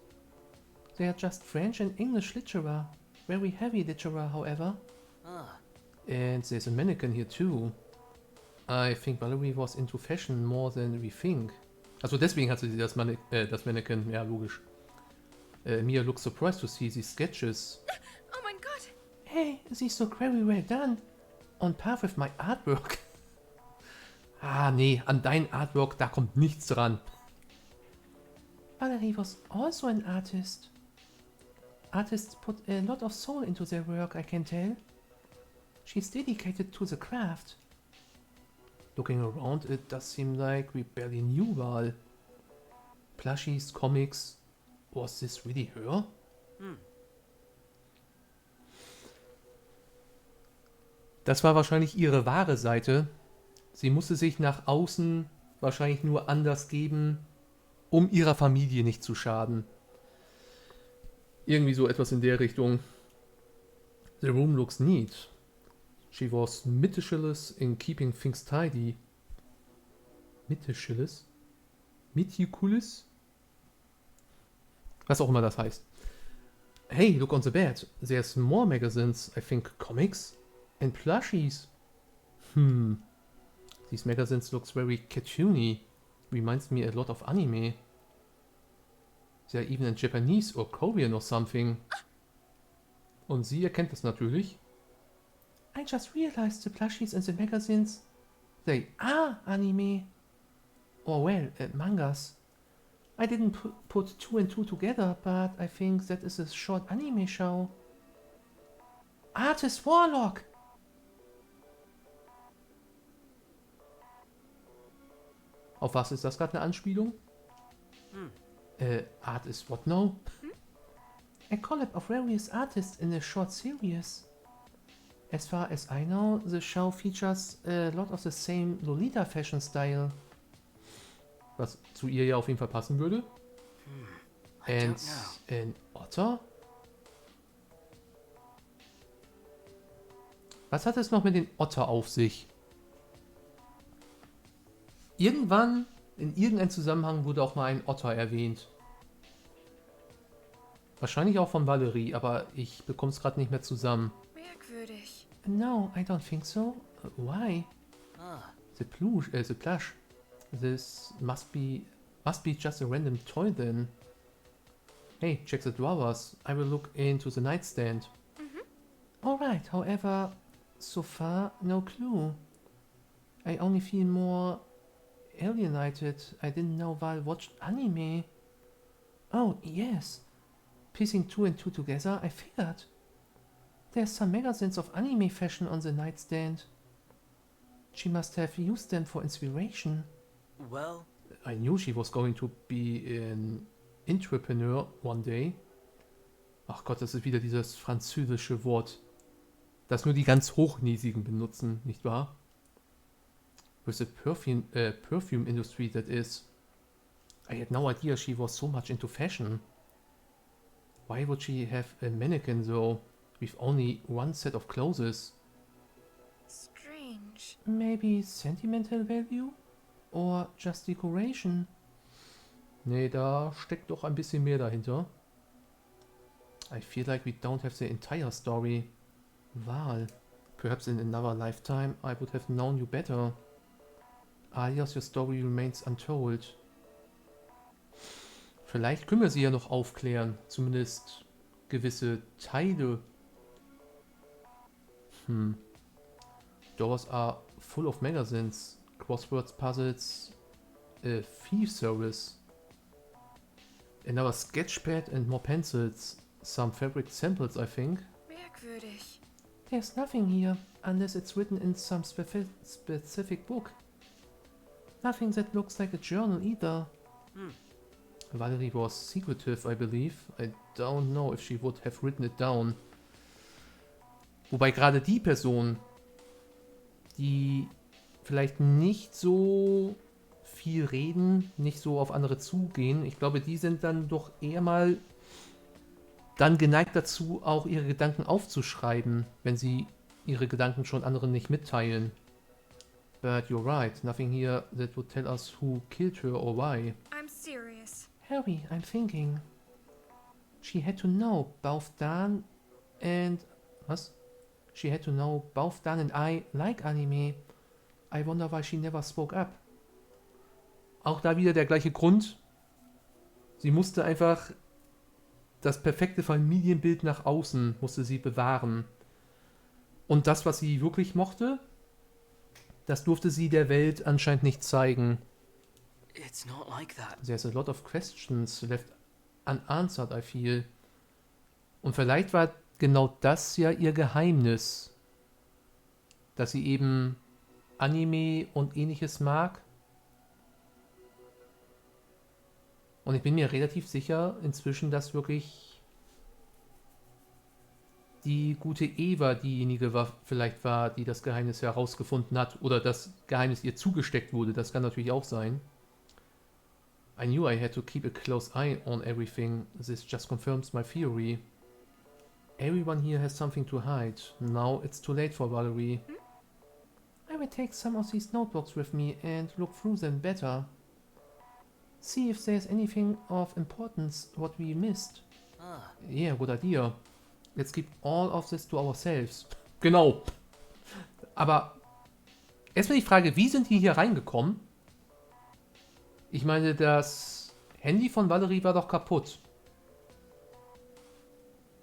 They are just French and English literature. Very heavy literature, however. And there's a mannequin here too. I think Valerie was into fashion more than we think. Also deswegen hatte sie das Mannequin, ja logisch. Mia looks surprised to see these sketches. oh mein Gott! Hey, these look very well done. On par with my artwork. Ah, nee, an dein Artwork, da kommt nichts dran. Valerie was also an artist. Artists put a lot of soul into their work, I can tell. She's dedicated to the craft. Looking around, it does seem like we barely knew Val. Plushies, comics. Was this really her? Das war wahrscheinlich ihre wahre Seite. Sie musste sich nach außen wahrscheinlich nur anders geben, um ihrer Familie nicht zu schaden. Irgendwie so etwas in der Richtung. The room looks neat. She was meticulous in keeping things tidy. Meticulous? Meticulous? Was auch immer das heißt. Hey, look on the bed. There's more magazines, I think comics and plushies. These magazines looks very cartoony. Reminds me a lot of anime. They're even in Japanese or Korean or something. Und sie erkennt das natürlich. I just realized the plushies in the magazines, they are anime. Or well, mangas. I didn't put two and two together, but I think that is a short anime show. Artist Warlock! Auf was ist das gerade eine Anspielung? Art is what now? A collab of various artists in a short series. As far as I know, the show features a lot of the same Lolita fashion style. Was zu ihr ja auf jeden Fall passen würde. And an otter? Was hat es noch mit den Otter auf sich? Irgendwann In irgendeinem Zusammenhang wurde auch mal ein Otter erwähnt. Wahrscheinlich auch von Valerie, aber ich bekomme es gerade nicht mehr zusammen. Merkwürdig. No, I don't think so. Why? The plush. This must be just a random toy then. Hey, check the drawers. I will look into the nightstand. Alright, however, so far, no clue. I only feel more alienated. I didn't know Val watched anime. Oh, yes. Piecing 2 and 2 together, I figured. There's some magazines of anime fashion on the nightstand. She must have used them for inspiration. Well, I knew she was going to be an entrepreneur one day. Ach Gott, das ist wieder dieses französische Wort, das nur die ganz Hochnäsigen benutzen, nicht wahr? With the perfume industry, that is. I had no idea she was so much into fashion. Why would she have a mannequin though, with only one set of clothes? Strange. Maybe sentimental value? Or just decoration? Nee, da steckt doch ein bisschen mehr dahinter. I feel like we don't have the entire story. Val. Perhaps in another lifetime I would have known you better. Alias, your story remains untold. Vielleicht können wir sie ja noch aufklären. Zumindest gewisse Teile. Doors are full of magazines, crosswords, puzzles, a thief service, another sketchpad and more pencils, some fabric samples, I think. Merkwürdig. There's nothing here, unless it's written in some specific book. Nothing that looks like a journal either. Valerie was secretive, I believe. I don't know if she would have written it down. Wobei gerade die Personen, die vielleicht nicht so viel reden, nicht so auf andere zugehen, ich glaube, die sind dann doch eher mal dann geneigt dazu, auch ihre Gedanken aufzuschreiben, wenn sie ihre Gedanken schon anderen nicht mitteilen. But you're right, nothing here that would tell us who killed her or why. I'm serious. Harry, I'm thinking. She had to know both Dan and... Was? She had to know both Dan and I like anime. I wonder why she never spoke up. Auch da wieder der gleiche Grund. Sie musste einfach das perfekte Familienbild nach außen, musste sie bewahren. Und das, was sie wirklich mochte, das durfte sie der Welt anscheinend nicht zeigen. it's not like that. There's a lot of questions left unanswered, I feel. Und vielleicht war genau das ja ihr Geheimnis. Dass sie eben Anime und ähnliches mag. Und ich bin mir relativ sicher inzwischen, dass wirklich die gute Eva diejenige vielleicht war, die das Geheimnis herausgefunden hat. Oder das Geheimnis ihr zugesteckt wurde. Das kann natürlich auch sein. I knew I had to keep a close eye on everything. This just confirms my theory. Everyone here has something to hide. Now it's too late for Valerie. I will take some of these notebooks with me and look through them better. See if there's anything of importance what we missed. Yeah, good idea. Let's keep all of this to ourselves. Genau. Aber erstmal die Frage, wie sind die hier reingekommen? Ich meine, das Handy von Valerie war doch kaputt.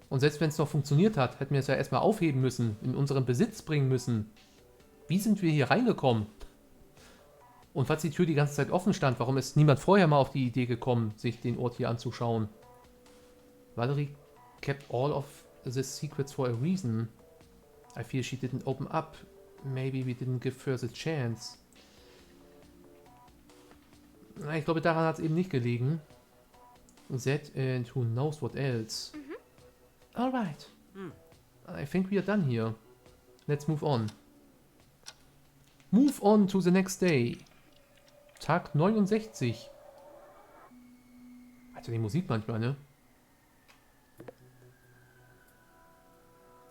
Und selbst wenn es noch funktioniert hat, hätten wir es ja erstmal aufheben müssen, in unseren Besitz bringen müssen. Wie sind wir hier reingekommen? Und falls die Tür die ganze Zeit offen stand, warum ist niemand vorher mal auf die Idee gekommen, sich den Ort hier anzuschauen? Valerie kept all of the secrets for a reason. I feel she didn't open up. Maybe we didn't give her the chance. Na, ich glaube, daran hat es eben nicht gelegen. That and who knows what else. Alright. I think we are done here. Let's move on. Move on to the next day. Tag 69. Alter, die Musik manchmal, ne?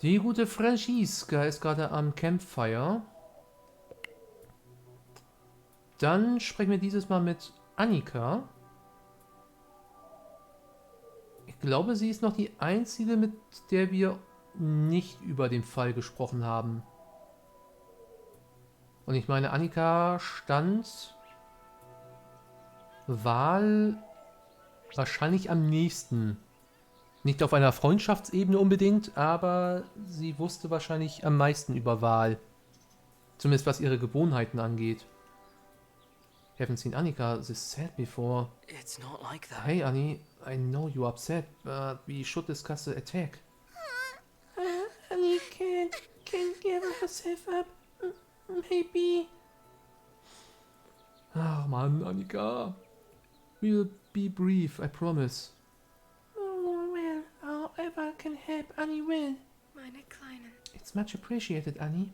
Die gute Franziska ist gerade am Campfire. Dann sprechen wir dieses Mal mit Annika. Ich glaube, sie ist noch die einzige, mit der wir nicht über den Fall gesprochen haben. Und ich meine, Annika stand Wahl wahrscheinlich am nächsten. Nicht auf einer Freundschaftsebene unbedingt, aber sie wusste wahrscheinlich am meisten über Wahl. Zumindest was ihre Gewohnheiten angeht. Haven't seen Annika this sad before. It's not like that. Hey Annie, I know you're upset, but we should discuss the attack. Annie can't give herself up. Maybe. Ach Mann, Annika. We'll be brief, I promise. Oh, well, however can help, Annie will. Meine Kleinen. It's much appreciated, Annie.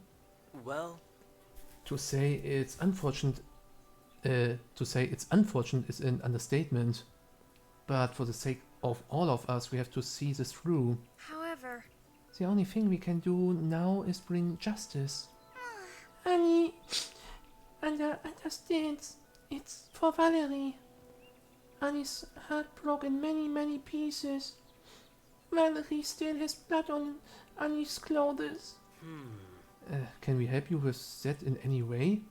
Well, To say it's unfortunate is an understatement. But for the sake of all of us, we have to see this through. However, The only thing we can do now is bring justice. Annie understands. It's for Valerie. Annie's heart broke in many pieces. Valerie still has blood on Annie's clothes. Can we help you with that in any way?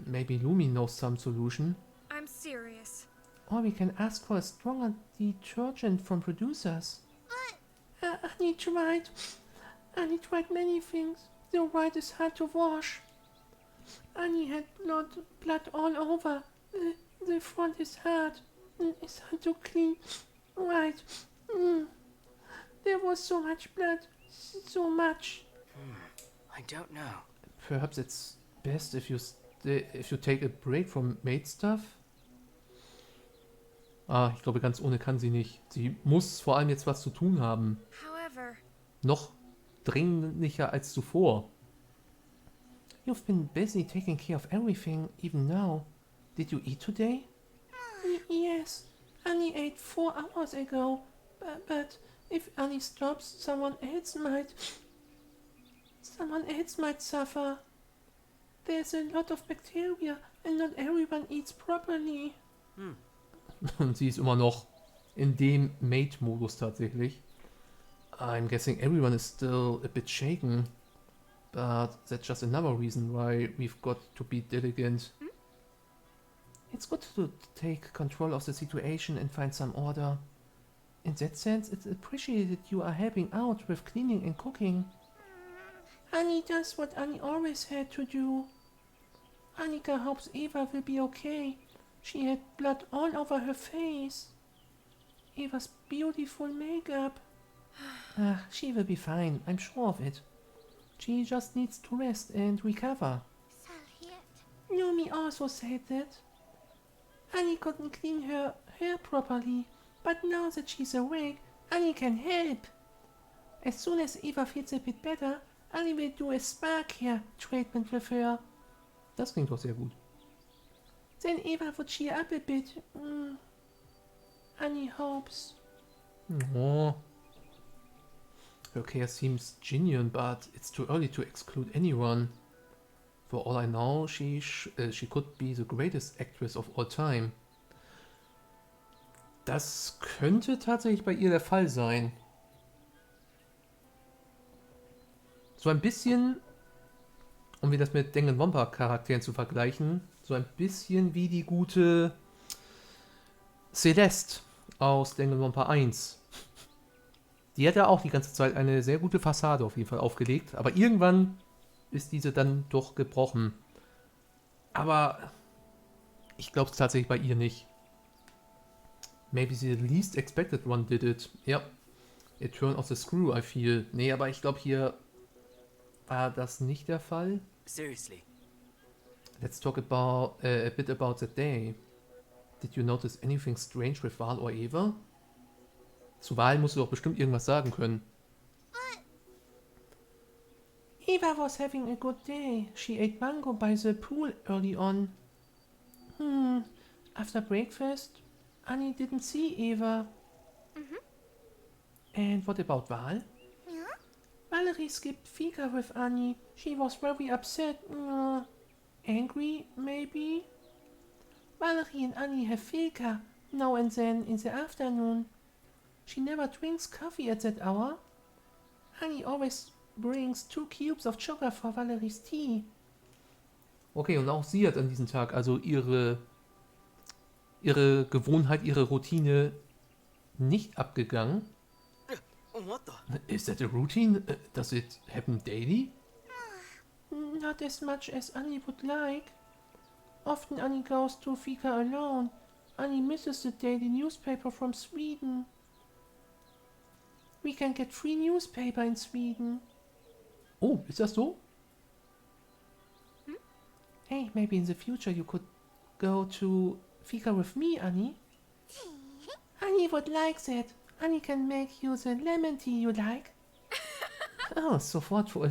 Maybe Lumi knows some solution. I'm serious. Or we can ask for a stronger detergent from producers. Annie tried. Annie tried many things. The white is hard to wash. Annie had blood all over. The front is hard. It's hard to clean. Right. There was so much blood. So much. I don't know. Perhaps it's best if you take a break from maid stuff. Ich glaube, ganz ohne kann sie nicht. Sie muss vor allem jetzt was zu tun haben. However, Noch dringlicher als zuvor. You've been busy taking care of everything, even now. Did you eat today? Yes. Annie ate 4 hours ago. But if Annie stops, someone else might suffer. There's a lot of bacteria and not everyone eats properly. Und sie ist immer noch in dem Mate-Modus tatsächlich. I'm guessing everyone is still a bit shaken. But that's just another reason why we've got to be diligent. It's good to take control of the situation and find some order. In that sense, it's appreciated you are helping out with cleaning and cooking. Annie does what Annie always had to do. Annika hopes Eva will be okay. She had blood all over her face. Eva's beautiful makeup. She will be fine, I'm sure of it. She just needs to rest and recover. Yumi also said that. Annie couldn't clean her hair properly, but now that she's awake, Annie can help. As soon as Eva feels a bit better, Annie will do a spa care treatment with her. Das klingt doch sehr gut. Then Eva would cheer up a bit. Annie hopes. Oh. Her care seems genuine, but it's too early to exclude anyone. For all I know, she could be the greatest actress of all time. Das könnte tatsächlich bei ihr der Fall sein. So ein bisschen, um wir das mit Danganronpa-Charakteren zu vergleichen, so ein bisschen wie die gute Celeste aus Danganronpa 1. Die hat ja auch die ganze Zeit eine sehr gute Fassade auf jeden Fall aufgelegt, aber irgendwann ist diese dann doch gebrochen. Aber ich glaube es tatsächlich bei ihr nicht. Maybe the least expected one did it. Ja, it turned off the screw, I feel. Nee, aber ich glaube hier war das nicht der Fall. Seriously. Let's talk about a bit about the day. Did you notice anything strange with Val or Eva? Zu Val musst du doch bestimmt irgendwas sagen können. Eva was having a good day. She ate mango by the pool early on. After breakfast, Annie didn't see Eva. And what about Val? Yeah? Valerie skipped fika with Annie. She was very upset. Angry, maybe? Valerie and Annie have fika now and then in the afternoon. She never drinks coffee at that hour. Annie always brings 2 cubes of sugar for Valerie's tea. Okay, und auch sie hat an diesem Tag also ihre Gewohnheit, ihre Routine nicht abgegangen. What the? Is that a routine? Does it happen daily? Not as much as Annie would like. Often Annie goes to fika alone. Annie misses the daily newspaper from Sweden. We can get free newspaper in Sweden. Oh, ist das so? Hey, maybe in the future you could go to fika with me, Annie. Annie would like that. Annie can make you the lemon tea you like. Oh, so thoughtful.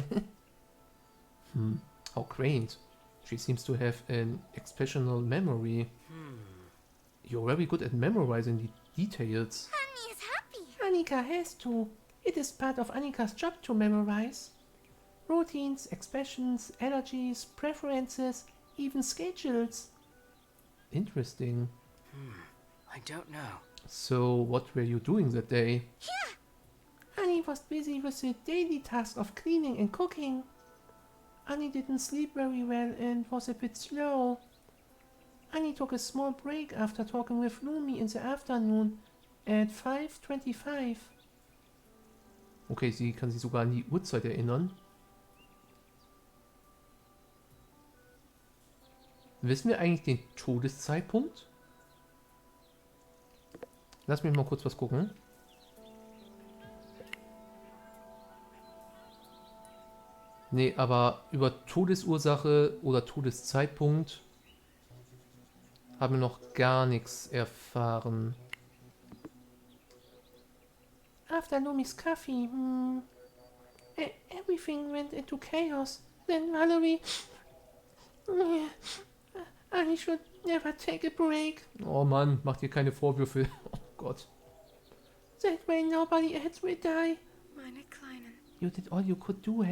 How quaint. She seems to have an exceptional memory. You're very good at memorizing the details. Annie is happy. Annika has to. It is part of Annika's job to memorize. Routines, expressions, allergies, preferences, even schedules. Interesting. I don't know. So, what were you doing that day? Annie was busy with the daily task of cleaning and cooking. Annie didn't sleep very well and was a bit slow. Annie took a small break after talking with Lumi in the afternoon at 5:25. Okay, sie kann sich sogar an die Uhrzeit erinnern. Wissen wir eigentlich den Todeszeitpunkt? Lass mich mal kurz was gucken. Nee, aber über Todesursache oder Todeszeitpunkt haben wir noch gar nichts erfahren. After Lumi's coffee, everything went into chaos. Then Valerie... Annie should never take a break. Oh Mann, mach dir keine Vorwürfe. Oh Gott. That way nobody else will die. Meine Kleinen. You did all you could do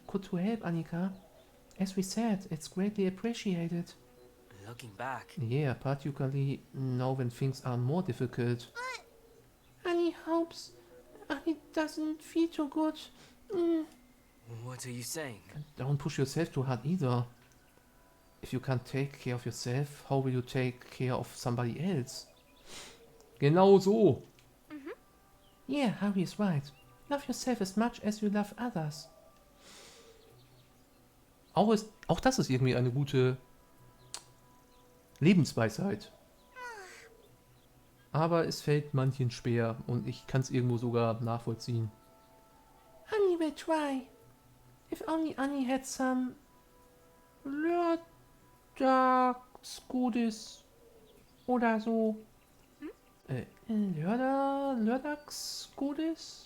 could to help, Annika. As we said, it's greatly appreciated. Looking back. Yeah, particularly now when things are more difficult. Annie hopes. Annie doesn't feel too good. What are you saying? Don't push yourself too hard either. If you can't take care of yourself, how will you take care of somebody else? Genau so. Yeah, Harry is right. Love yourself as much as you love others. Auch das ist irgendwie eine gute Lebensweisheit. Aber es fällt manchen schwer und ich kann es irgendwo sogar nachvollziehen. Annie will try. If only Annie had some Lördagsgoodies oder so. Lördagsgoodies?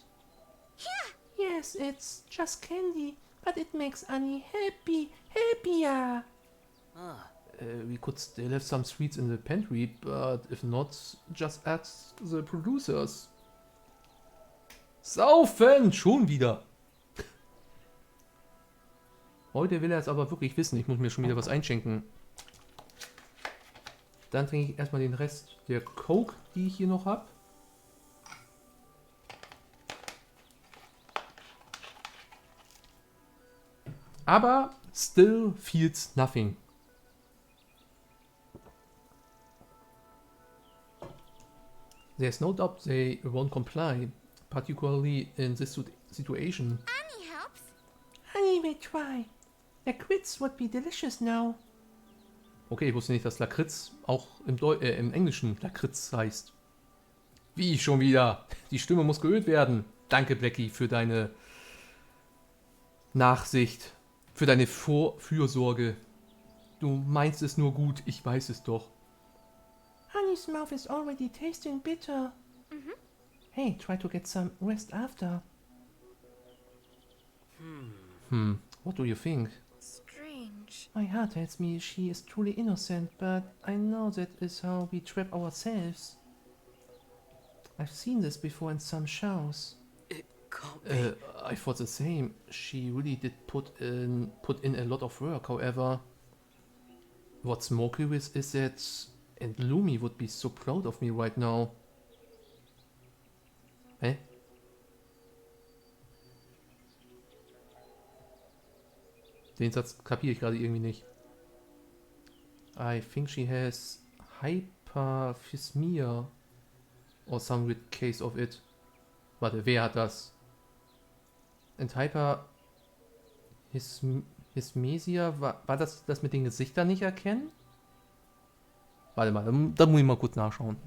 Yes, it's just candy, but it makes Annie happier. We could still have some sweets in the pantry, but if not, just ask the producers. Saufen! Schon wieder! Heute will er es aber wirklich wissen. Ich muss mir schon wieder was einschenken. Dann trinke ich erstmal den Rest der Coke, die ich hier noch habe. Aber still feels nothing. There's no doubt they won't comply, particularly in this situation. Annie helps. Annie will try. Lakritz would be delicious now. Okay, ich wusste nicht, dass Lakritz auch im Englischen Lakritz heißt. Wie schon wieder? Die Stimme muss geölt werden. Danke, Blackie, für deine Nachsicht, für deine Fürsorge. Du meinst es nur gut, ich weiß es doch. Annie's mouth is already tasting bitter. Hey, try to get some rest after. What do you think? Strange. My heart tells me she is truly innocent, but I know that is how we trap ourselves. I've seen this before in some shows. It can't be. I thought the same. She really did put in a lot of work, however. What's more curious is that And Lumi would be so proud of me right now. Hä? Den Satz kapiere ich gerade irgendwie nicht. I think she has hyperphismia or some weird case of it. Warte, wer hat das? And Hyperphismesia, war das mit den Gesichtern nicht erkennen? Warte mal, da muss ich mal kurz nachschauen.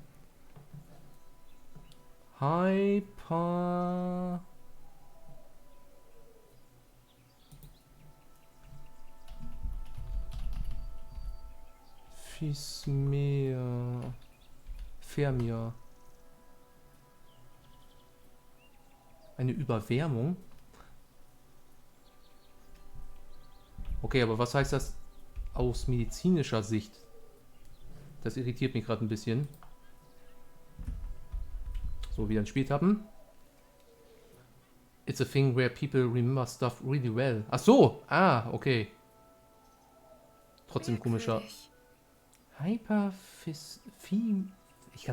Fermia. Eine Überwärmung? Okay, aber was heißt das aus medizinischer Sicht? Das irritiert mich gerade ein bisschen. So, wieder ein Spieltappen. It's a thing where people remember stuff really well. Ach so! Ah, okay. Trotzdem komischer. Ich kann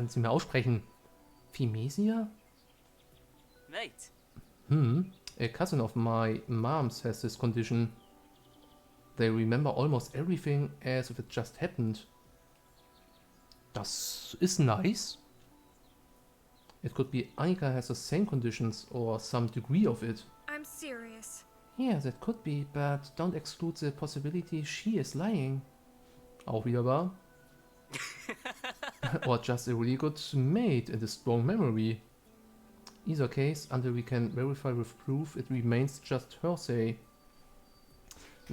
es nicht mehr aussprechen. Phimesia? Mate. A cousin of my mom's has this condition. They remember almost everything as if it just happened. Das ist nice. It could be Annika has the same conditions or some degree of it. I'm serious. Yeah, that could be, but don't exclude the possibility she is lying. Auch wieder wahr. Or just a really good mate and a strong memory. Either case, until we can verify with proof, it remains just hearsay.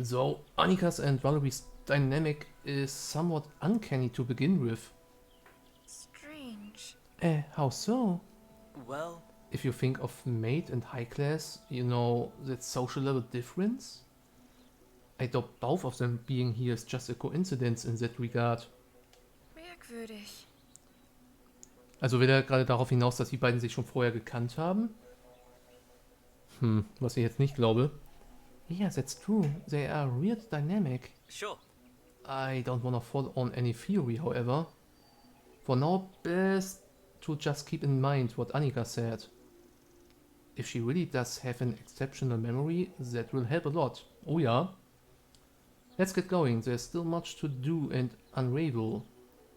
So, Annika's and Valerie's dynamic is somewhat uncanny to begin with. Strange. How so? Well, If you think of mate and high class, you know that social level difference? I doubt both of them being here is just a coincidence in that regard. Merkwürdig. Also will er gerade darauf hinaus, dass die beiden sich schon vorher gekannt haben? Was ich jetzt nicht glaube. Yeah, that's true. They are weird dynamic. sure. I don't wanna fall on any theory, however. For now, best to just keep in mind what Annika said. If she really does have an exceptional memory, that will help a lot. Oh ja. Let's get going. There's still much to do and unravel.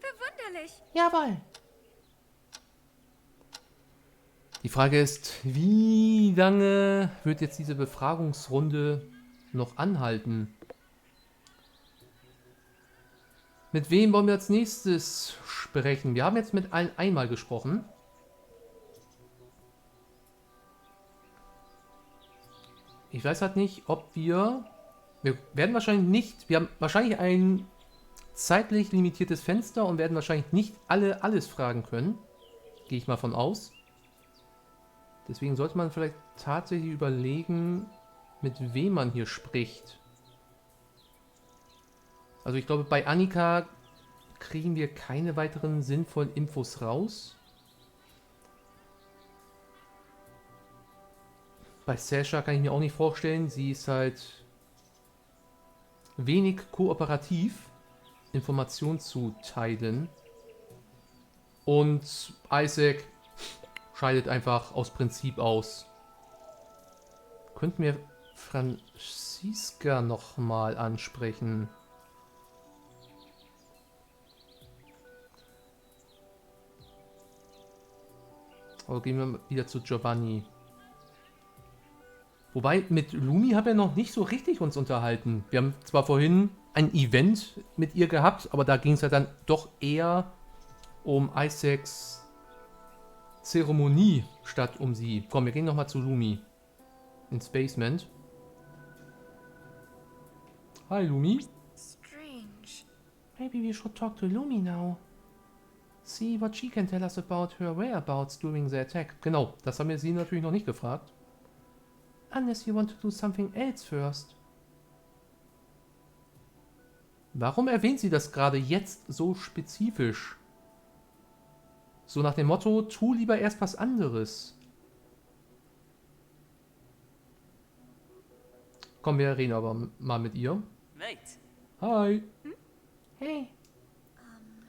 Verwunderlich. Jawohl. Die Frage ist, wie lange wird jetzt diese Befragungsrunde noch anhalten? Mit wem wollen wir als nächstes sprechen? Wir haben jetzt mit allen einmal gesprochen. Ich weiß halt nicht, ob wir werden wahrscheinlich nicht, wir haben wahrscheinlich ein zeitlich limitiertes Fenster und werden wahrscheinlich nicht alles fragen können. Gehe ich mal von aus. Deswegen sollte man vielleicht tatsächlich überlegen, mit wem man hier spricht. Also ich glaube, bei Annika kriegen wir keine weiteren sinnvollen Infos raus. Bei Sasha kann ich mir auch nicht vorstellen. Sie ist halt wenig kooperativ, Informationen zu teilen. Und Isaac scheidet einfach aus Prinzip aus. Könnten wir Franziska nochmal ansprechen? Aber gehen wir wieder zu Giovanni. Wobei, mit Lumi haben wir noch nicht so richtig uns unterhalten. Wir haben zwar vorhin ein Event mit ihr gehabt, aber da ging es ja dann doch eher um Isaacs Zeremonie statt um sie. Komm, wir gehen nochmal zu Lumi. Ins Basement. Hi, Lumi. Strange. Maybe we should talk to Lumi now. See what she can tell us about her whereabouts during the attack. Genau, das haben wir sie natürlich noch nicht gefragt. Unless you want to do something else first. Warum erwähnt sie das gerade jetzt so spezifisch? So nach dem Motto, tu lieber erst was anderes. Komm, wir reden aber mal mit ihr. Mate. Hi. Hey.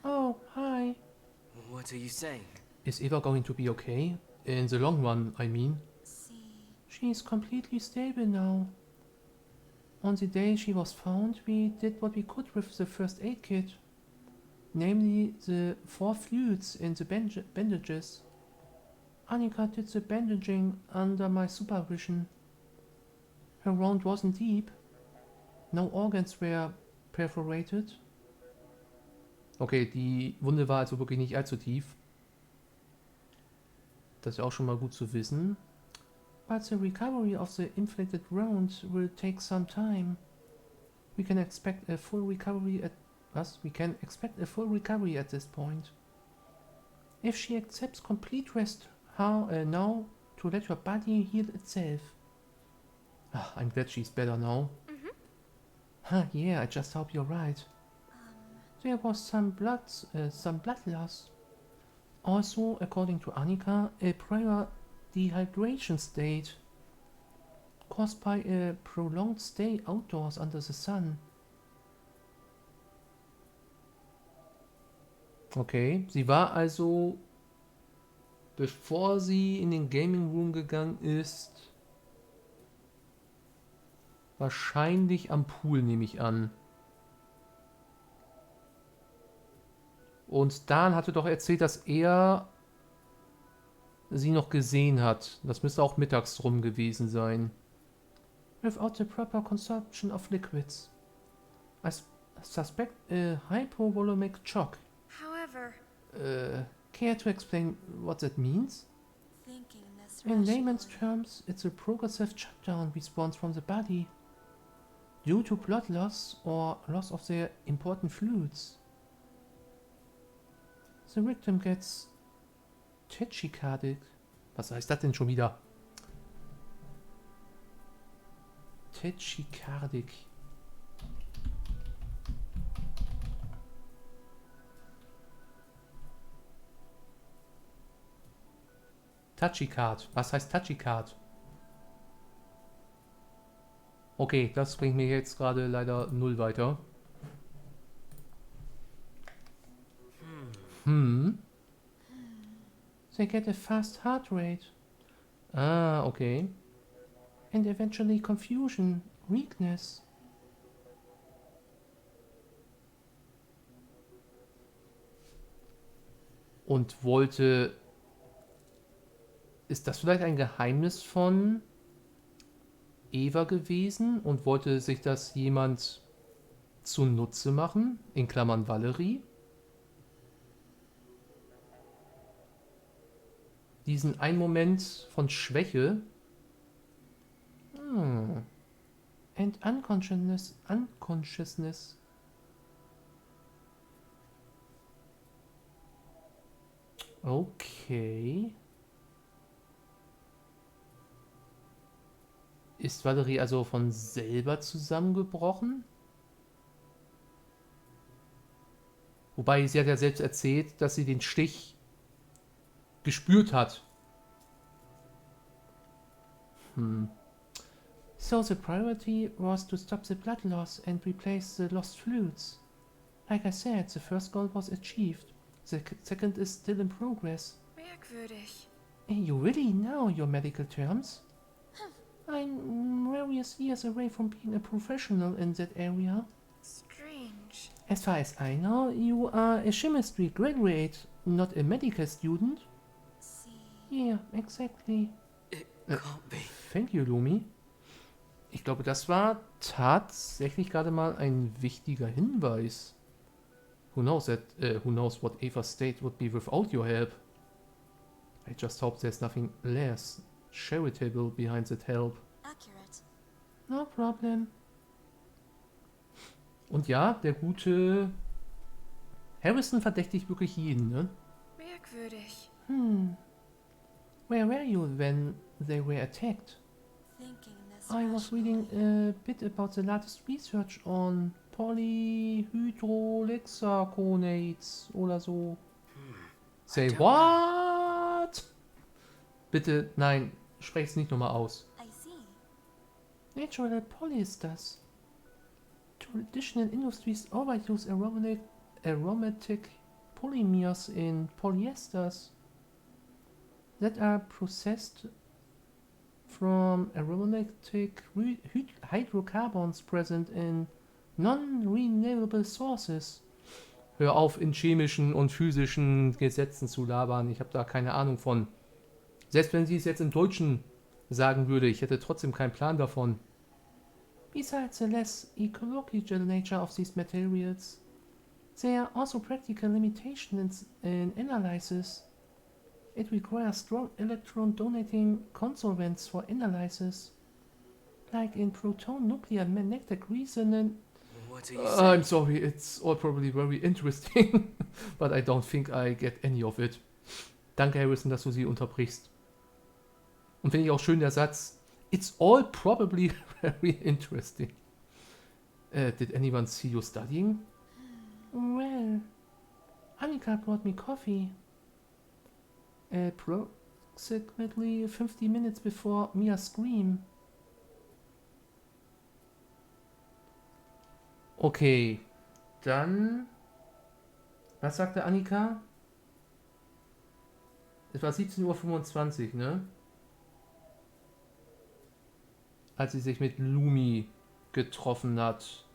Oh, hi. What are you saying? Is Eva going to be okay? In the long run, I mean. See, She is completely stable now. On the day she was found, we did what we could with the first aid kit. Namely, the 4 fluids in the bandages. Annika did the bandaging under my supervision. Her wound wasn't deep. No organs were perforated. Okay, die Wunde war also wirklich nicht allzu tief. Das ist ja auch schon mal gut zu wissen. But the recovery of the inflicted wound will take some time. We can expect a full recovery at this point. If she accepts complete rest now to let her body heal itself. Ah, I'm glad she's better now. Yeah, I just hope you're right. There was some blood loss. Also, according to Annika, a prior dehydration state caused by a prolonged stay outdoors under the sun. Okay, sie war also, bevor sie in den Gaming Room gegangen ist, wahrscheinlich am Pool, nehme ich an. Und Dan hatte doch erzählt, dass er sie noch gesehen hat. Das müsste auch mittags rum gewesen sein. Without the proper consumption of liquids. I suspect a hypovolemic shock. However, Care to explain what that means? In layman's terms, it's a progressive shutdown response from the body due to blood loss or loss of their important fluids. The victim gets tachycardic. Was heißt das denn schon wieder? Tachycardic. Tachycard. Was heißt Tachycard? Okay, das bringt mir jetzt gerade leider null weiter. They get a fast heart rate. Ah, okay. And eventually confusion, weakness. Und wollte... Ist das vielleicht ein Geheimnis von Eva gewesen und wollte sich das jemand zunutze machen? In Klammern Valerie? Diesen einen Moment von Schwäche. And unconsciousness. Okay. Ist Valerie also von selber zusammengebrochen? Wobei sie hat ja selbst erzählt, dass sie den Stich gespürt hat. So the priority was to stop the blood loss and replace the lost fluids. Like I said, the first goal was achieved. The second is still in progress. merkwürdig. You really know your medical terms? I'm various years away from being a professional in that area. Strange. As far as I know, you are a chemistry graduate, not a medical student. Yeah, exactly. It can't be. Thank you, Lumi. Ich glaube, das war tatsächlich gerade mal ein wichtiger Hinweis. Who knows what Ava's state would be without your help? I just hope there's nothing less charitable behind that help. Accurate. No problem. Und ja, der gute Harrison verdächtigt wirklich jeden, ne? Merkwürdig. Where were you when they were attacked? I was reading a bit about the latest research on polyhydrohexaconates oder so. Say what? Bitte, nein, sprech es nicht nochmal aus. I see. Natural polyesters. Traditional industries overuse aromatic polymers in polyesters that are processed from aromatic hydrocarbons present in non-renewable sources. Hör auf, in chemischen und physischen Gesetzen zu labern. Ich habe da keine Ahnung von. Selbst wenn sie es jetzt im Deutschen sagen würde, ich hätte trotzdem keinen Plan davon. Besides the less ecological nature of these materials, there are also practical limitations in analysis. It requires strong electron-donating consolvents for analysis, like in proton-nuclear magnetic resonance. What are you saying? I'm sorry, it's all probably very interesting, but I don't think I get any of it. Danke, Harrison, dass du sie unterbrichst. Und finde ich auch schön der Satz, it's all probably very interesting. Did anyone see you studying? Well, Annika brought me coffee. Approximately 50 minutes before Mia's scream. Okay, dann... Was sagte Annika? Es war 17:25 Uhr, ne? Als sie sich mit Lumi getroffen hat.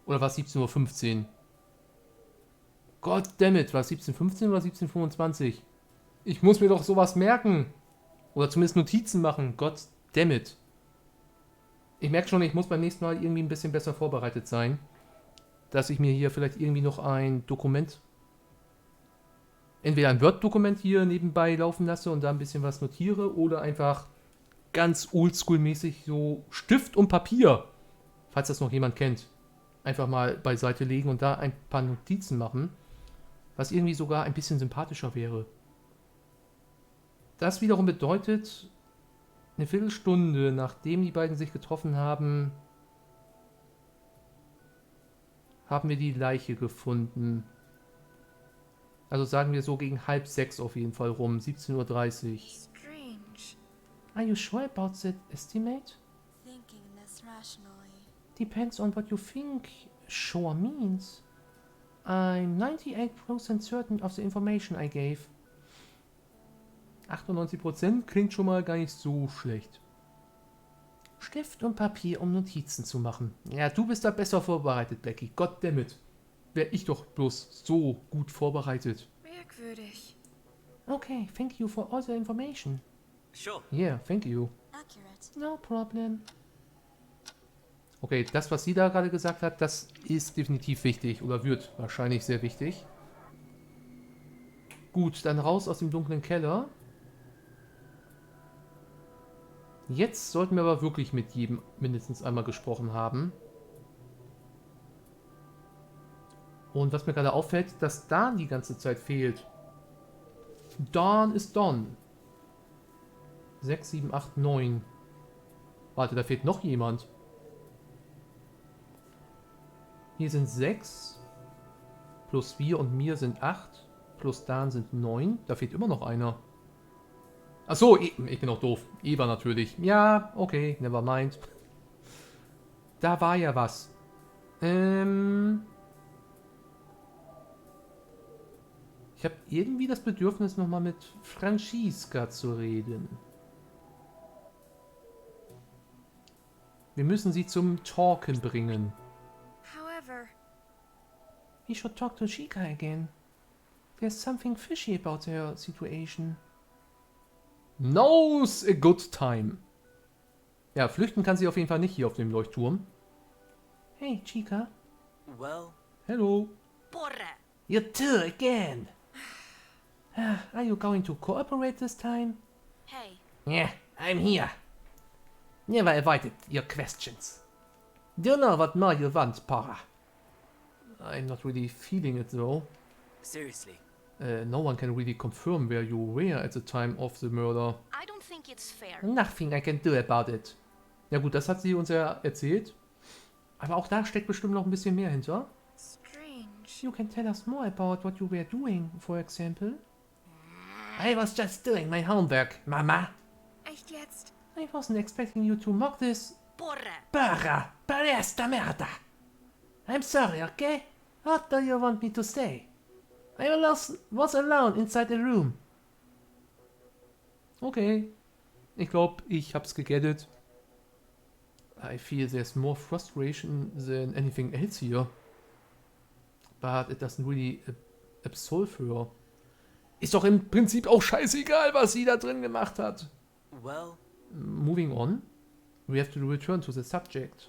Oder war es 17:15 Uhr? Goddammit, war es 17:15 oder 17:25 Uhr? Ich muss mir doch sowas merken. Oder zumindest Notizen machen. Goddammit. Ich merke schon, ich muss beim nächsten Mal irgendwie ein bisschen besser vorbereitet sein. Dass ich mir hier vielleicht irgendwie noch ein Dokument, entweder ein Word-Dokument hier nebenbei laufen lasse und da ein bisschen was notiere oder einfach ganz oldschool-mäßig so Stift und Papier, falls das noch jemand kennt, einfach mal beiseite legen und da ein paar Notizen machen, was irgendwie sogar ein bisschen sympathischer wäre. Das wiederum bedeutet, eine Viertelstunde nachdem die beiden sich getroffen haben, haben wir die Leiche gefunden. Also sagen wir so gegen 5:30 auf jeden Fall rum, 17:30 Uhr. Strange. Are you sure about that estimate? Thinking this rationally. Depends on what you think sure means. I'm 98% certain of the information I gave. 98% klingt schon mal gar nicht so schlecht. Stift und Papier, um Notizen zu machen. Ja, du bist da besser vorbereitet, Blackie. Goddammit. Wäre ich doch bloß so gut vorbereitet. Merkwürdig. Okay, thank you for all the information. Sure. Yeah, thank you. Accurate. No problem. Okay, das, was sie da gerade gesagt hat, das ist definitiv wichtig oder wird wahrscheinlich sehr wichtig. Gut, dann raus aus dem dunklen Keller. Jetzt sollten wir aber wirklich mit jedem mindestens einmal gesprochen haben. Und was mir gerade auffällt, dass Dan die ganze Zeit fehlt. Dan ist Don. 6, 7, 8, 9. Warte, da fehlt noch jemand. Hier sind 6. Plus wir und mir sind 8. Plus Dan sind 9. Da fehlt immer noch einer. Achso, ich bin auch doof. Eva natürlich. Ja, okay, never mind. Da war ja was. Ich habe irgendwie das Bedürfnis, nochmal mit Franziska zu reden. Wir müssen sie zum Talken bringen. However, We should talk to Chica again. There's something fishy about her situation. Now's a good time. Ja, flüchten kann sie auf jeden Fall nicht hier auf dem Leuchtturm. Hey, Chica. Well, Hello. Porra! You two again. Are you going to cooperate this time? Hey, Yeah, I'm here. Never avoided your questions. Do you know what more you want, Porra? I'm not really feeling it though. seriously. No one can really confirm where you were at the time of the murder. I don't think it's fair. Nothing I can do about it. Ja gut, das hat sie uns ja erzählt. Aber auch da steckt bestimmt noch ein bisschen mehr hinter. strange. You can tell us more about what you were doing, for example. I was just doing my homework, Mama. Echt jetzt? I wasn't expecting you to mock this. Porra! Barra, palesta merda. I'm sorry, okay? What do you want me to say? I was alone inside the room. Okay. Ich glaube, ich hab's gegettet. I feel there's more frustration than anything else here. But it doesn't really absolve her. Ist doch im Prinzip auch scheißegal, was sie da drin gemacht hat. Well, Moving on, we have to return to the subject.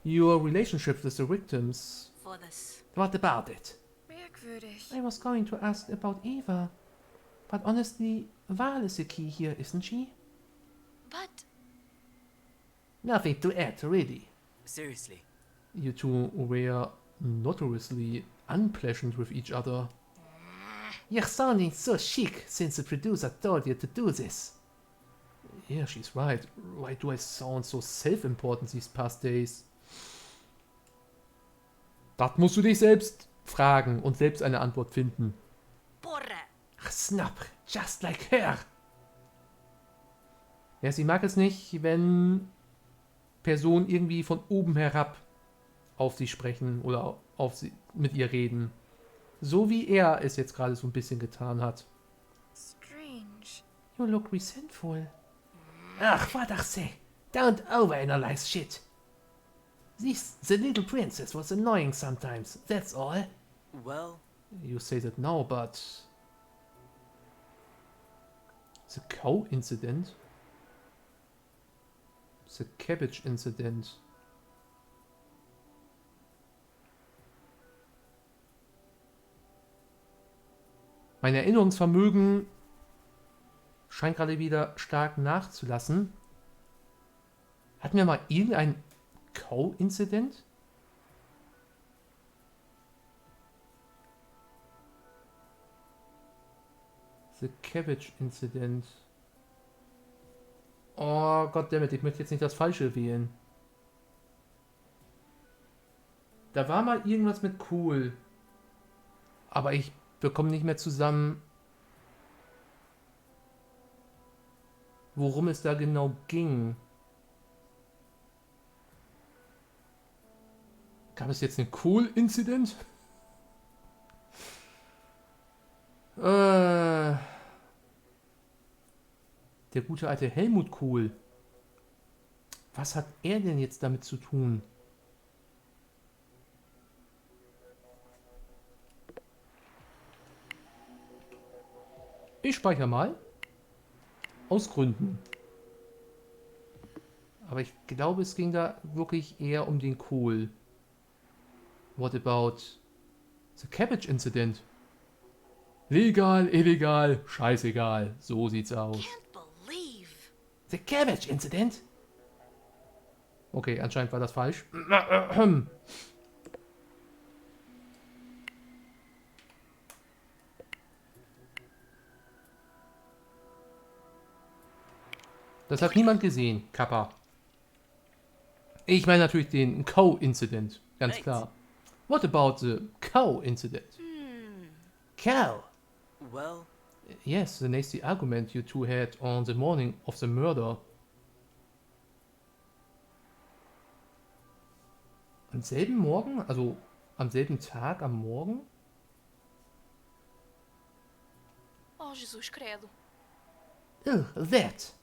Your relationship with the victims. For this. What about it? Merkwürdig. I was going to ask about Eva. But honestly, Val is the key here, isn't she? But Nothing to add, really. seriously. You two were notoriously unpleasant with each other. You're sounding so chic since the producer told you to do this. Yeah, she's right. Why do I sound so self-important these past days? Das musst du dich selbst fragen und selbst eine Antwort finden. Porra! Snap, just like her. Ja, sie mag es nicht, wenn Personen irgendwie von oben herab auf sie sprechen oder auf sie, mit ihr reden. So wie er es jetzt gerade so ein bisschen getan hat. Strange. You look resentful. Ach, what I say. Don't overanalyze shit. The little princess was annoying sometimes, that's all. Well, You say that now, but... The cow incident? The cabbage incident? Mein Erinnerungsvermögen scheint gerade wieder stark nachzulassen. Hatten wir mal irgendein Cow-Incident? The Cabbage Incident. Oh, goddammit, ich möchte jetzt nicht das Falsche wählen. Da war mal irgendwas mit cool. Aber ich bekomme nicht mehr zusammen, worum es da genau ging. Gab es jetzt einen Cool-Incident? Der gute alte Helmut Kohl. Was hat er denn jetzt damit zu tun? Ich speichere mal. Aus Gründen. Aber ich glaube, es ging da wirklich eher um den Kohl. What about the Cabbage Incident? Legal, illegal, scheißegal. So sieht's aus. Can't believe. The cabbage incident? Okay, anscheinend war das falsch. Das hat niemand gesehen, Kappa. Ich meine natürlich den Cow-Incident, ganz klar. What about the Cow-Incident? Cow. well, Yes, the nasty argument you two had on the morning of the murder. Am selben Morgen? Also am selben Tag, am Morgen? Oh, Jesus credo. Ugh, that.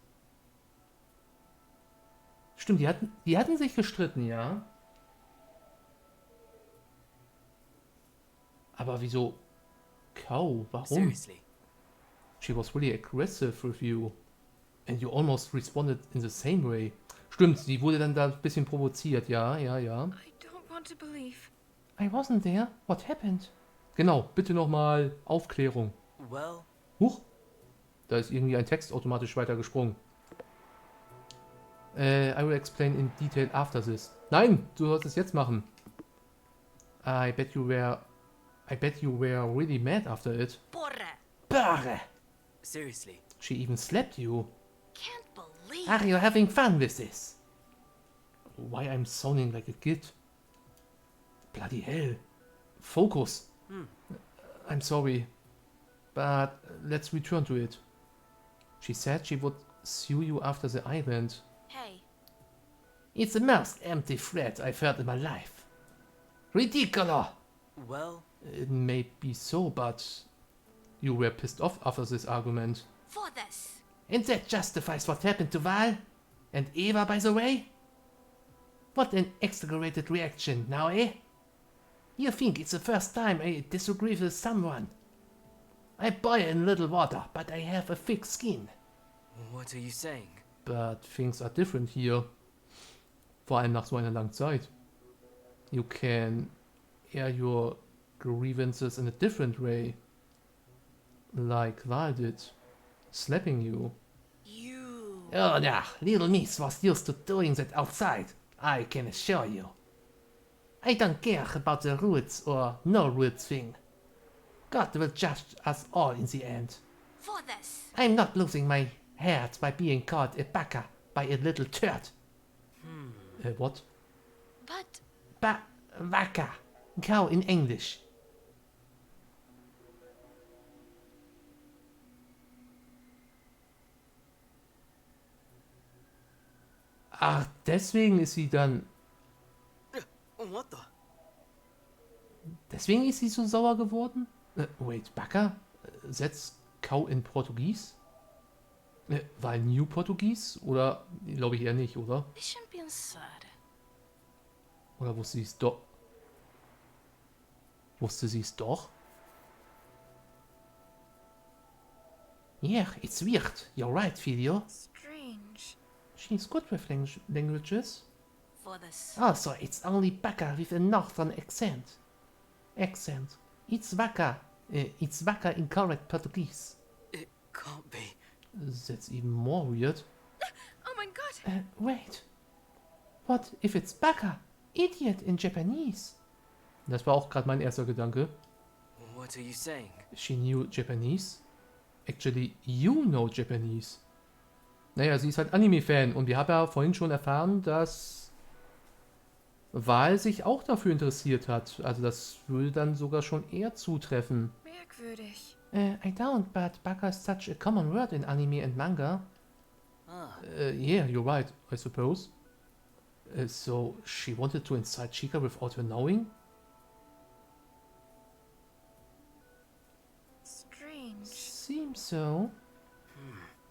Stimmt, die hatten sich gestritten, ja. Aber wieso Cow? Warum? seriously. She was really aggressive with you. And you almost responded in the same way. Stimmt, sie wurde dann da ein bisschen provoziert, ja. I don't want to believe. I wasn't there. What happened? Genau, bitte nochmal Aufklärung. Well, Huch, da ist irgendwie ein Text automatisch weitergesprungen. I will explain in detail after this. Nein, du sollst es jetzt machen. I bet you were really mad after it. Porra! Barre. seriously. She even slapped you. Can't believe. Are you having fun with this? Why I'm sounding like a kid? Bloody hell. Focus. I'm sorry. But let's return to it. She said she would sue you after the event. Hey, It's the most empty threat I've heard in my life. Ridiculous. Well, It may be so, but you were pissed off after this argument. For this. And that justifies what happened to Val? And Eva, by the way? What an exaggerated reaction, now, eh? You think it's the first time I disagree with someone? I boil in little water, but I have a thick skin. What are you saying? But things are different here. Vor allem nach so einer langen Zeit. You can air your grievances in a different way. Like Val did. Slapping you. Oh, nah, little miss was used to doing that outside, I can assure you. I don't care about the rules or no rules thing. God will judge us all in the end. For this. I'm not losing my head by being called a baka by a little turd. What? But Baka. Cow in English. Ach, deswegen ist sie dann... What the? Deswegen ist sie so sauer geworden? Wait, Baka? That's Cow in Portugies? War New Portugies? Oder, glaube ich eher nicht, oder? the champion said. Oder wusste sie es doch? Wusste sie es doch? Yeah, it's weird. You're right, Filio. Strange. She's good with languages. For this. Also, it's only Baka with a northern accent. It's Waka. It's Waka in correct Portuguese. It can't be. That's even more weird. Oh my god! Wait. What if it's Baka? Idiot in Japanese. Das war auch gerade mein erster Gedanke. What are you saying? She knew Japanese? Actually, you know Japanese. Naja, sie ist halt Anime-Fan und wir haben ja vorhin schon erfahren, dass Val sich auch dafür interessiert hat. Also das würde dann sogar schon eher zutreffen. Merkwürdig. I don't, but Baka is such a common word in anime and manga. Yeah, you're right, I suppose. So, she wanted to incite Chica without her knowing? Strange. Seems so.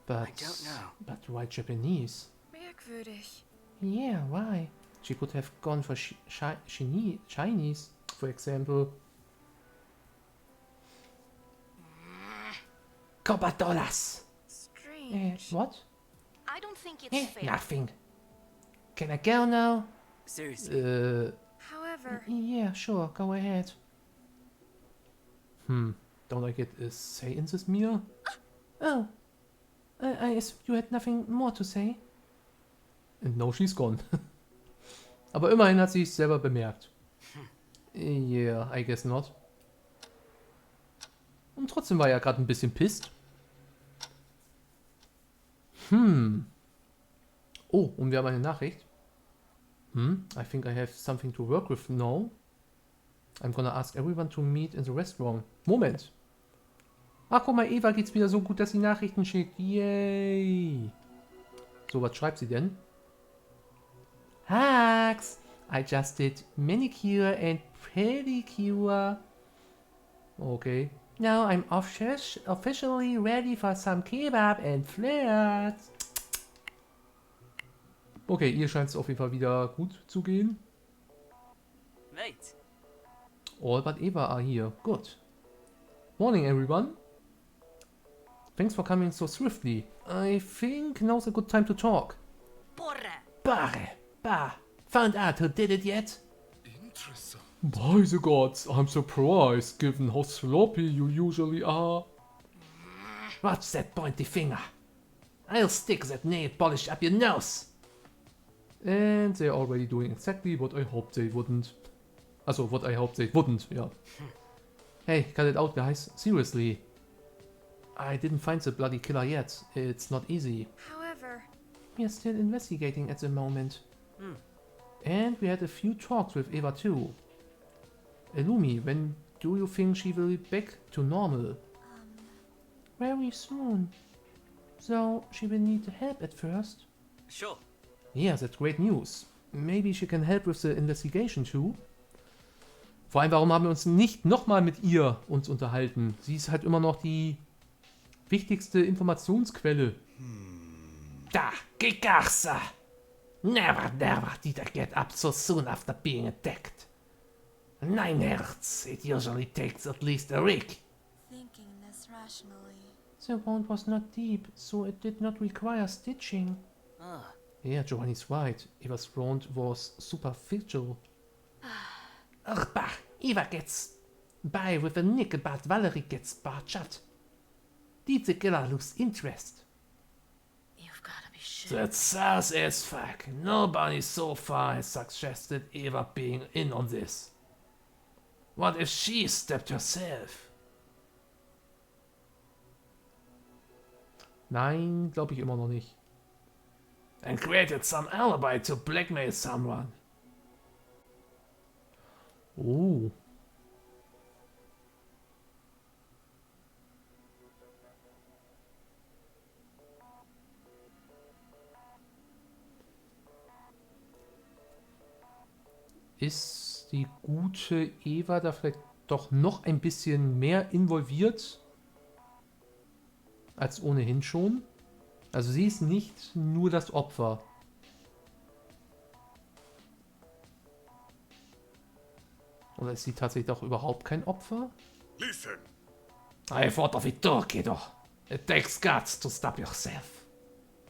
But, I don't know. But why Japanese? Merkwürdig. Yeah, why? She could have gone for Chinese, for example. $2. Strange. What? I don't think it's fair. Nothing. Can I go now? Seriously. However, Yeah, sure, go ahead. Don't I get a say in this meal? Oh. I assumed you had nothing more to say. And no, she's gone. Aber immerhin hat sie es selber bemerkt. Yeah, I guess not. Und trotzdem war er gerade ein bisschen pissed. Oh, und wir haben eine Nachricht. I think I have something to work with now. I'm gonna ask everyone to meet in the restaurant. Moment. Ach, guck mal, Eva geht's wieder so gut, dass sie Nachrichten schickt. Yay. So, was schreibt sie denn? Hacks! I just did manicure and pedicure. Okay. Now I'm officially ready for some kebab and flirts. Okay, ihr scheint es auf jeden Fall wieder gut zu gehen. Mate. All but Eva are here. Good. Morning, everyone. Thanks for coming so swiftly. I think now's a good time to talk. Bah. Found out who did it yet? Interesting. By the gods, I'm surprised given how sloppy you usually are. Watch that pointy finger. I'll stick that nail polish up your nose. And they're already doing exactly what I hoped they wouldn't. Also, what I hoped they wouldn't, yeah. Hey, cut it out, guys. Seriously. I didn't find the bloody killer yet. It's not easy. however, We are still investigating at the moment. And we had a few talks with Eva too. Illumi, when do you think she will be back to normal? Very soon. So she will need help at first. Sure. Yeah, that's great news. Maybe she can help with the investigation too. Vor allem, warum haben wir uns nicht nochmal mit ihr uns unterhalten? Sie ist halt immer noch die wichtigste Informationsquelle. Da, Gigarsa! Never did I get up so soon after being attacked. 9 hertz, it usually takes at least a week. Thinking this rationally. The wound was not deep, so it did not require stitching. Ah, Yeah, Giovanni's right. Eva's wound was superficial. Ugh, bah, Eva gets by with a nickel, but Valerie gets barred shut. Did the killer lose interest? You've gotta be shit. That's sus as fuck. Nobody so far has suggested Eva being in on this. What if she stepped herself? Nein, glaube ich immer noch nicht. And created some alibi to blackmail someone. Oh. Ist die gute Eva da vielleicht doch noch ein bisschen mehr involviert als ohnehin schon? Also sie ist nicht nur das Opfer. Oder ist sie tatsächlich doch überhaupt kein Opfer? Listen. I thought of it too, kiddo. It takes guts to stop yourself.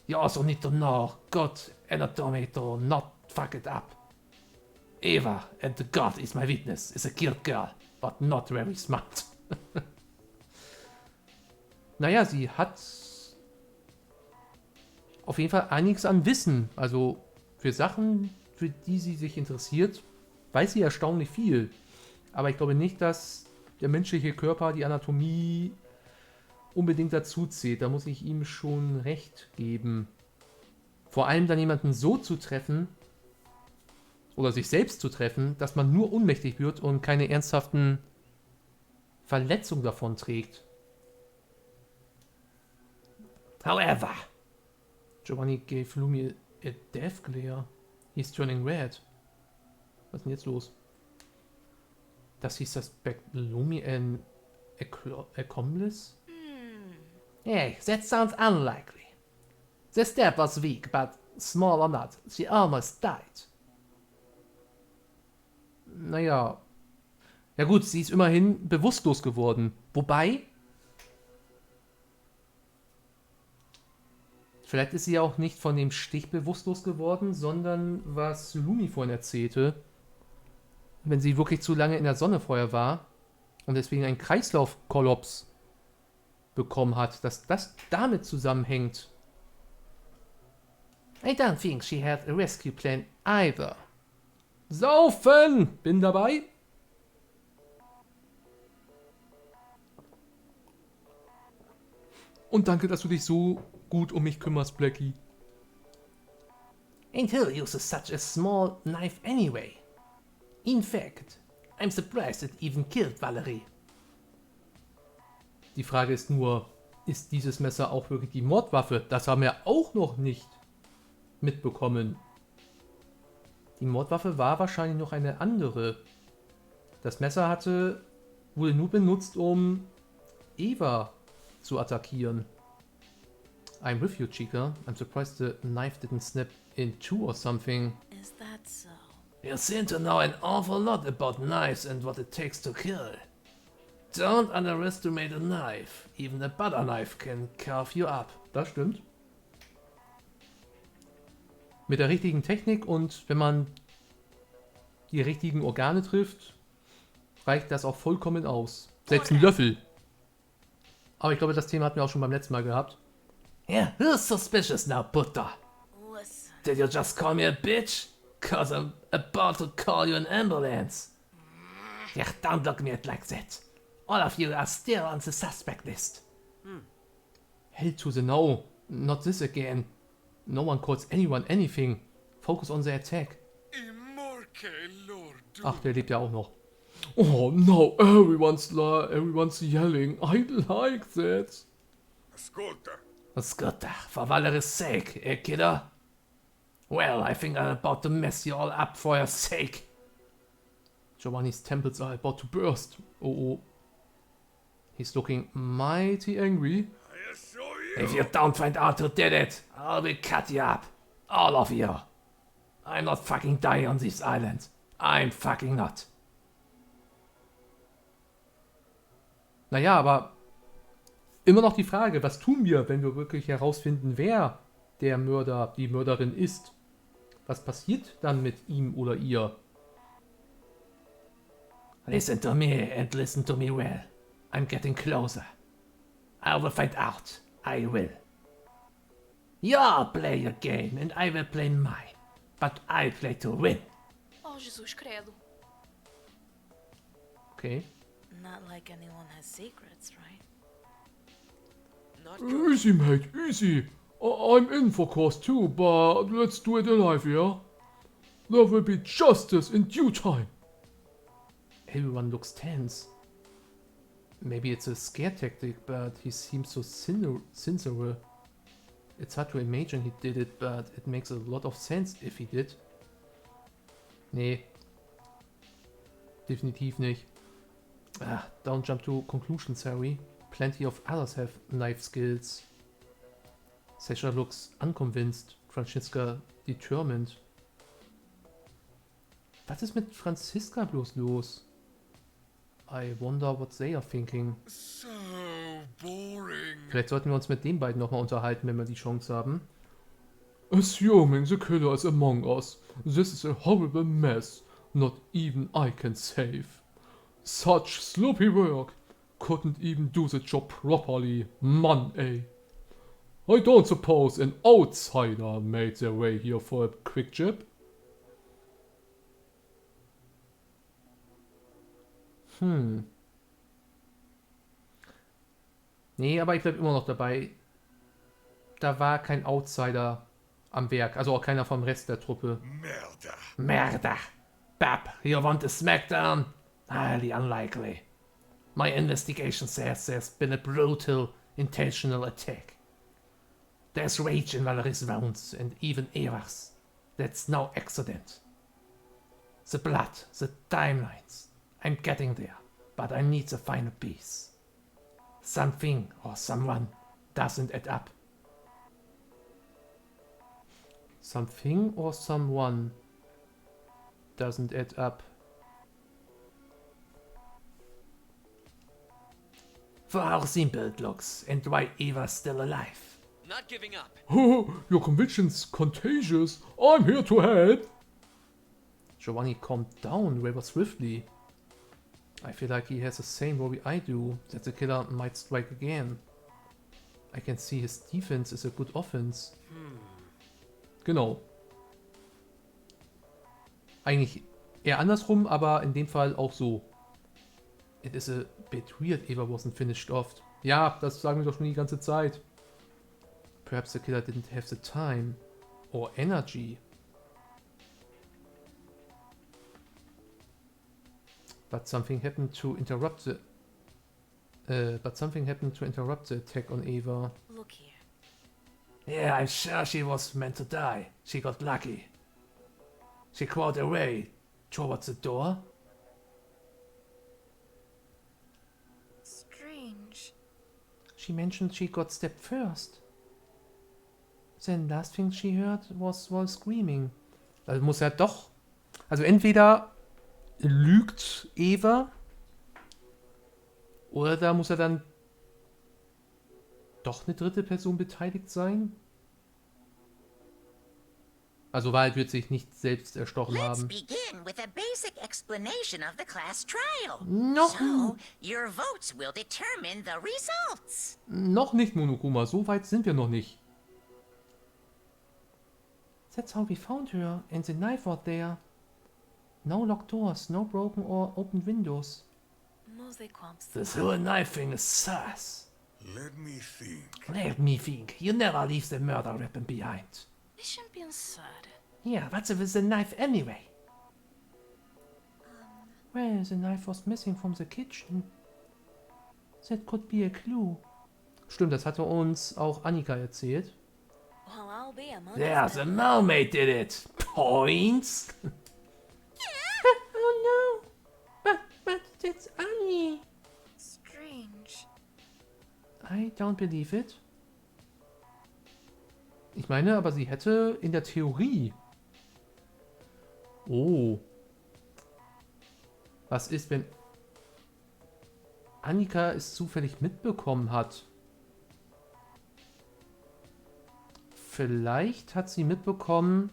You also need to know good anatomy to not fuck it up. Eva, and God is my witness, is a cute girl, but not very smart. Naja, sie hat auf jeden Fall einiges an Wissen. Also für Sachen, für die sie sich interessiert, weiß sie erstaunlich viel. Aber ich glaube nicht, dass der menschliche Körper, die Anatomie unbedingt dazu zählt. Da muss ich ihm schon recht geben. Vor allem dann jemanden so zu treffen oder sich selbst zu treffen, dass man nur ohnmächtig wird und keine ernsthaften Verletzungen davon trägt. However, Giovanni gave Lumi a death glare. He's turning red. Was ist denn jetzt los? Does he suspect Lumi an accomplice? hey, that sounds unlikely. The stab was weak, but small or not, she almost died. Naja. Ja gut, sie ist immerhin bewusstlos geworden. Wobei, vielleicht ist sie ja auch nicht von dem Stich bewusstlos geworden, sondern was Lumi vorhin erzählte, wenn sie wirklich zu lange in der Sonne vorher war und deswegen einen Kreislaufkollaps bekommen hat, dass das damit zusammenhängt. I don't think she had a rescue plan either. Saufen! Bin dabei. Und danke, dass du dich so gut um mich kümmerst, Blackie. And who uses such a small knife anyway? In fact, I'm surprised it even killed Valerie. Die Frage ist nur, ist dieses Messer auch wirklich die Mordwaffe? Das haben wir auch noch nicht mitbekommen. Die Mordwaffe war wahrscheinlich noch eine andere. Das Messer wurde nur benutzt, um Eva zu attackieren. I'm with you, Chica. I'm surprised the knife didn't snap in two or something. Is that so? You seem to know an awful lot about knives and what it takes to kill. Don't underestimate a knife. Even a butter knife can carve you up. Das stimmt. Mit der richtigen Technik und wenn man die richtigen Organe trifft, reicht das auch vollkommen aus. Selbst ein Löffel. Aber ich glaube, das Thema hatten wir auch schon beim letzten Mal gehabt. Yeah, who's suspicious now, Butter? Listen. Did you just call me a bitch? Cause I'm about to call you an ambulance. Yeah, don't look me at like that. All of you are still on the suspect list. Hell to the no. Not this again. No one calls anyone anything. Focus on the attack. Ach, der lebt ja auch noch. Oh no, everyone's yelling. I like that. Ascolta. Ascolta, for Valerie's sake, eh, kiddo? Well, I think I'm about to mess you all up for your sake. Giovanni's temples are about to burst. Oh, oh. He's looking mighty angry. If you don't find out who did it, I will cut you up. All of you. I'm not fucking dying on this island. I'm fucking not. Naja, aber immer noch die Frage, was tun wir, wenn wir wirklich herausfinden, wer der Mörder, die Mörderin ist? Was passiert dann mit ihm oder ihr? Listen to me and listen to me well. I'm getting closer. I will find out. I will. You play your game and I will play mine. But I play to win. Oh, Jesus credo. Okay. Not like anyone has secrets, right? Not good. Easy, mate, easy. I'm in for course too, but let's do it alive, yeah? There will be justice in due time. Everyone looks tense. Maybe it's a scare tactic, but he seems so sincere. It's hard to imagine he did it, but it makes a lot of sense if he did. Nee. Definitiv nicht. Ah, don't jump to conclusions, Harry. Plenty of others have knife skills. Sasha looks unconvinced. Franziska determined. Was ist mit Franziska bloß los? I wonder what they are thinking. So boring. Vielleicht sollten wir uns mit den beiden nochmal unterhalten, wenn wir die Chance haben. Assuming the killer is among us, this is a horrible mess. Not even I can save. Such sloppy work. Couldn't even do the job properly, man, eh? I don't suppose an outsider made their way here for a quick jab. Nee, aber ich bleib immer noch dabei. Da war kein Outsider am Werk, also auch keiner vom Rest der Truppe. Murder. Bab, you want a smackdown? Highly unlikely. My investigation says there's been a brutal, intentional attack. There's rage in Valerie's wounds and even Eva's. That's no accident. The blood, the timelines. I'm getting there, but I need the final piece. Something or someone doesn't add up. Something or someone doesn't add up. For how simple it looks and why Eva's still alive. Not giving up. Your conviction's contagious. I'm here to help. Giovanni calmed down rather swiftly. I feel like he has the same worry I do, that the killer might strike again. I can see his defense is a good offense. Genau. Eigentlich eher andersrum, aber in dem Fall auch so. It is a bit weird Eva wasn't finished off. Ja, das sagen wir doch schon die ganze Zeit. Perhaps the killer didn't have the time or energy. But something happened to interrupt the attack on Eva. Look here. Yeah, I'm sure she was meant to die. She got lucky. She crawled away towards the door. Strange. She mentioned she got stabbed first. Then last thing she heard was screaming. Also muss er doch. Also entweder lügt Eva oder da muss er dann doch eine dritte Person beteiligt sein. Also Wahrheit wird sich nicht selbst erstochen haben. Begin with a basic explanation of the class trial. No. So, your votes will determine the results. Noch nicht, Monokuma. So weit sind wir noch nicht. That's how we found her, and the knife was there. No locked doors, no broken or open windows. This whole knife thing is sus. Let me think. Let me think. You never leave the murder weapon behind. This shouldn't be absurd. Yeah, what's with the knife anyway? Well, the knife was missing from the kitchen. That could be a clue. Stimmt, das hatte uns auch Annika erzählt. Well, I'll be a monster. Yeah, the mermaid did it. Points. Oh no. That's Annie. Strange. I don't believe it. Ich meine, aber sie hätte in der Theorie... Oh. Was ist, wenn Annika es zufällig mitbekommen hat? Vielleicht hat sie mitbekommen,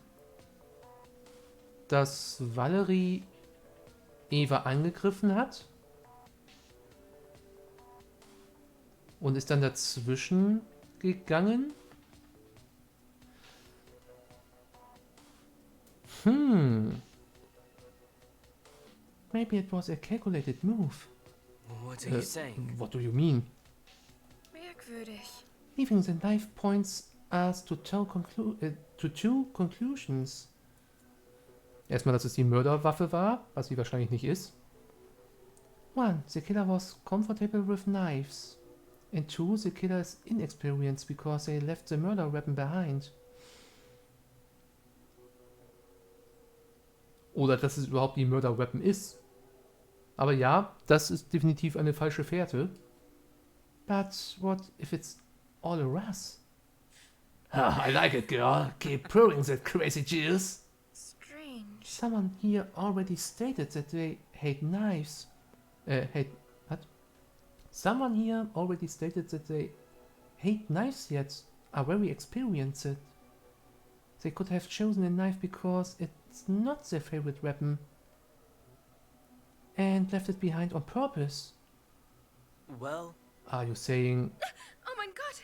dass Valerie Eva angegriffen hat und ist dann dazwischen gegangen. Maybe it was a calculated move. What are you saying? What do you mean? Merkwürdig. Leaving the knife points us to two conclusions. Erstmal, dass es die Mörderwaffe war, was sie wahrscheinlich nicht ist. 1. The killer was comfortable with knives. And 2. The killer is inexperienced because they left the murder weapon behind. Oder dass es überhaupt die Murder Weapon ist. Aber ja, das ist definitiv eine falsche Fährte. But what if it's all a ruse? I like it, girl. Keep pouring that crazy juice. Strange. Someone here already stated that they hate knives. What? Someone here already stated that they hate knives yet are very experienced. They could have chosen a knife because it's not their favorite weapon and left it behind on purpose. Well... Are you saying... Oh mein Gott!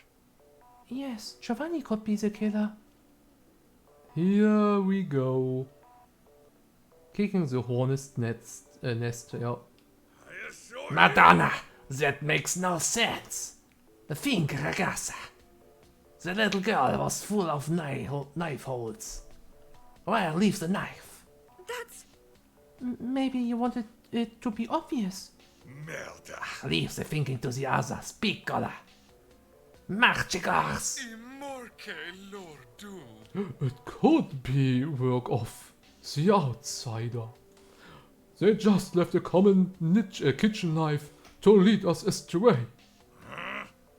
Yes, Giovanni could be the killer. Here we go. Kicking the hornet's nest, ja. Madonna, that makes no sense. Think, ragazza. The little girl was full of knife holes. Where leaves the knife? That's... Maybe you wanted it to be obvious. Merda. Leave the thinking to the others, piccola. Marchigars. Imorque lordu. It could be work of the outsider. They just left a common kitchen knife to lead us astray.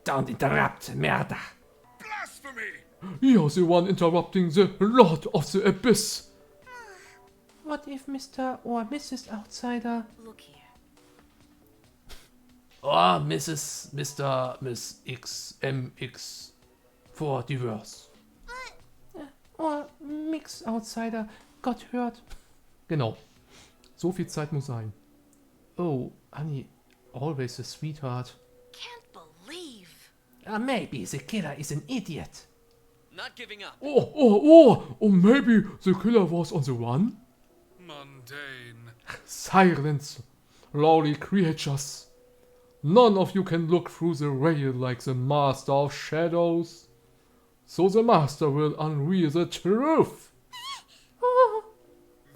Don't interrupt, merda. Blasphemy! You're the one interrupting the Lord of the Abyss. What if Mr. or Mrs. Outsider... Look here. Or Mrs. Mr. Miss X MX for divorce. Or Mix Outsider got hurt. Genau. So viel Zeit muss sein. Oh, Annie, always a sweetheart. Can't believe. Maybe the killer is an idiot. Not giving up. Oh, maybe the killer was on the run? Mundane. Silence, lowly creatures. None of you can look through the veil like the Master of Shadows. So the Master will unveil the truth.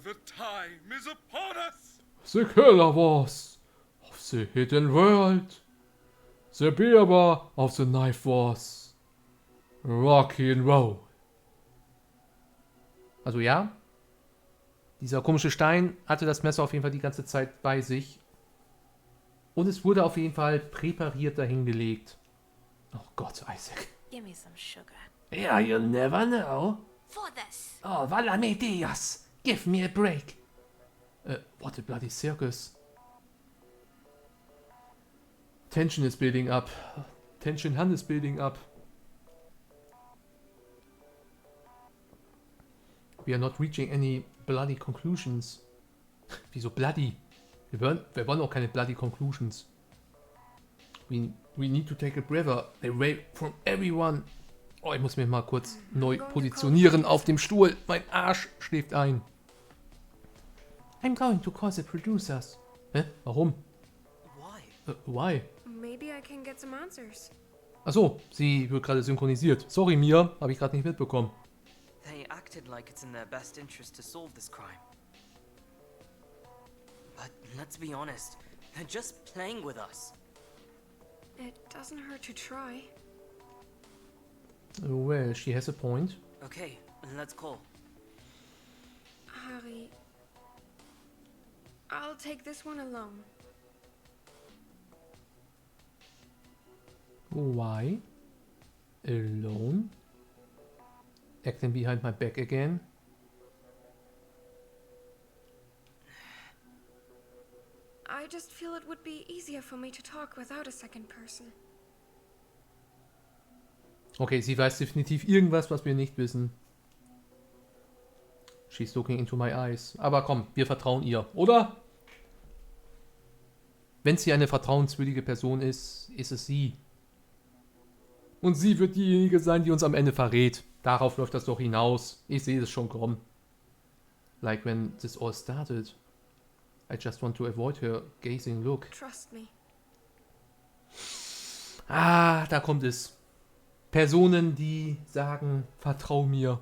The time is upon us. The killer was of the hidden world. The bearer of the knife was Rocky and Roll. Also ja, dieser komische Stein hatte das Messer auf jeden Fall die ganze Zeit bei sich. Und es wurde auf jeden Fall präpariert dahingelegt. Oh Gott, Isaac. Give me some sugar. Yeah, you'll never know. For this. Oh, valame Dios. Give me a break. What a bloody circus. Tension is building up. Tension hand is building up. We are not reaching any bloody conclusions. Wieso bloody? Wir wollen auch keine bloody conclusions. We need to take a breather away from everyone. Oh, ich muss mich mal kurz neu positionieren auf dem Stuhl. Mein Arsch schläft ein. I'm going to call the producers. Hä? Warum? Why? Why? Maybe I can get some answers. Achso, sie wird gerade synchronisiert. Sorry, Mia, habe ich gerade nicht mitbekommen. They acted like it's in their best interest to solve this crime. But let's be honest, they're just playing with us. It doesn't hurt to try. Well, she has a point. Okay, let's call. Harry, I'll take this one alone. Why? Alone? Acting behind my back again? I just feel it would be easier for me to talk without a second person. Okay, sie weiß definitiv irgendwas, was wir nicht wissen. She's looking into my eyes. Aber komm, wir vertrauen ihr, oder? Wenn sie eine vertrauenswürdige Person ist, ist es sie. Und sie wird diejenige sein, die uns am Ende verrät. Darauf läuft das doch hinaus. Ich sehe es schon kommen. Like when this all started. I just want to avoid her gazing look. Trust me. Ah, da kommt es. Personen, die sagen, vertrau mir.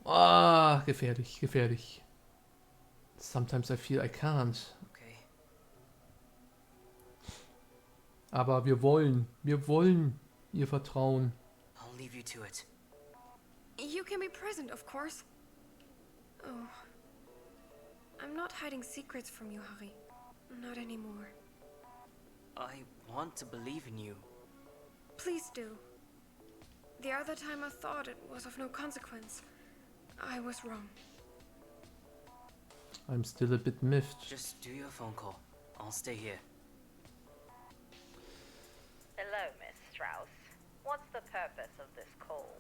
Ah, gefährlich, gefährlich. Sometimes I feel I can't. Okay. Aber wir wollen ihr vertrauen. I'll leave you to it. You can be present, of course. Oh. I'm not hiding secrets from you, Harry. Not anymore. I want to believe in you. Please do. The other time I thought it was of no consequence. I was wrong. I'm still a bit miffed. Just do your phone call. I'll stay here. Hello, Miss Strauss. What's the purpose of this call?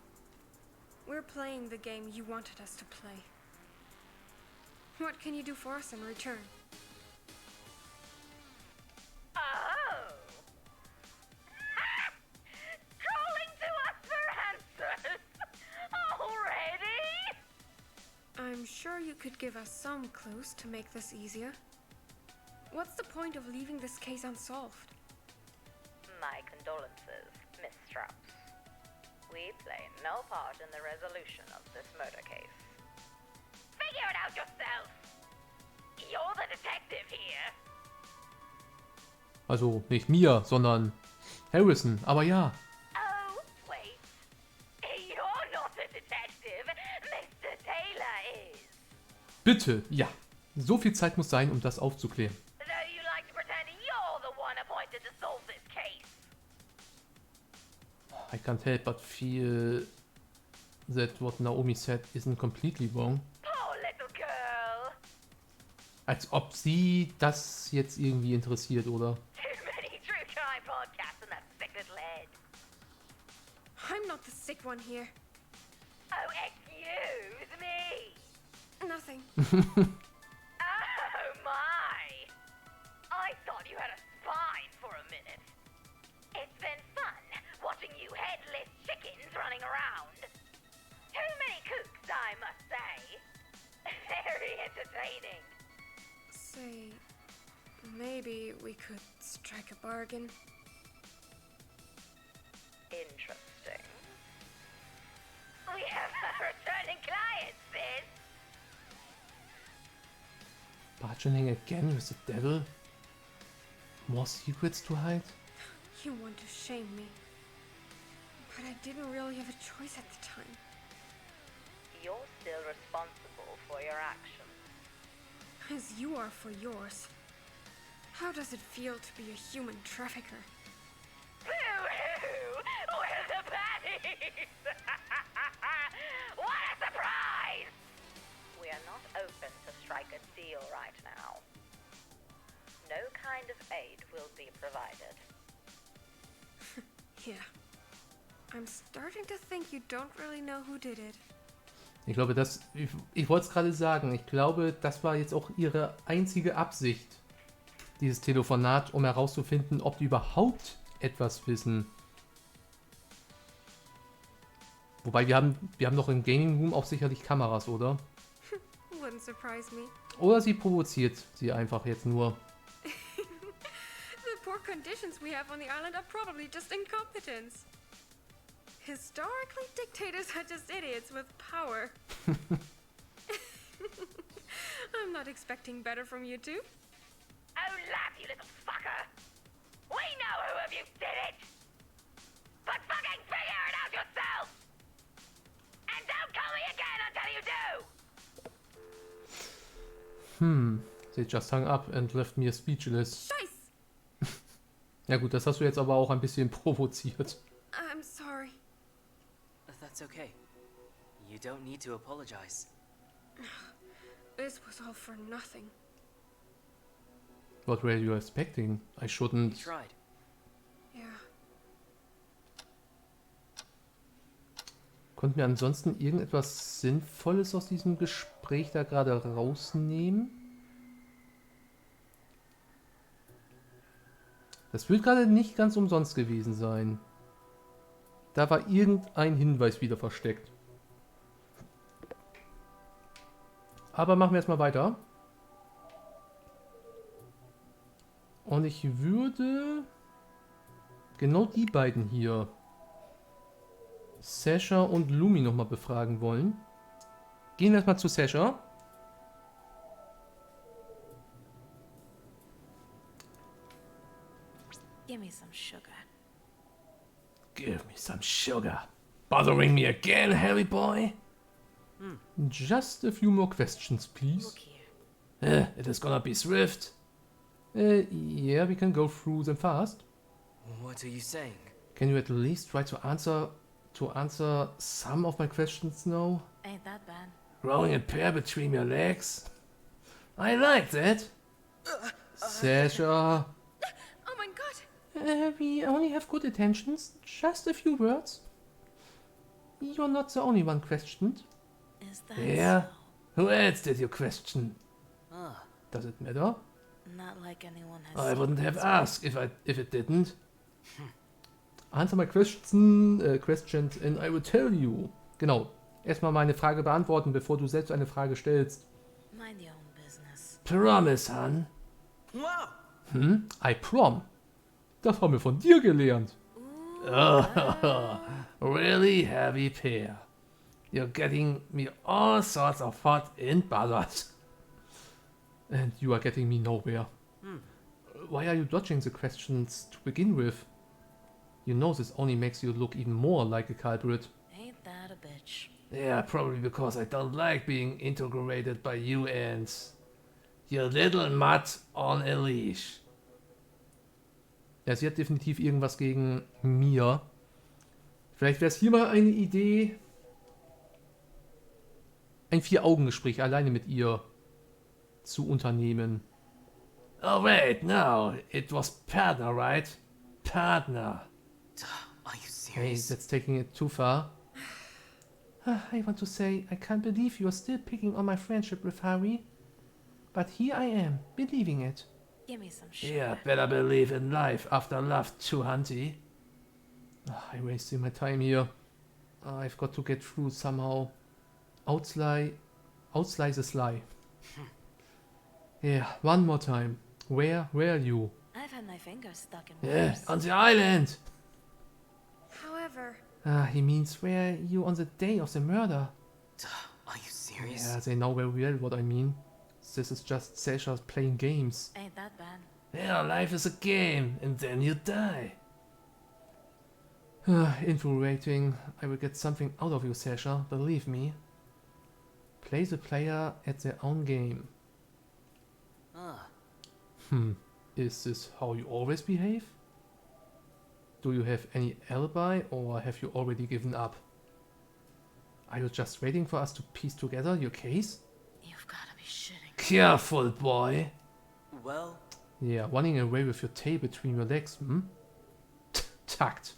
We're playing the game you wanted us to play. What can you do for us in return? Oh! Calling to us for answers! Already? I'm sure you could give us some clues to make this easier. What's the point of leaving this case unsolved? My condolences, Miss Strauss. We play no part in the resolution of this murder case. Figure it out yourself! You're the detective here! Also nicht mir, sondern Harrison, aber ja. Oh, wait. You're not a detective. Mr. Taylor is. Bitte, ja. So viel Zeit muss sein, um das aufzuklären. Though you like to pretend you're the one appointed to solve this case. I can't help but feel that what Naomi said isn't completely wrong. Poor little girl. Als ob sie das jetzt irgendwie interessiert, oder? Too many true crime podcasts in that sick little head. I'm not the sick one here. Oh, excuse me. Nothing. Oh my! I thought you had a spine for a minute. It's been fun watching you headless chickens running around. Too many kooks, I must say. Very entertaining. Say, maybe we could strike a bargain. Interesting. We have a returning client, sis. Bargaining again with the devil? More secrets to hide? You want to shame me. But I didn't really have a choice at the time. You're still responsible for your actions. As you are for yours. How does it feel to be a human trafficker? Boo-hoo! We're the baddies! What a surprise! We are not open to strike a deal right now. No kind of aid will be provided. Yeah. I'm starting to think you don't really know who did it. Ich glaube, ich wollte es gerade sagen, ich glaube, das war jetzt auch ihre einzige Absicht, dieses Telefonat, um herauszufinden, ob die überhaupt etwas wissen. Wobei, wir haben doch im Gaming Room auch sicherlich Kameras, oder? Wouldn't surprise me. Oder sie provoziert sie einfach jetzt nur. The poor conditions we have on the island are probably just incompetence. Historically, dictators are just idiots with power. I'm not expecting better from you two. Oh, laugh, you little fucker! We know who of you did it! But fucking figure it out yourself! And don't call me again until you do! They just hung up and left me speechless. Scheiß! Ja gut, das hast du jetzt aber auch ein bisschen provoziert. I'm sorry. That's okay. You don't need to apologize. This was all for nothing. What were you expecting? I You shouldn't... tried. Yeah. Konnten wir ansonsten irgendetwas Sinnvolles aus diesem Gespräch da gerade rausnehmen? Das wird gerade nicht ganz umsonst gewesen sein. Da war irgendein Hinweis wieder versteckt. Aber machen wir erstmal weiter. Und ich würde genau die beiden hier, Sasha und Lumi, nochmal befragen wollen. Gehen wir erstmal zu Sasha. Give me some sugar. Give me some sugar. Bothering me again, Harry boy? Just a few more questions, please. Look here. It is gonna be swift. Yeah, we can go through them fast. What are you saying? Can you at least try to answer some of my questions now? Ain't that bad. Growing a pair between your legs? I like that. Sasha. Oh my god! We only have good intentions. Just a few words. You're not the only one questioned. Is that Yeah. so? Who else did you question? Ah, Does it matter? Not like anyone has. I wouldn't have secrets. asked if it didn't. Answer my questions and I will tell you. Genau. Erstmal meine Frage beantworten, bevor du selbst eine Frage stellst. Mind your own business. Promise, hon. wow! I prom. Das haben wir von dir gelernt. Ooh, Oh, really heavy pair. You're getting me all sorts of hot and bothered. And you are getting me nowhere. Why are you dodging the questions to begin with? You know this only makes you look even more like a culprit. ain't that a bitch? Yeah, probably because I don't like being interrogated by you and your little mutt on a leash. Ja, sie hat definitiv irgendwas gegen mir. Vielleicht wäre es hier mal eine Idee, ein Vier-Augen-Gespräch alleine mit ihr zu unternehmen. Oh wait, no, it was partner, right? Partner. Are you Hey, serious? that's taking it too far. I want to say, I can't believe you are still picking on my friendship with Harry. But here I am, believing it. Give me some sugar. Yeah, better believe in life after love too, hunty. I'm wasting my time here. I've got to get through somehow. Outslice the sly. Yeah, one more time. Where were you? I've had my fingers stuck in Yeah, wires. on the island. However, He means where you on the day of the murder. Are you serious? Yeah, they know very well what I mean. This is just Sasha playing games. Ain't that bad. Yeah, life is a game, and then you die. Infuriating. I will get something out of you, Sasha, believe me. Play the player at their own game. Ah, Is this how you always behave? Do you have any alibi, or have you already given up? Are you just waiting for us to piece together your case? You've gotta be shitting. Careful, boy. well, Yeah, running away with your tail between your legs, Tact.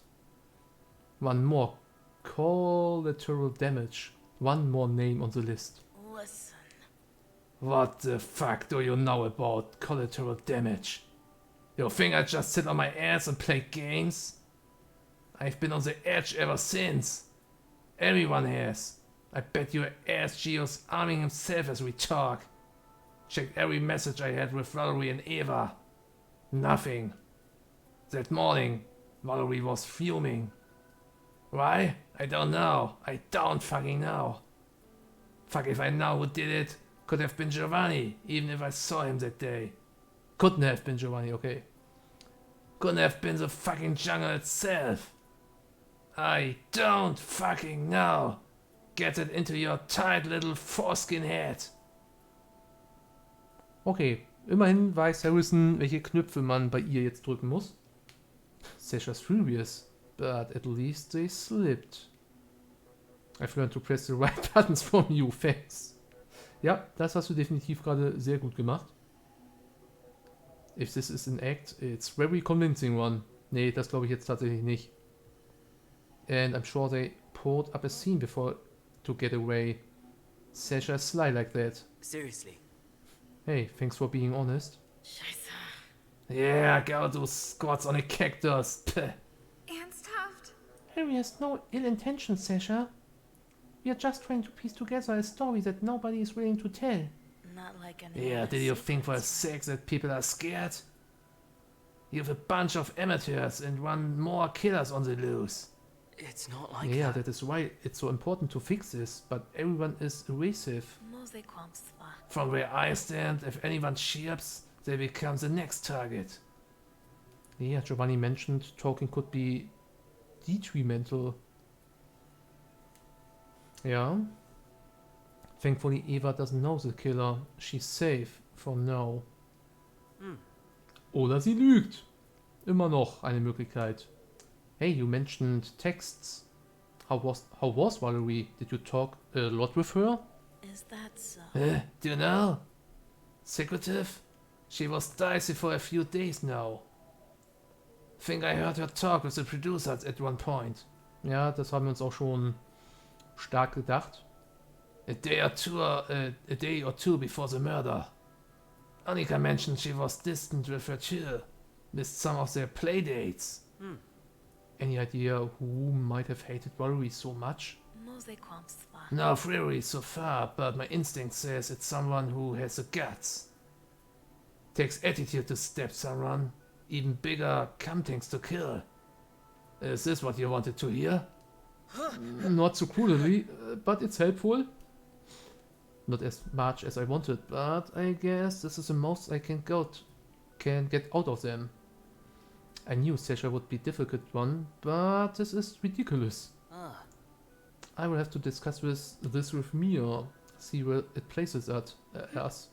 One more. Collateral damage. One more name on the list. Listen. What the fuck do you know about collateral damage? You think I just sit on my ass and play games? I've been on the edge ever since. Everyone has. I bet your ass Gio's arming himself as we talk. Checked every message I had with Valerie and Eva. Nothing. That morning, Valerie was fuming. Why? I don't know. I don't fucking know. Fuck if I know who did it. Could have been Giovanni, even if I saw him that day. Couldn't have been Giovanni, okay. Couldn't have been the fucking jungle itself. I don't fucking know. Get it into your tight little foreskin head. Okay, immerhin weiß Harrison, welche Knöpfe man bei ihr jetzt drücken muss. Sasha's furious, but at least they slipped. I've learned to press the right buttons from you, thanks. Ja, das hast du definitiv gerade sehr gut gemacht. If this is an act, it's very convincing one. Nee, das glaube ich jetzt tatsächlich nicht. And I'm sure they poured up a scene before to get away. Sasha sly like that. Seriously. Hey, thanks for being honest. Scheiße. Yeah, go do squats on a cactus. Peh. Ernsthaft? Harry has no ill intention, Sasha. We are just trying to piece together a story that nobody is willing to tell. Not like any Yeah, other did you think for a secrets. sec that people are scared? You have a bunch of amateurs and one more killers on the loose. It's not like Yeah, that. that is why it's so important to fix this, but everyone is evasive. Mose kwam zwar. From where I stand, if anyone chirps, they become the next target. Yeah, Giovanni mentioned talking could be detrimental. Yeah. Thankfully, Eva doesn't know the killer. She's safe for now. Oder sie lügt. Immer noch eine Möglichkeit. Hey, you mentioned texts. How was Valerie? Did you talk a lot with her? Is that so? Do you know? Secretive? She was dicey for a few days now. Think I heard her talk with the producers at one point. Ja, das haben wir uns auch schon stark gedacht. A day or two before the murder. Annika mentioned she was distant with her too. Missed some of their playdates. Any idea who might have hated Valerie so much? Mose kwam zwar. No theory so far, but my instinct says it's someone who has the guts. Takes attitude to stab someone. Even bigger things to kill. Is this what you wanted to hear? Not so cruelly, but it's helpful. Not as much as I wanted, but I guess this is the most I can get out of them. I knew Sasha would be a difficult one, but this is ridiculous. I will have to discuss this with Mia, see where it places us.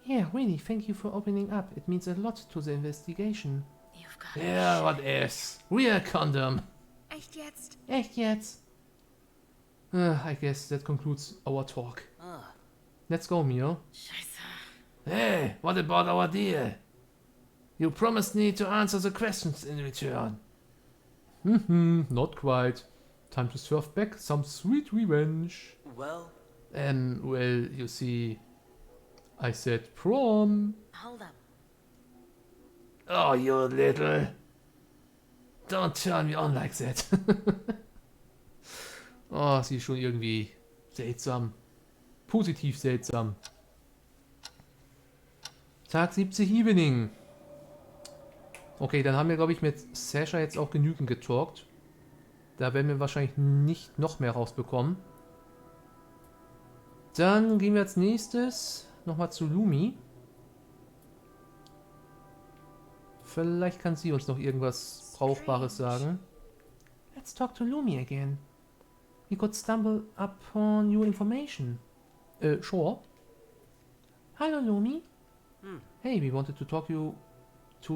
Yeah, really, thank you for opening up. It means a lot to the investigation. You've got to Yeah, be what else? We are condom. Echt jetzt? Echt jetzt? I guess that concludes our talk. Let's go, Mia. Scheiße. Hey, what about our deal? You promised me to answer the questions in return. Not quite. Time to serve back some sweet revenge. Well, Well, you see, I said prom. Hold up. Oh, you little. Don't turn me on like that. Oh, sie ist schon irgendwie seltsam. Positiv seltsam. Tag 70 Evening. Okay, dann haben wir, glaube ich, mit Sasha jetzt auch genügend getalkt. Da werden wir wahrscheinlich nicht noch mehr rausbekommen. Dann gehen wir als nächstes nochmal zu Lumi. Vielleicht kann sie uns noch irgendwas Brauchbares sagen. Let's talk to Lumi again. We could stumble upon new information. Sure. Hello, Lumi. Hey, we wanted to talk to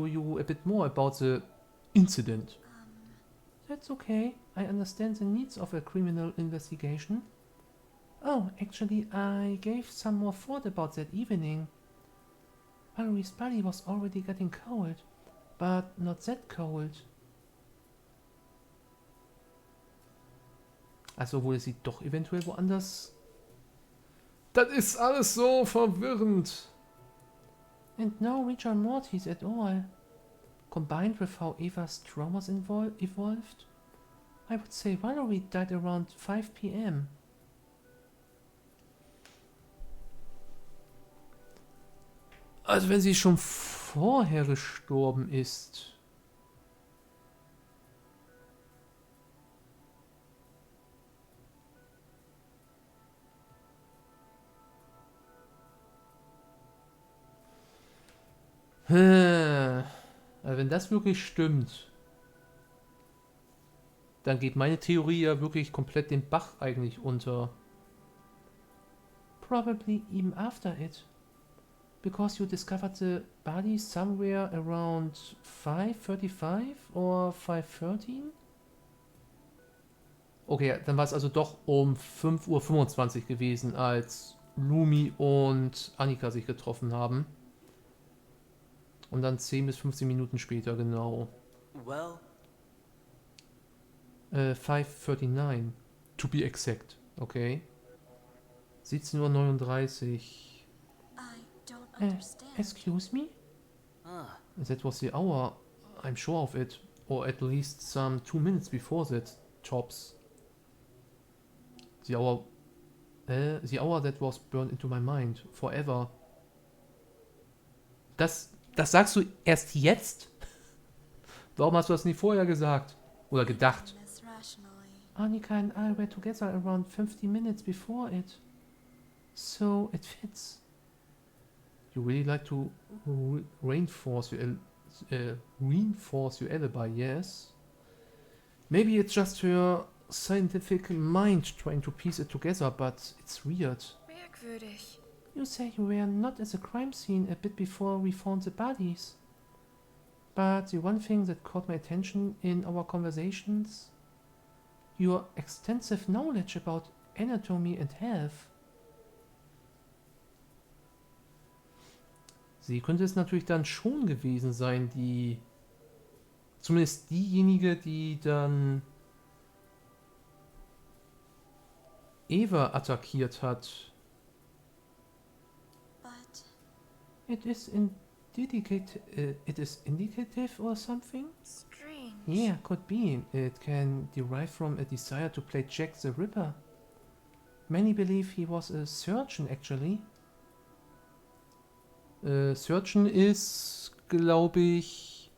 you a bit more about the incident. That's okay. I understand the needs of a criminal investigation. Oh, actually, I gave some more thought about that evening. Valerie's body was already getting cold, but not that cold. Also wurde sie doch eventuell woanders. Das ist alles so verwirrend. And no rigor mortis at all. Combined with how Eva's traumas evolved, I would say Valerie died around 5 p.m. Also wenn sie schon vorher gestorben ist. Also wenn das wirklich stimmt, dann geht meine Theorie ja wirklich komplett den Bach eigentlich unter. Probably even after it. Because you discovered the body somewhere around 5:35 or 5:13? Okay, dann war es also doch um 5:25 Uhr gewesen, als Lumi und Annika sich getroffen haben. Und dann 10 bis 15 Minuten später, genau. Well, 5:39, to be exact, okay. 17:39 Uhr. I don't understand. Excuse me? ah, That was the hour, I'm sure of it. Or at least some 2 minutes before that, tops. The hour that was burned into my mind, forever. Das sagst du erst jetzt? Warum hast du das nie vorher gesagt? Oder gedacht? Annika and I were together around 50 minutes before it. So it fits. You really like to reinforce your alibi, yes? Maybe it's just her scientific mind trying to piece it together, but it's weird. Merkwürdig. You say you were not at the crime scene a bit before we found the bodies. But the one thing that caught my attention in our conversations, your extensive knowledge about anatomy and health. Sie könnte es natürlich dann schon gewesen sein, zumindest diejenige, die dann Eva attackiert hat. But It is indicative or something? Strange. Yeah, could be. It can derive from a desire to play Jack the Ripper. Many believe he was a surgeon, actually. Surgeon ist, glaube ich,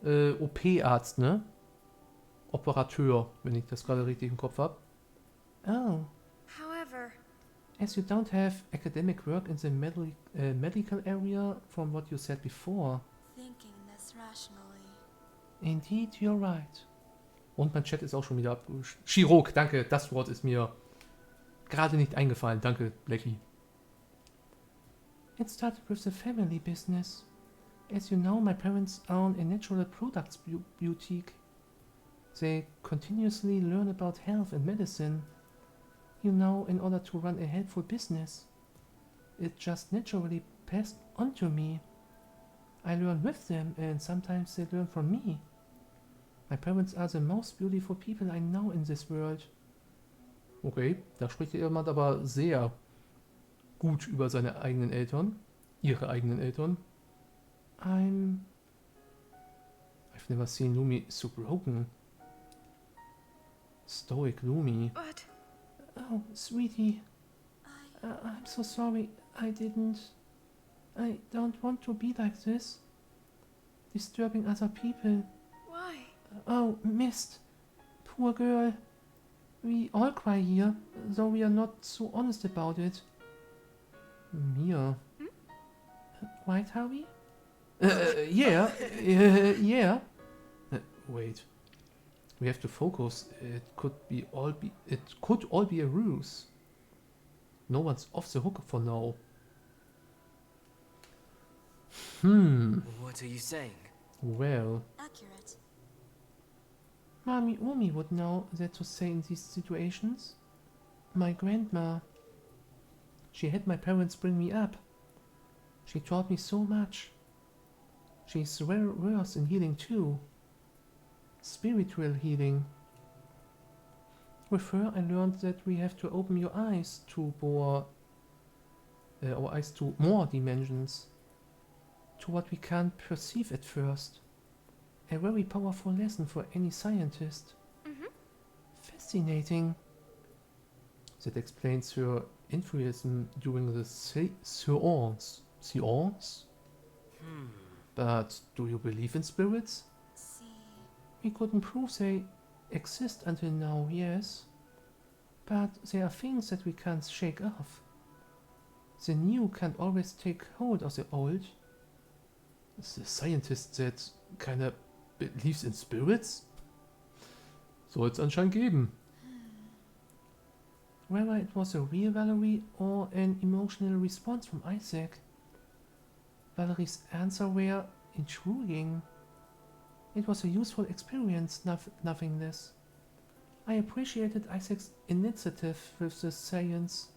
OP-Arzt, ne? Operateur, wenn ich das gerade richtig im Kopf habe. Oh, However, as you don't have academic work in the medical area from what you said before. thinking this rationally. Indeed, you're right. Und mein Chat ist auch schon wieder abgewischt. Chirurg, danke, das Wort ist mir gerade nicht eingefallen. Danke, Blackie. It started with the family business. As you know, my parents own a natural products boutique. They continuously learn about health and medicine. You know, in order to run a helpful business. It just naturally passed on to me. I learn with them and sometimes they learn from me. My parents are the most beautiful people I know in this world. Okay, da spricht jemand aber sehr gut über seine eigenen Eltern. Ihre eigenen Eltern. I've never seen Lumi so broken. Stoic Lumi. but Oh, sweetie. I'm so sorry. I don't want to be like this. Disturbing other people. why? Oh, missed. Poor girl. We all cry here, though we are not so honest about it. Mia. Right, Harvey? Yeah. Yeah. Wait. We have to focus. It could all be a ruse. No one's off the hook for now. what are you saying? Well. Accurate. Mommy Umi would know that to say in these situations. My grandma. She had my parents bring me up. She taught me so much. She's very versed in healing too. Spiritual healing. With her I learned that we have to open your eyes to our eyes to more dimensions. To what we can't perceive at first. A very powerful lesson for any scientist. Fascinating. That explains her enthusiasm during the seance. Seance? But do you believe in spirits? See. We couldn't prove they exist until now, yes. But there are things that we can't shake off. The new can't always take hold of the old. The scientist that keiner believes in spirits? Soll es anscheinend geben. whether it was a real Valerie or an emotional response from Isaac. Valerie's answer were intriguing. It was a useful experience, nothing less. I appreciated Isaac's initiative with the science.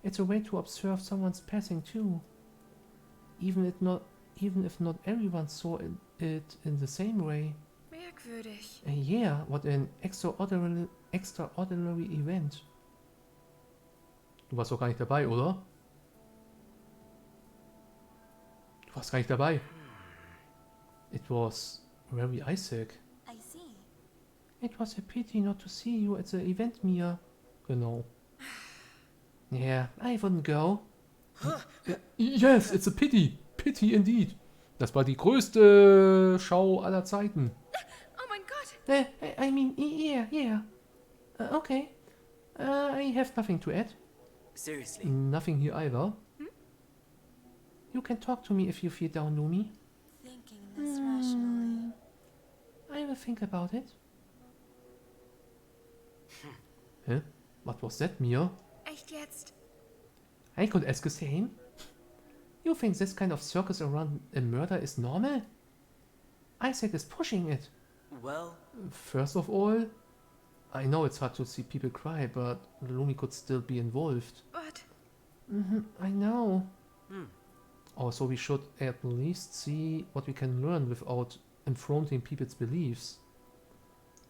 It's a way to observe someone's passing too. Even if not everyone saw it in the same way. Merkwürdig. Yeah, what an extraordinary event. Du warst doch gar nicht dabei, oder? Du warst gar nicht dabei. It was very Isaac. I see. It was a pity not to see you at the event, Mia. Genau. Yeah, I wouldn't go. Yes, it's a pity. Pity indeed. Das war die größte Show aller Zeiten. Oh mein Gott! I mean, yeah. Okay. I have nothing to add. Seriously. Nothing here either. You can talk to me if you feel down, Lumi. Thinking this rationally. I will think about it. Hä? What was that, Mia? Echt jetzt? I could ask the same. You think this kind of circus around a murder is normal? Isaac is pushing it. Well, First of all, I know it's hard to see people cry, but Lumi could still be involved. But I know. Also, we should at least see what we can learn without confronting people's beliefs.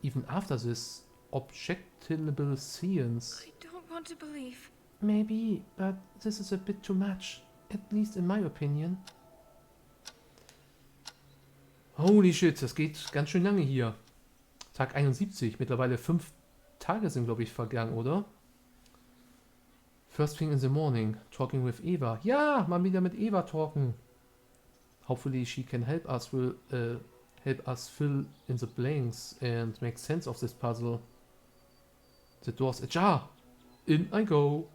Even after this objectionable science. I don't want to believe. Maybe, but this is a bit too much. At least in my opinion. Holy shit, das geht ganz schön lange hier. Tag 71, mittlerweile 5 Tage sind, glaube ich, vergangen, oder? First thing in the morning, talking with Eva. Ja, mal wieder mit Eva talken. Hopefully she can help us fill in the blanks and make sense of this puzzle. The door's ajar. In I go.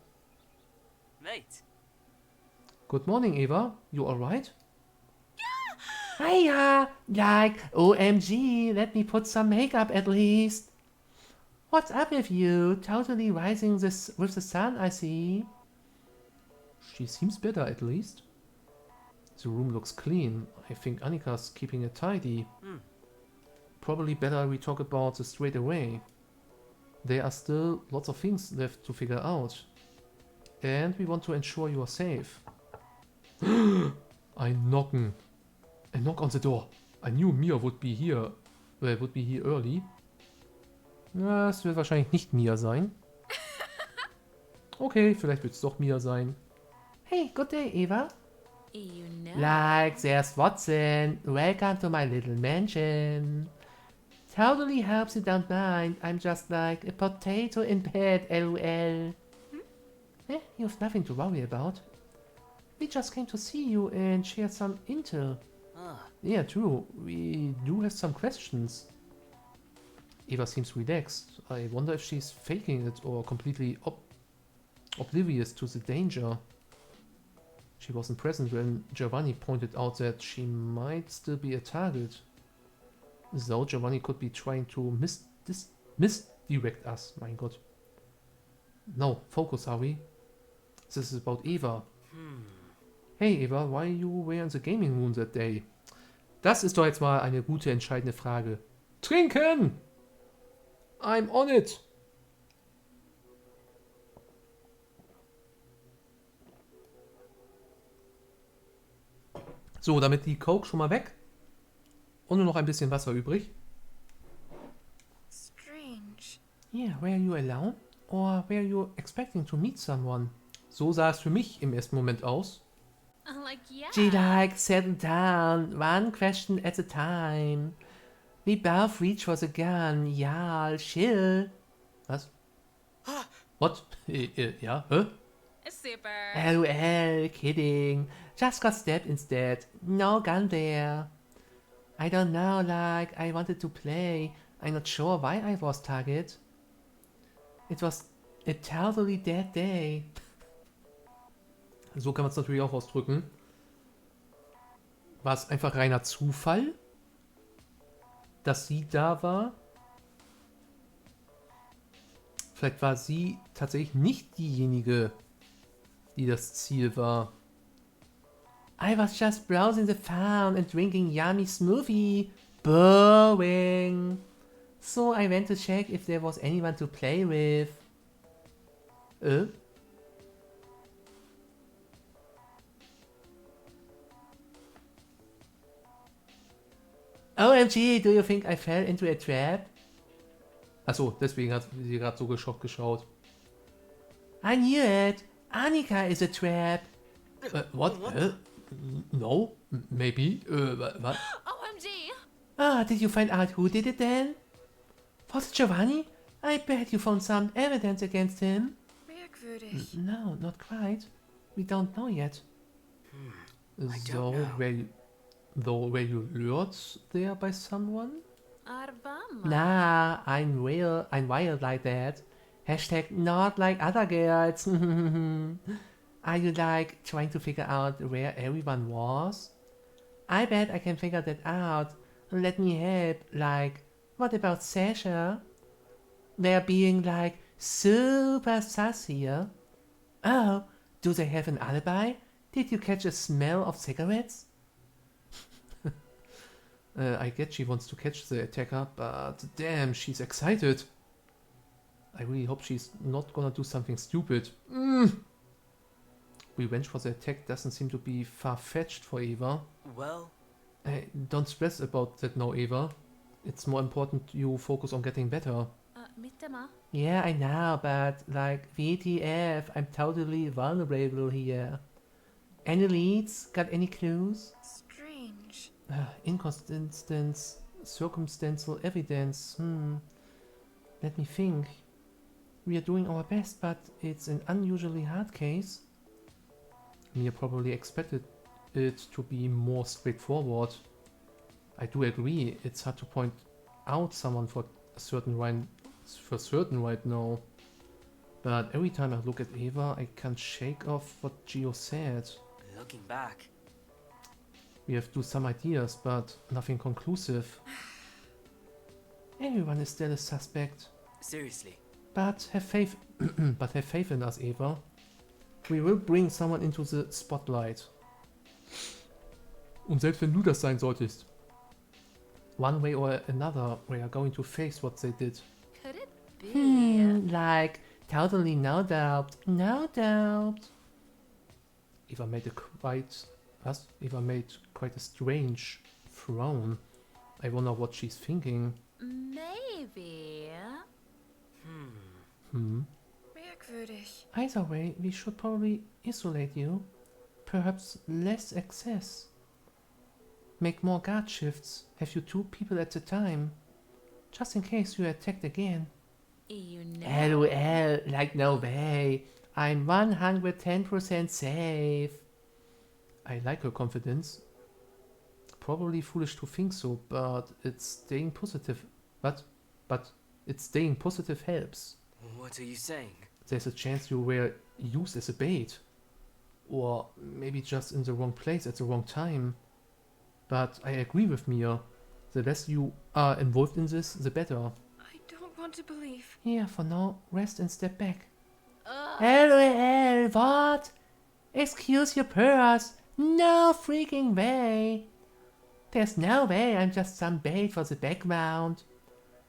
mate. Good morning, Eva. You alright? Hiya! Like, OMG, let me put some makeup at least. What's up with you? Totally rising with the sun, I see. She seems better, at least. The room looks clean. I think Annika's keeping it tidy. Probably better we talk about this straight away. There are still lots of things left to figure out. And we want to ensure you are safe. I knock on the door. I knew Mia would be here. Would be here early. Na, es wird wahrscheinlich nicht Mia sein. Okay, vielleicht wird es doch Mia sein. Hey, good day, Eva. You know. Like, there's Watson. Welcome to my little mansion. Totally helps you don't mind. I'm just like a potato in bed, lol. You've nothing to worry about. We just came to see you and share some intel. Yeah, true. We do have some questions. Eva seems relaxed. I wonder if she's faking it or completely oblivious to the danger. She wasn't present when Giovanni pointed out that she might still be a target. So Giovanni could be trying to misdirect us. Mein Gott. No, focus, are we? This is about Eva. Hey Eva, why you were in the gaming room that day? Das ist doch jetzt mal eine gute, entscheidende Frage. Trinken! I'm on it! So, damit die Coke schon mal weg. Und nur noch ein bisschen Wasser übrig. Strange. Yeah, were you alone? Or were you expecting to meet someone? So sah es für mich im ersten Moment aus. Like, yeah. She like, settle down, one question at a time. We both reach for the gun, yeah, chill. Was? What? Ja, hä? Super. LOL, kidding. Just got stabbed instead. No gun there. I don't know, like, I wanted to play. I'm not sure why I was target. It was a totally dead day. So kann man es natürlich auch ausdrücken. War es einfach reiner Zufall, dass sie da war? Vielleicht war sie tatsächlich nicht diejenige, die das Ziel war. I was just browsing the farm and drinking yummy smoothie. Boring. So I went to check if there was anyone to play with. OMG, do you think I fell into a trap? Achso, deswegen hat sie gerade so geschockt geschaut. I knew it. Annika is a trap. What? No? Maybe? What? OMG! Ah, did you find out who did it then? Was it Giovanni? I bet you found some evidence against him. Merkwürdig. No, not quite. We don't know yet. I don't know. Were you lured there by someone? Arvama. Nah, I'm wild like that. Hashtag not like other girls. Are you like trying to figure out where everyone was? I bet I can figure that out. Let me help. Like, what about Sasha? They're being like super sus here. Oh, do they have an alibi? Did you catch a smell of cigarettes? I get she wants to catch the attacker, but damn, she's excited. I really hope she's not gonna do something stupid. Revenge for the attack doesn't seem to be far-fetched for Eva. Well... Hey, don't stress about that now, Eva. It's more important you focus on getting better. Mittema. Yeah, I know, but like, WTF, I'm totally vulnerable here. Any leads? Got any clues? Strange. Inconsistent circumstantial evidence. Let me think. We are doing our best, but it's an unusually hard case. Mia probably expected it to be more straightforward. I do agree, it's hard to point out someone for certain right now. But every time I look at Eva, I can't shake off what Gio said. Looking back... We have do some ideas, but nothing conclusive. Everyone is still a suspect. Seriously. But have faith in us, Eva. We will bring someone into the spotlight. Und selbst wenn du das sein solltest. One way or another, we are going to face what they did. Could it be? Like, totally no doubt. No doubt. Eva made quite a strange frown. I wonder what she's thinking. Maybe. Merkwürdig. Either way, we should probably isolate you. Perhaps less access. Make more guard shifts. Have you 2 people at a time. Just in case you're attacked again. You know. LOL, like no way. I'm 110% safe. I like her confidence. Probably foolish to think so, but it's staying positive. But it's staying positive helps. What are you saying? There's a chance you were used as a bait. Or maybe just in the wrong place at the wrong time. But I agree with Mia. The less you are involved in this, the better. I don't want to believe. Here, for now, rest and step back. Ugh. LOL, what? Excuse your purse. No freaking way. There's no way I'm just some bait for the background.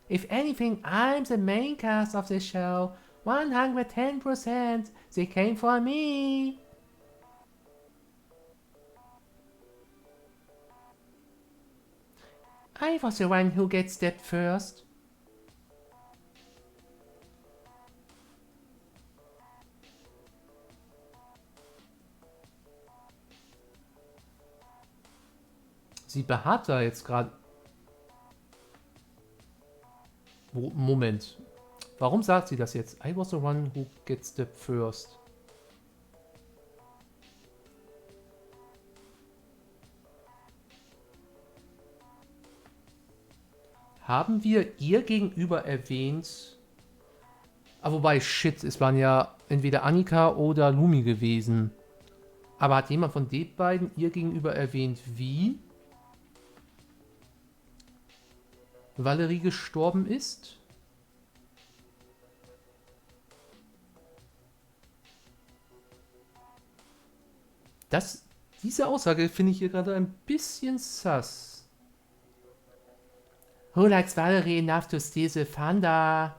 If anything, I'm the main cast of this show. 110%. They came for me. I was the one who gets stabbed first. Sie beharrt da jetzt gerade. Moment. Warum sagt sie das jetzt? I was the one who gets stabbed first. Haben wir ihr gegenüber erwähnt... wobei, shit, es waren ja entweder Annika oder Lumi gewesen. Aber hat jemand von den beiden ihr gegenüber erwähnt, wie Valerie gestorben ist? Diese Aussage finde ich hier gerade ein bisschen sus. Who likes Valerie enough to steal the thunder?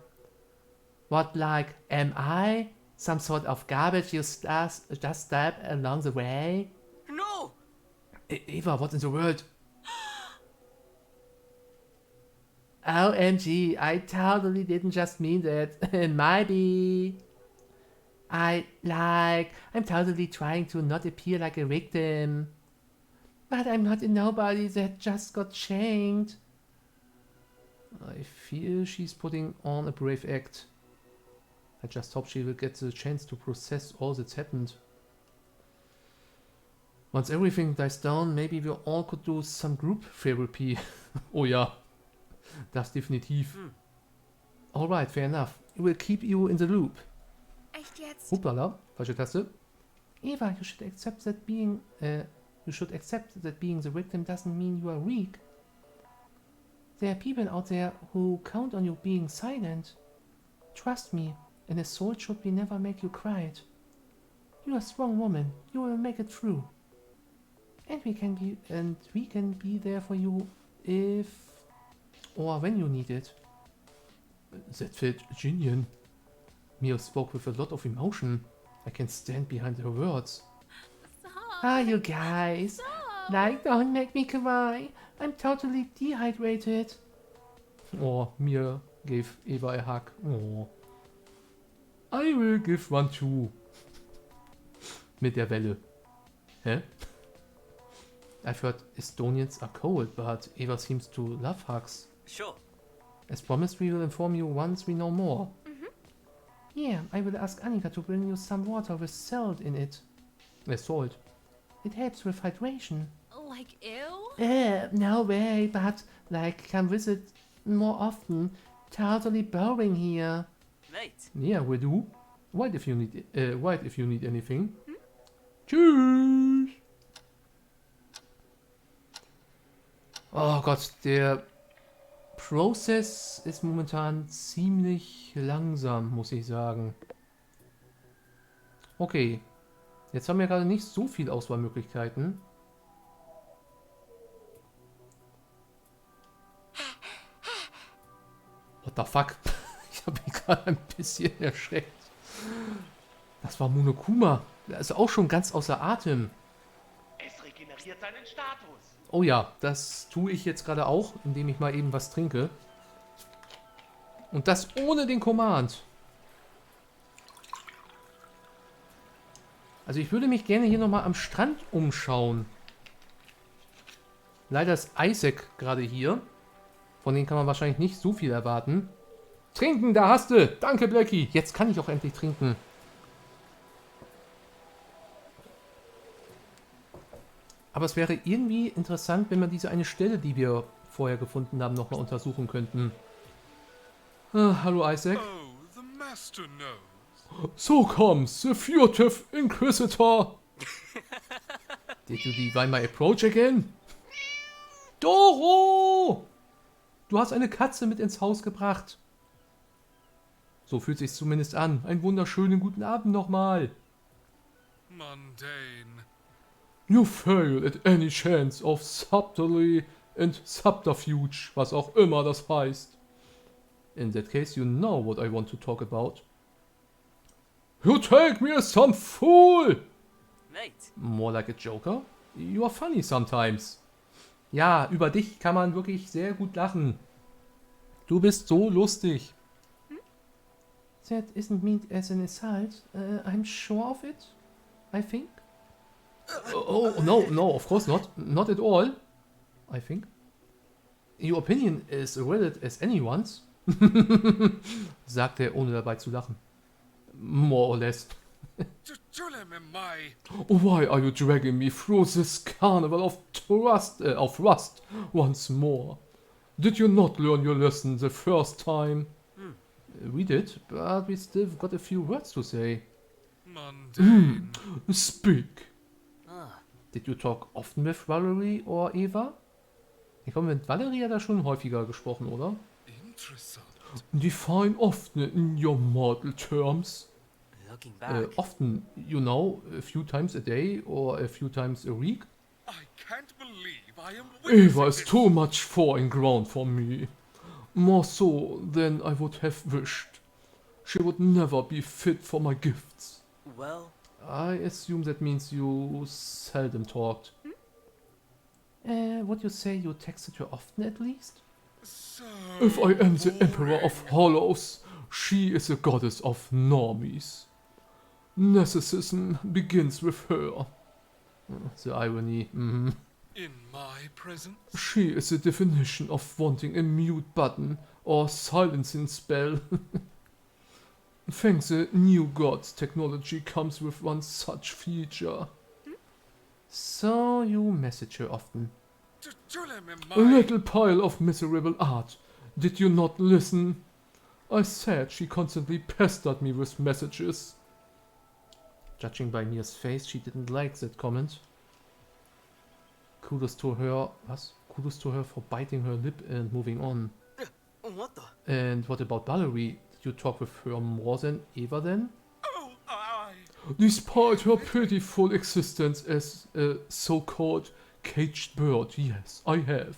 What, like, am I? Some sort of garbage you just stab along the way? No! Eva, what in the world? OMG, I totally didn't just mean that. Maybe. I'm totally trying to not appear like a victim. But I'm not a nobody that just got shanked. I feel she's putting on a brave act. I just hope she will get the chance to process all that's happened. Once everything dies down, maybe we all could do some group therapy. Oh ja, das definitiv. Alright, fair enough. We'll keep you in the loop. Echt jetzt? Hoppala, falsche Taste. Eva, you should accept that being the victim doesn't mean you are weak. There are people out there who count on you being silent. Trust me, an assault should be never make you quiet. You're a strong woman. You will make it through. And we can be there for you if or when you need it. That felt genuine. Mia spoke with a lot of emotion. I can stand behind her words. Ah, you guys. Like, don't make me cry. I'm totally dehydrated. Oh, Mia gave Eva a hug. Oh. I will give one too. Mit der Welle. Hä? I've heard Estonians are cold, but Eva seems to love hugs. Sure. As promised, we will inform you once we know more. Yeah, I will ask Annika to bring you some water with salt in it. Salt. It helps with hydration. Like, ew? No way, but, like, come visit more often. Totally boring here. Late. Yeah, we do. Write if you need anything. Tschüss! Oh Gott, der Prozess ist momentan ziemlich langsam, muss ich sagen. Okay, jetzt haben wir gerade nicht so viel Auswahlmöglichkeiten. What the fuck? Ich habe mich gerade ein bisschen erschreckt. Das war Monokuma. Der ist auch schon ganz außer Atem. Es regeneriert seinen Status. Oh ja, das tue ich jetzt gerade auch, indem ich mal eben was trinke. Und das ohne den Command. Also ich würde mich gerne hier nochmal am Strand umschauen. Leider ist Isaac gerade hier. Von denen kann man wahrscheinlich nicht so viel erwarten. Trinken, da hast du! Danke, Blackie! Jetzt kann ich auch endlich trinken. Aber es wäre irgendwie interessant, wenn wir diese eine Stelle, die wir vorher gefunden haben, nochmal untersuchen könnten. Hallo Isaac. Oh, the master knows. So comes the furtive Inquisitor. Did you divine my approach again? Doro! Du hast eine Katze mit ins Haus gebracht. So fühlt sich's zumindest an. Einen wunderschönen guten Abend nochmal. Mundane. You fail at any chance of subtlety and subterfuge, was auch immer das heißt. In that case, you know what I want to talk about. You take me as some fool! Late. More like a joker? You are funny sometimes. Ja, über dich kann man wirklich sehr gut lachen. Du bist so lustig. That isn't meant as an assault. I'm sure of it, I think. Oh, no, of course not. Not at all, I think. Your opinion is valid as anyone's. Sagt er, ohne dabei zu lachen. More or less. Why are you dragging me through this carnival of rust once more? Did you not learn your lesson the first time? We did, but we still got a few words to say. Mundane. Speak. Did you talk often with Valerie or Eva? Ich glaube, mit Valerie hat er schon häufiger gesprochen, oder? Interessant. Define often in your mortal terms. Looking back, often, you know, a few times a day or a few times a week. I can't believe I am Eva witnessing is this. too much foreign ground for me. More so than I would have wished. She would never be fit for my gifts. well, I assume that means you seldom talked. Would you say you texted her often at least? So If I am the Emperor boring. of Hollows, she is the goddess of normies. Narcissism begins with her. The irony. Mhm. In my presence? She is the definition of wanting a mute button or silencing spell. Thanks the new gods technology comes with one such feature. So you message her often. A little pile of miserable art. Did you not listen? I said she constantly pestered me with messages. Judging by Mia's face, she didn't like that comment. Kudos to her. Was? Kudos to her for biting her lip and moving on. what the? And what about Valerie? Did you talk with her more than Eva then? Despite her pitiful existence as a so-called caged bird, yes, I have.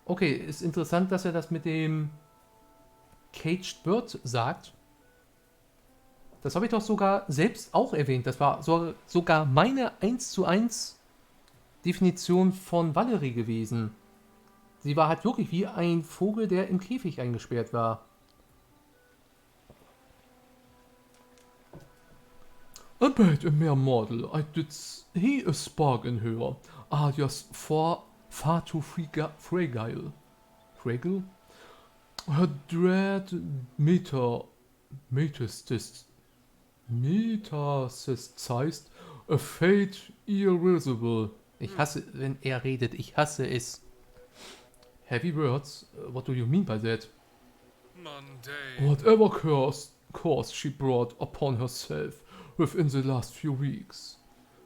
Okay, ist interessant, dass er das mit dem Caged Bird sagt. Das habe ich doch sogar selbst auch erwähnt. Das war sogar meine 1:1 Definition von Valerie gewesen. Sie war halt wirklich wie ein Vogel, der im Käfig eingesperrt war. I bet a mere mortal I did see a spark in her, just far too fragile. Fragile? Her dread metastasized, a fate irreversible. Ich hasse, wenn er redet. Ich hasse es. Heavy words? What do you mean by that? Mundane. Whatever course she brought upon herself within the last few weeks.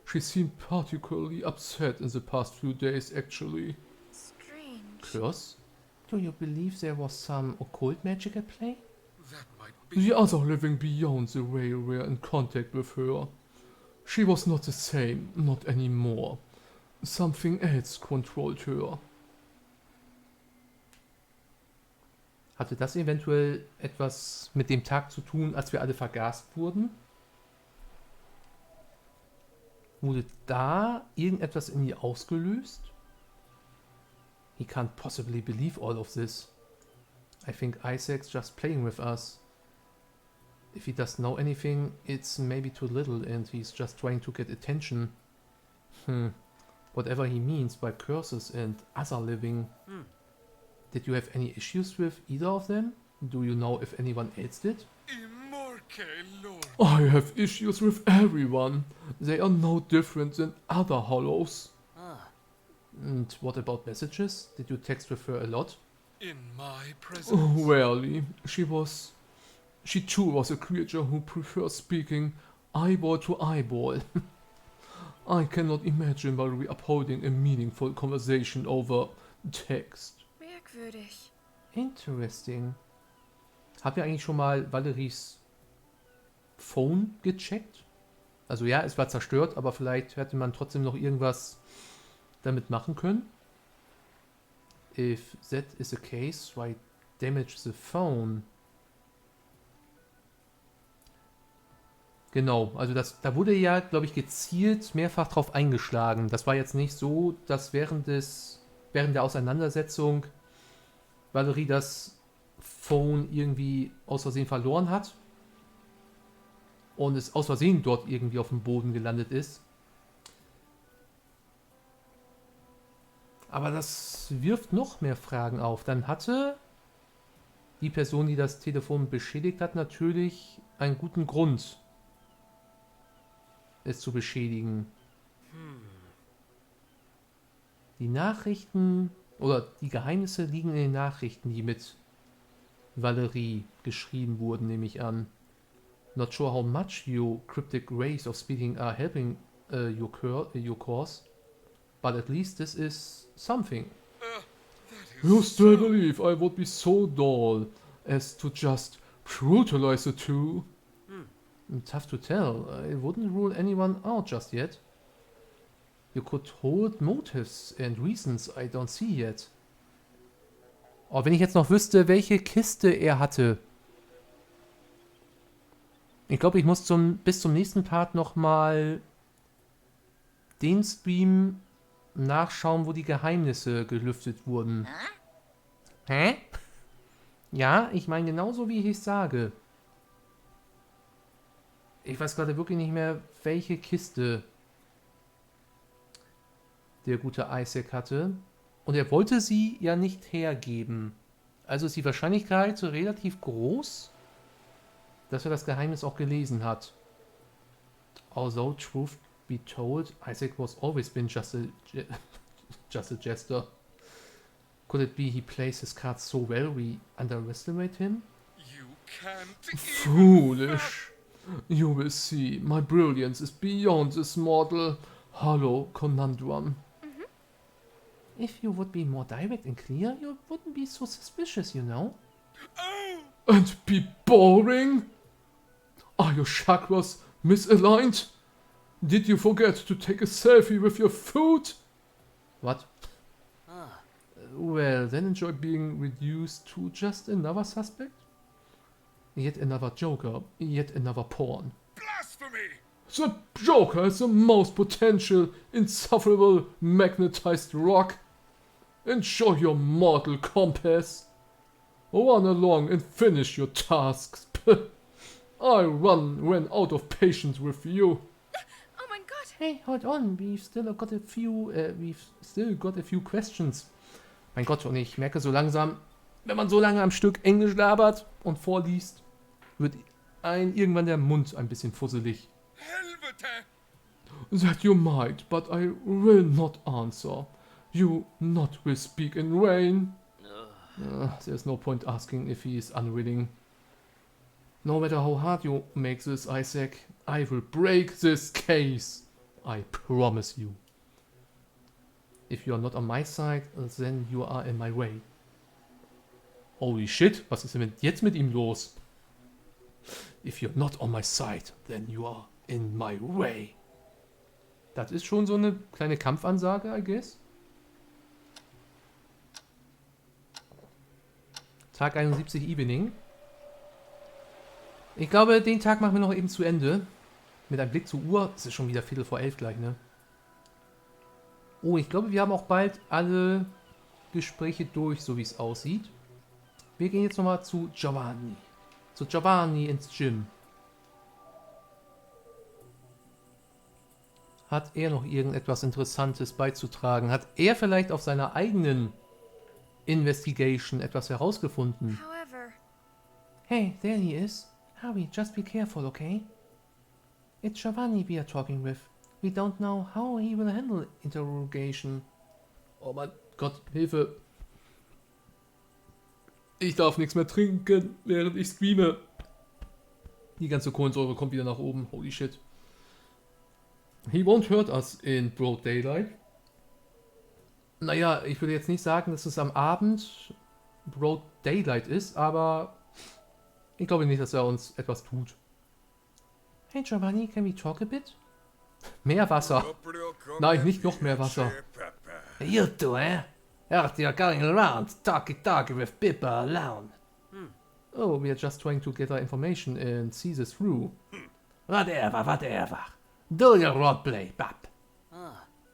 She seemed particularly upset in the past few days, actually. Strange. Curse? Do you believe there was some occult magic at play? That might be. The other living beyond the veil were in contact with her. She was not the same, not anymore. Something else controlled her. Hatte das eventuell etwas mit dem Tag zu tun, als wir alle vergast wurden? Wurde da irgendetwas in ihr ausgelöst? He can't possibly believe all of this. I think Isaac's just playing with us. If he doesn't know anything, it's maybe too little and he's just trying to get attention. Whatever he means by curses and other living. Did you have any issues with either of them? Do you know if anyone else did? I have issues with everyone. They are no different than other hollows. And what about messages? Did you text with her a lot? In my presence? Oh, rarely. She too was a creature who prefers speaking eyeball to eyeball. I cannot imagine Valerie upholding a meaningful conversation over text. Merkwürdig. Interesting. Habt ihr eigentlich schon mal Valeries Phone gecheckt? Also ja, es war zerstört, aber vielleicht hätte man trotzdem noch irgendwas damit machen können. If that is the case, why damage the phone? Genau, also da wurde ja, glaube ich, gezielt mehrfach drauf eingeschlagen. Das war jetzt nicht so, dass während der Auseinandersetzung Valerie das Phone irgendwie aus Versehen verloren hat und es aus Versehen dort irgendwie auf dem Boden gelandet ist. Aber das wirft noch mehr Fragen auf. Dann hatte die Person, die das Telefon beschädigt hat, natürlich einen guten Grund, es zu beschädigen. Die Nachrichten oder die Geheimnisse liegen in den Nachrichten, die mit Valerie geschrieben wurden, nehme ich an. Not sure how much your cryptic ways of speaking are helping your cause, but at least this is something. You still believe I would be so dull as to just brutalize the two. Tough to tell. I wouldn't rule anyone out just yet. You could hold motives and reasons I don't see yet. Oh, wenn ich jetzt noch wüsste, welche Kiste er hatte. Ich glaube, ich muss bis zum nächsten Part nochmal den Stream nachschauen, wo die Geheimnisse gelüftet wurden. Hä? Ja, ich meine genauso, wie ich es sage. Ich weiß gerade wirklich nicht mehr, welche Kiste der gute Isaac hatte. Und er wollte sie ja nicht hergeben. Also ist die Wahrscheinlichkeit relativ groß, dass er das Geheimnis auch gelesen hat. Although truth be told, Isaac was always been just a jester. Could it be he plays his cards so well we underestimate him? You can't Foolish. You will see, my brilliance is beyond this mortal hollow conundrum. If you would be more direct and clear, you wouldn't be so suspicious, you know? And be boring? Are your chakras misaligned? Did you forget to take a selfie with your food? What? Well, then enjoy being reduced to just another suspect? Yet another Joker, yet another porn. Blasphemy! The Joker is the most potential, insufferable, magnetized rock. Enjoy your mortal compass. Run along and finish your tasks. I ran out of patience with you. Oh mein Gott! Hey, hold on, we've still got a few questions. Mein Gott, und ich merke so langsam, wenn man so lange am Stück Englisch labert und vorliest, wird einem irgendwann der Mund ein bisschen fusselig. That you might, but I will not answer. You not will speak in vain. There's no point asking if he is unwilling. No matter how hard you make this, Isaac, I will break this case. I promise you. If you are not on my side, then you are in my way. Holy shit, was ist denn jetzt mit ihm los? If you're not on my side, then you are in my way. Das ist schon so eine kleine Kampfansage, I guess. Tag 71 Evening. Ich glaube, den Tag machen wir noch eben zu Ende. Mit einem Blick zur Uhr. Es ist schon wieder 11:15 gleich, ne? Oh, ich glaube, wir haben auch bald alle Gespräche durch, so wie es aussieht. Wir gehen jetzt nochmal zu Giovanni. Zu Giovanni ins Gym. Hat er noch irgendetwas Interessantes beizutragen? Hat er vielleicht auf seiner eigenen Investigation etwas herausgefunden? However, Hey, there he is. Harry, just be careful, okay? It's Giovanni we are talking with. We don't know how he will handle interrogation. Oh mein Gott, Hilfe. Ich darf nichts mehr trinken, während ich streame. Die ganze Kohlensäure kommt wieder nach oben. Holy shit. He won't hurt us in broad daylight. Naja, ich würde jetzt nicht sagen, dass es am Abend broad daylight ist, aber ich glaube nicht, dass er uns etwas tut. Hey Giovanni, can we talk a bit? Mehr Wasser. Nein, nicht noch mehr Wasser. You two, eh? Heard you're going around talking with people alone. Oh, we are just trying to gather information and see this through. Whatever. Do your roleplay, Bab.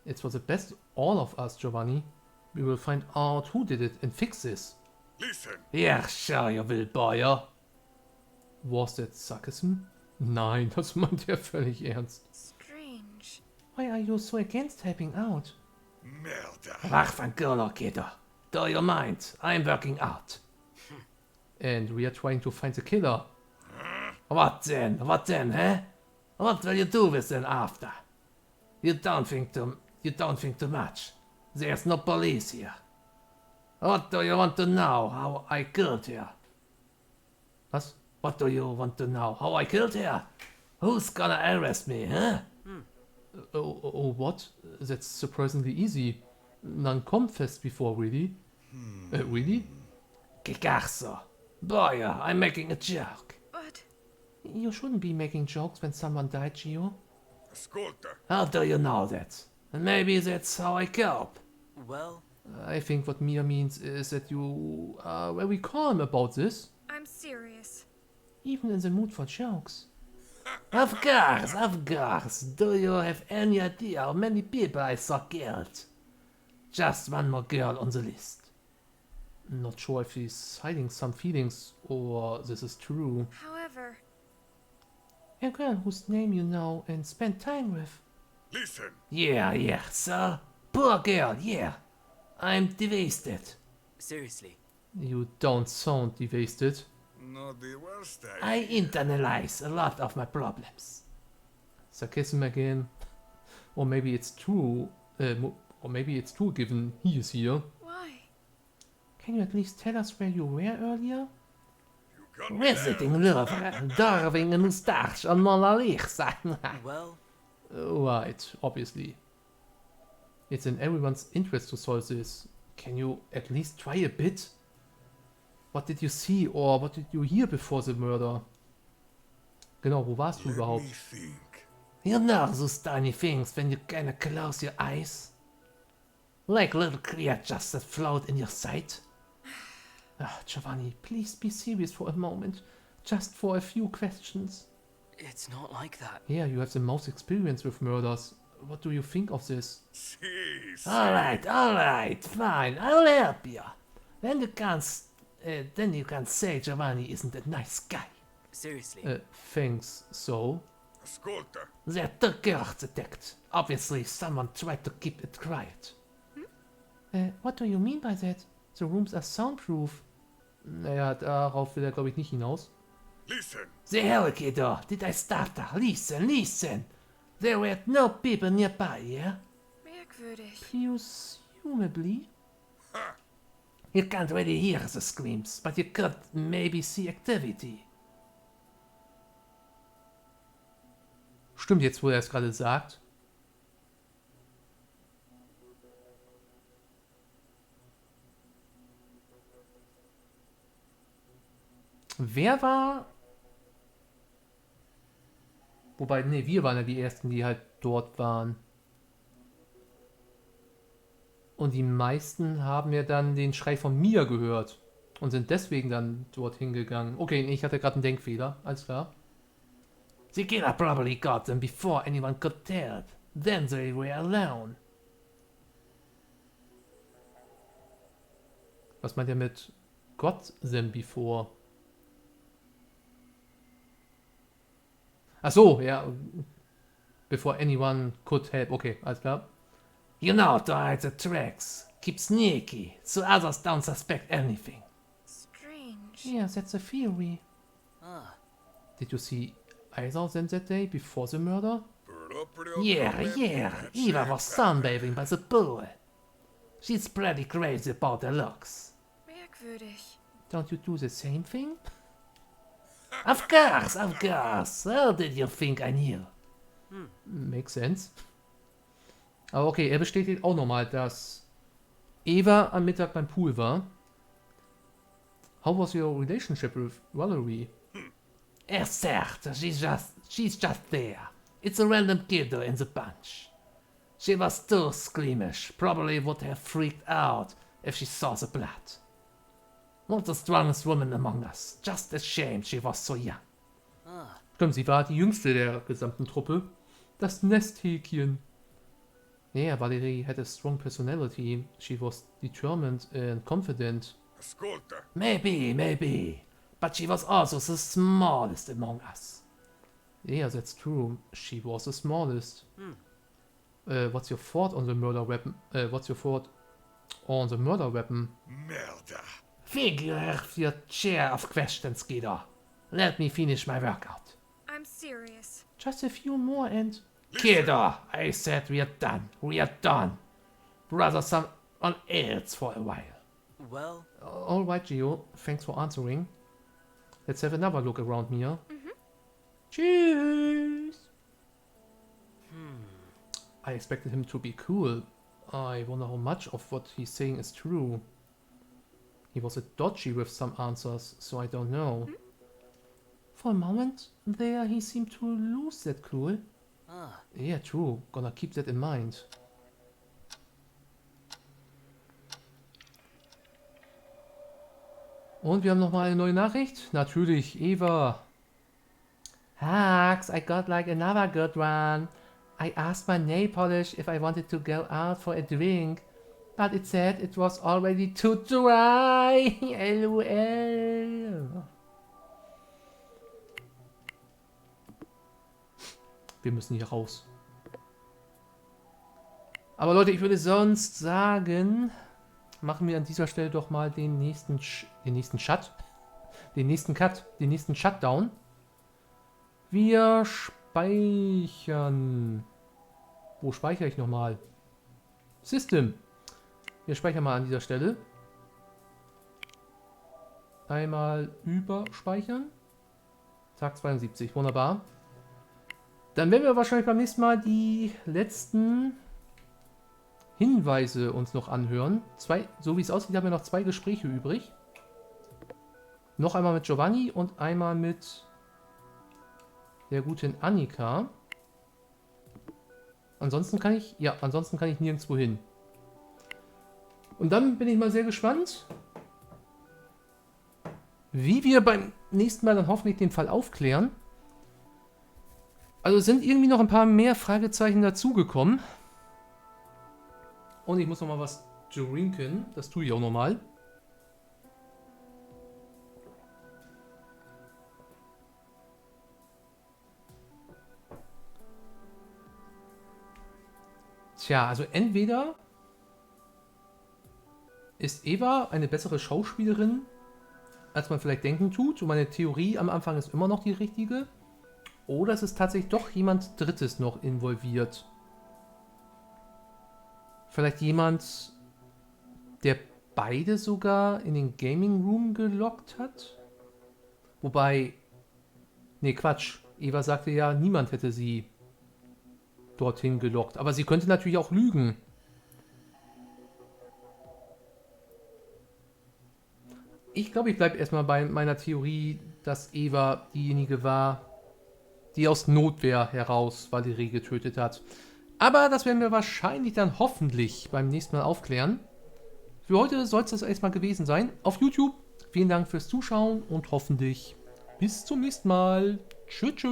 It's for the best all of us, Giovanni. We will find out who did it and fix this. Listen. Yeah, sure you will, boy. Was that sarcasm? Nein, das meint er völlig ernst. strange. Why are you so against helping out? Merda. Wach van Gurlo, kiddo. Do you mind? I'm working out. And we are trying to find the killer. What then, eh? What will you do with them after? You don't think too much. There's no police here. What do you want to know? How I killed her? Was? What do you want to know? How I killed her? Who's gonna arrest me, huh? Oh, what? That's surprisingly easy. None come fast before, really? Really? Che cazzo? Boy, I'm making a joke. But You shouldn't be making jokes when someone died, Gio. Ascolta. How do you know that? And maybe that's how I cope. Well, I think what Mia means is that you are very calm about this, I'm serious. even in the mood for jokes. Of course, of course. Do you have any idea how many people I saw killed? Just one more girl on the list. Not sure if he's hiding some feelings or this is true. However, A girl whose name you know and spend time with. Listen. Yeah, so poor girl, yeah. I'm devastated. seriously. You don't sound devastated. Not the worst I idea. internalize a lot of my problems. Sarcasm again. Or maybe it's true. Or maybe it's true given he is here. why? Can you at least tell us where you were earlier? You got me there. Visiting lover, darving een moustache on Mona Lisa. Well, Right, obviously. It's in everyone's interest to solve this. Can you at least try a bit? What did you see or what did you hear before the murder? Genau, wo warst du Let me überhaupt? think. You know those tiny things when you kinda close your eyes? Like little creatures that float in your sight? Ah, Giovanni, please be serious for a moment. Just for a few questions. it's not like that. Yeah, you have the most experience with murders. What do you think of this? See. Alright, fine, I'll help you. Then you can't say Giovanni isn't a nice guy. Seriously. Thanks, so? Ascolta. There are 2 girls attacked. Obviously, someone tried to keep it quiet. What do you mean by that? The rooms are soundproof. Naja, darauf will er glaube ich nicht hinaus. Listen. The alligator, did I start her? Listen. There were no people nearby, yeah? Merkwürdig. Presumably. You can't really hear the screams, but you could maybe see activity. Stimmt jetzt, wo er es gerade sagt. Wer war... Wobei, nee, wir waren ja die Ersten, die halt dort waren. Und die meisten haben ja dann den Schrei von Mia gehört. Und sind deswegen dann dorthin gegangen. Okay, nee, ich hatte gerade einen Denkfehler. Alles klar. The killer probably got them before anyone could tell. Then they were alone. Was meint er mit got them before? Ach so, ja. Before anyone could help. Okay, alles klar. You know to hide the tracks. Keep sneaky, so others don't suspect anything. Strange. Yeah, that's a theory. Ah, Did you see either of them that day before the murder? Yeah. Eva was sunbathing by the pool. She's pretty crazy about her looks. Merkwürdig. Don't you do the same thing? Of course. How did you think I knew? Makes sense. Aber okay, er bestätigt auch nochmal, dass Eva am Mittag beim Pool war. How was your relationship with Valerie? Except she's just there. It's a random kiddo in the bunch. She was too squeamish, probably would have freaked out if she saw the blood. Not the strongest woman among us, just ashamed she was so young. ah. Stimmt, sie war die jüngste der gesamten Truppe. Das Nesthäkchen. Yeah, Valerie had a strong personality. She was determined and confident. Ascolta. Maybe. But she was also the smallest among us. Yeah, that's true. She was the smallest. What's your thought on the murder weapon? Merda. Figure your share of questions, kiddo. Let me finish my workout. I'm serious. Just a few more and... Kiddo, I said we are done. Brother someone else for a while. Well, Alright, Gio. Thanks for answering. Let's have another look around, Mia. Cheers! I expected him to be cool. I wonder how much of what he's saying is true. He was a dodgy with some answers, so I don't know. For a moment there, he seemed to lose that cool. Ah, Yeah, true. Gonna keep that in mind. Und wir haben nochmal eine neue Nachricht. Natürlich, Eva. Hux, I got like another good one. I asked my nail polish if I wanted to go out for a drink, but it said it was already too dry. LOL. Wir müssen hier raus. Aber Leute, ich würde sonst sagen, machen wir an dieser Stelle doch mal den nächsten Shutdown. Wir speichern. Wo speichere ich nochmal? System. Wir speichern mal an dieser Stelle. Einmal überspeichern. Tag 72, wunderbar. Dann werden wir wahrscheinlich beim nächsten Mal die letzten Hinweise uns noch anhören. So wie es aussieht, haben wir noch 2 Gespräche übrig. Noch einmal mit Giovanni und einmal mit der guten Annika. Ansonsten kann ich nirgendwo hin. Und dann bin ich mal sehr gespannt, wie wir beim nächsten Mal dann hoffentlich den Fall aufklären. Also sind irgendwie noch ein paar mehr Fragezeichen dazugekommen. Und ich muss noch mal was trinken. Das tue ich auch noch mal. Tja, also entweder ist Eva eine bessere Schauspielerin, als man vielleicht denken tut. Und meine Theorie am Anfang ist immer noch die richtige. Oder es ist tatsächlich doch jemand Drittes noch involviert. Vielleicht jemand, der beide sogar in den Gaming Room gelockt hat? Wobei, nee, Quatsch. Eva sagte ja, niemand hätte sie dorthin gelockt. Aber sie könnte natürlich auch lügen. Ich glaube, ich bleibe erstmal bei meiner Theorie, dass Eva diejenige war, die aus Notwehr heraus Valerie getötet hat. Aber das werden wir wahrscheinlich dann hoffentlich beim nächsten Mal aufklären. Für heute soll es das erstmal gewesen sein. Auf YouTube, vielen Dank fürs Zuschauen und hoffentlich bis zum nächsten Mal. Tschüss.